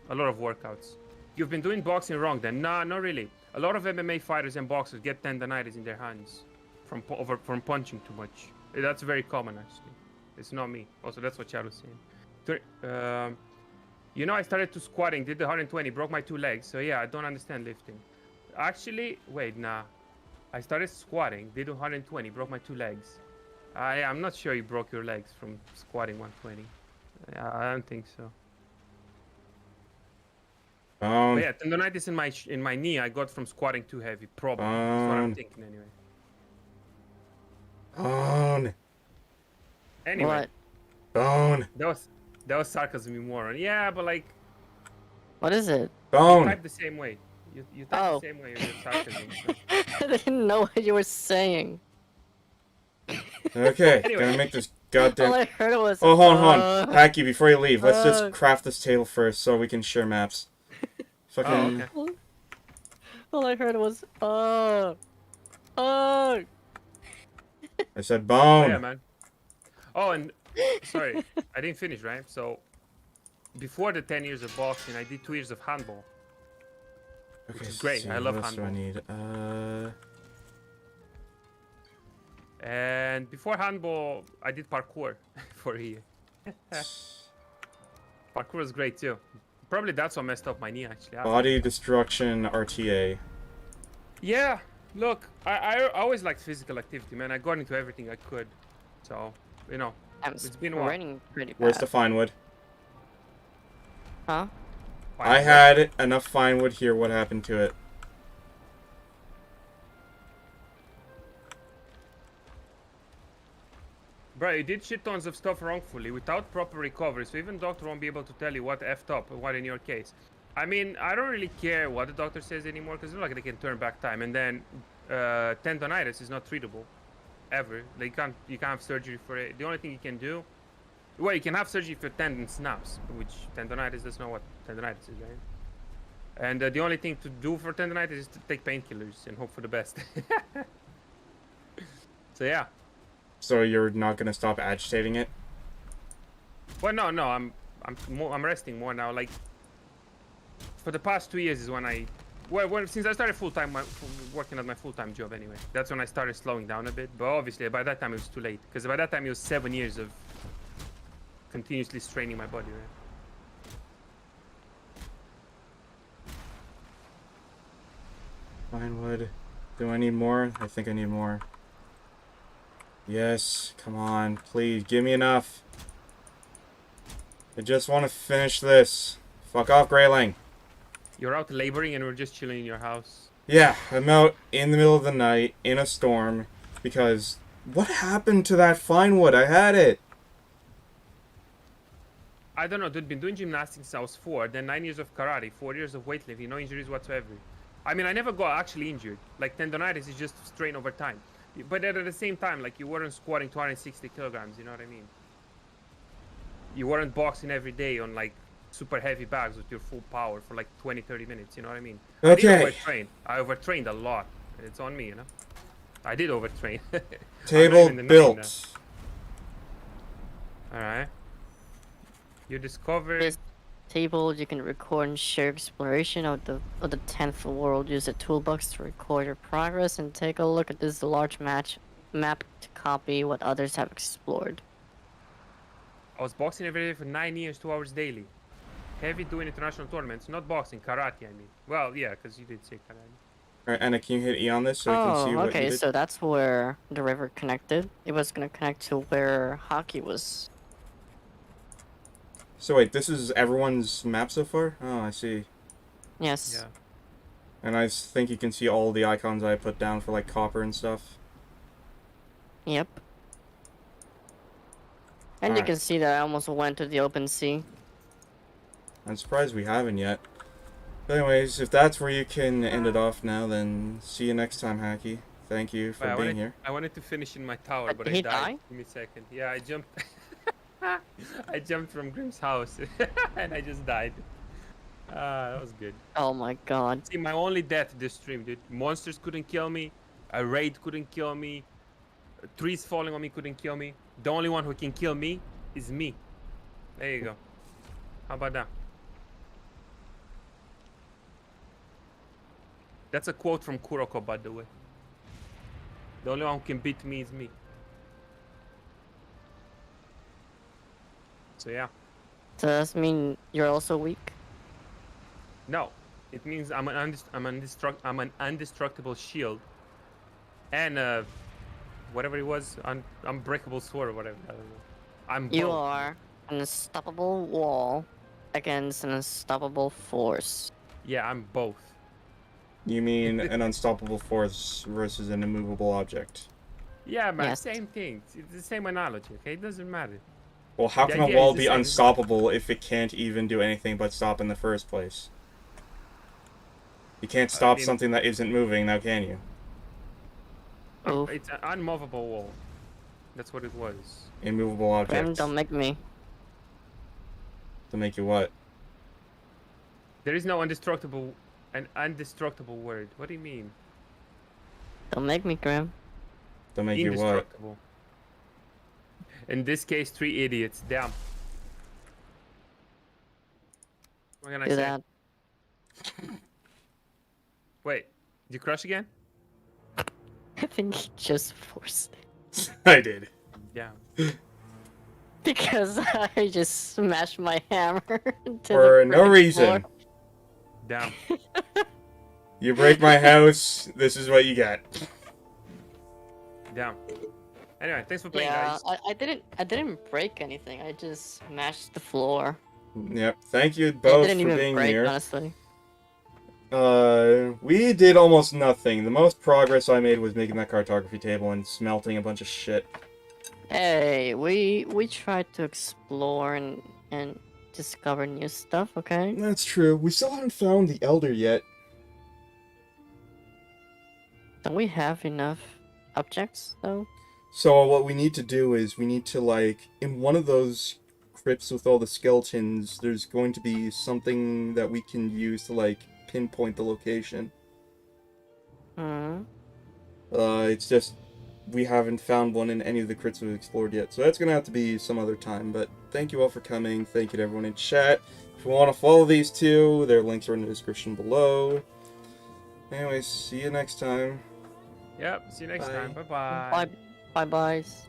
workouts. You've been doing boxing wrong then. Nah, not really. A lot of MMA fighters and boxers get tendonitis in their hands from punching too much. That's very common actually. It's not me. Also, that's what Chad was saying. You know, I started to squatting, did the 120, broke my 2 legs. So yeah, I don't understand lifting. Actually, wait, nah. I started squatting, did 120, broke my 2 legs. I'm not sure you broke your legs from squatting 120. I don't think so. But yeah, tendonitis in my knee I got from squatting too heavy. Probably. That's what I'm thinking anyway.
Bone.
Anyway.
What?
Bone.
That was sarcasm, you moron. Yeah, but like.
What is it?
You
Bone.
type the same way. You type the same way with your sarcasm. So.
I didn't know what you were saying.
Okay,
Anyway.
gonna make this
All
goddamn.
I heard was.
Oh, hold on. Hacky, before you leave, let's just
uh.
craft this table first so we can share maps. Fucking.
Oh, okay.
All I heard was.
I said
Oh,
bone.
yeah, man. Oh, and sorry, I didn't finish, right? So, before the 10 years of boxing, I did 2 years of handball.
Okay,
Which is great. I love
what else do I
handball.
need?
And before handball, I did parkour for a year. Parkour was great too. Probably that's what messed up my knee actually.
Body destruction RTA.
Yeah, look, I always liked physical activity, man. I got into everything I could. So, you know,
It's
been a while.
raining pretty bad.
Where's the fine wood?
Huh?
I had enough fine wood here. What happened to it?
Bro, you did shit tons of stuff wrongfully without proper recovery, so even doctor won't be able to tell you what effed up or what in your case. I mean, I don't really care what the doctor says anymore, because it's not like they can turn back time. And then, tendonitis is not treatable, ever. You can't have surgery for it. The only thing you can do, well, you can have surgery if your tendon snaps, which tendonitis, that's not what tendonitis is, right? And the only thing to do for tendonitis is to take painkillers and hope for the best. So yeah.
So you're not gonna stop agitating it?
Well, no, I'm resting more now. Like, for the past 2 years is when since I started working at my full-time job anyway. That's when I started slowing down a bit. But obviously by that time it was too late, because by that time it was 7 years of continuously straining my body. Right?
Fine wood. Do I need more? I think I need more. Yes, come on, please, give me enough. I just want to finish this. Fuck off, Grayling.
You're out laboring and we're just chilling in your house.
Yeah, I'm out in the middle of the night, in a storm, because... What happened to that fine wood? I had it!
I don't know, dude, been doing gymnastics since I was 4, then 9 years of karate, 4 years of weightlifting, no injuries whatsoever. I mean, I never got actually injured. Like, tendonitis is just strain over time. But at the same time, like, you weren't squatting 260 kilograms, you know what I mean? You weren't boxing every day on, like, super heavy bags with your full power for, like, 20-30 minutes, you know what I mean?
Okay.
I did overtrain. I overtrained a lot. It's on me, you know? I did overtrain.
Table built.
Alright. You discovered...
This table, you can record and share exploration of the 10th world. Use a toolbox to record your progress and take a look at this large map to copy what others have explored.
I was boxing every day for 9 years, 2 hours daily. Heavy doing international tournaments, not boxing, karate, I mean. Well, yeah, because you did say karate.
Alright, Anna, can you hit E on this so we can see what
okay,
you did?
so that's where the river connected. It was gonna connect to where hockey was.
So wait, this is everyone's map so far? Oh, I see.
Yes.
Yeah.
And I think you can see all the icons I put down for, like, copper and stuff.
Yep. And you
Alright.
can see that I almost went to the open sea.
I'm surprised we haven't yet. But anyways, if that's where you can end it off now, then see you next time, Hacky. Thank you for
Wait,
being here.
I wanted to finish in my tower,
But
but I
he
died.
died?
Give me a second. Yeah, I jumped. I jumped from Grim's house and I just died. That was good.
Oh my god.
See, my only death this stream, dude. Monsters couldn't kill me. A raid couldn't kill me. Trees falling on me couldn't kill me. The only one who can kill me is me. There you go. How about that? That's a quote from Kuroko, by the way. The only one who can beat me is me. So yeah.
Does that mean you're also weak?
No, it means I'm an indestructible shield, and whatever it was, unbreakable sword or whatever. I don't know. I'm
You
both.
are an unstoppable wall against an unstoppable force.
Yeah, I'm both.
You mean an unstoppable force versus an immovable object?
Yeah, man,
Yes.
same thing. It's the same analogy. Okay, it doesn't matter.
Well, how
The
can a
idea
wall
is the
be
same.
unstoppable if it can't even do anything but stop in the first place? You can't stop something that isn't moving, now can you?
Oof.
It's an unmovable wall. That's what it was.
Immovable
Graham,
objects.
don't make me.
To make you what?
There is no an indestructible word. What do you mean?
Don't make me, Graham.
To make you what?
Indestructible. In this case, 3 idiots. Damn. What can I
Do
say?
that.
Wait, did you crush again?
I think he just forced it.
I did.
Yeah.
Because I just smashed my hammer into
For
the
no
freaking
reason.
floor.
Damn.
You break my house, this is what you get.
Damn. Anyway, thanks for playing,
Yeah,
guys.
I didn't break anything. I just smashed the floor.
Yep. Thank you
It
both
didn't
for
even
being
break,
here.
honestly.
We did almost nothing. The most progress I made was making that cartography table and smelting a bunch of shit.
Hey, we tried to explore and discover new stuff, okay?
That's true. We still haven't found the Elder yet.
Don't we have enough objects, though?
So what we need to do is we need to, like, in one of those crypts with all the skeletons, there's going to be something that we can use to, like, pinpoint the location.
Hmm.
It's just we haven't found one in any of the crypts we've explored yet. So that's gonna have to be some other time. But thank you all for coming. Thank you to everyone in chat. If you want to follow these two, their links are in the description below. Anyways, see you next time.
Yep. See you next
Bye.
time. Bye-bye.
Bye, bye, byes.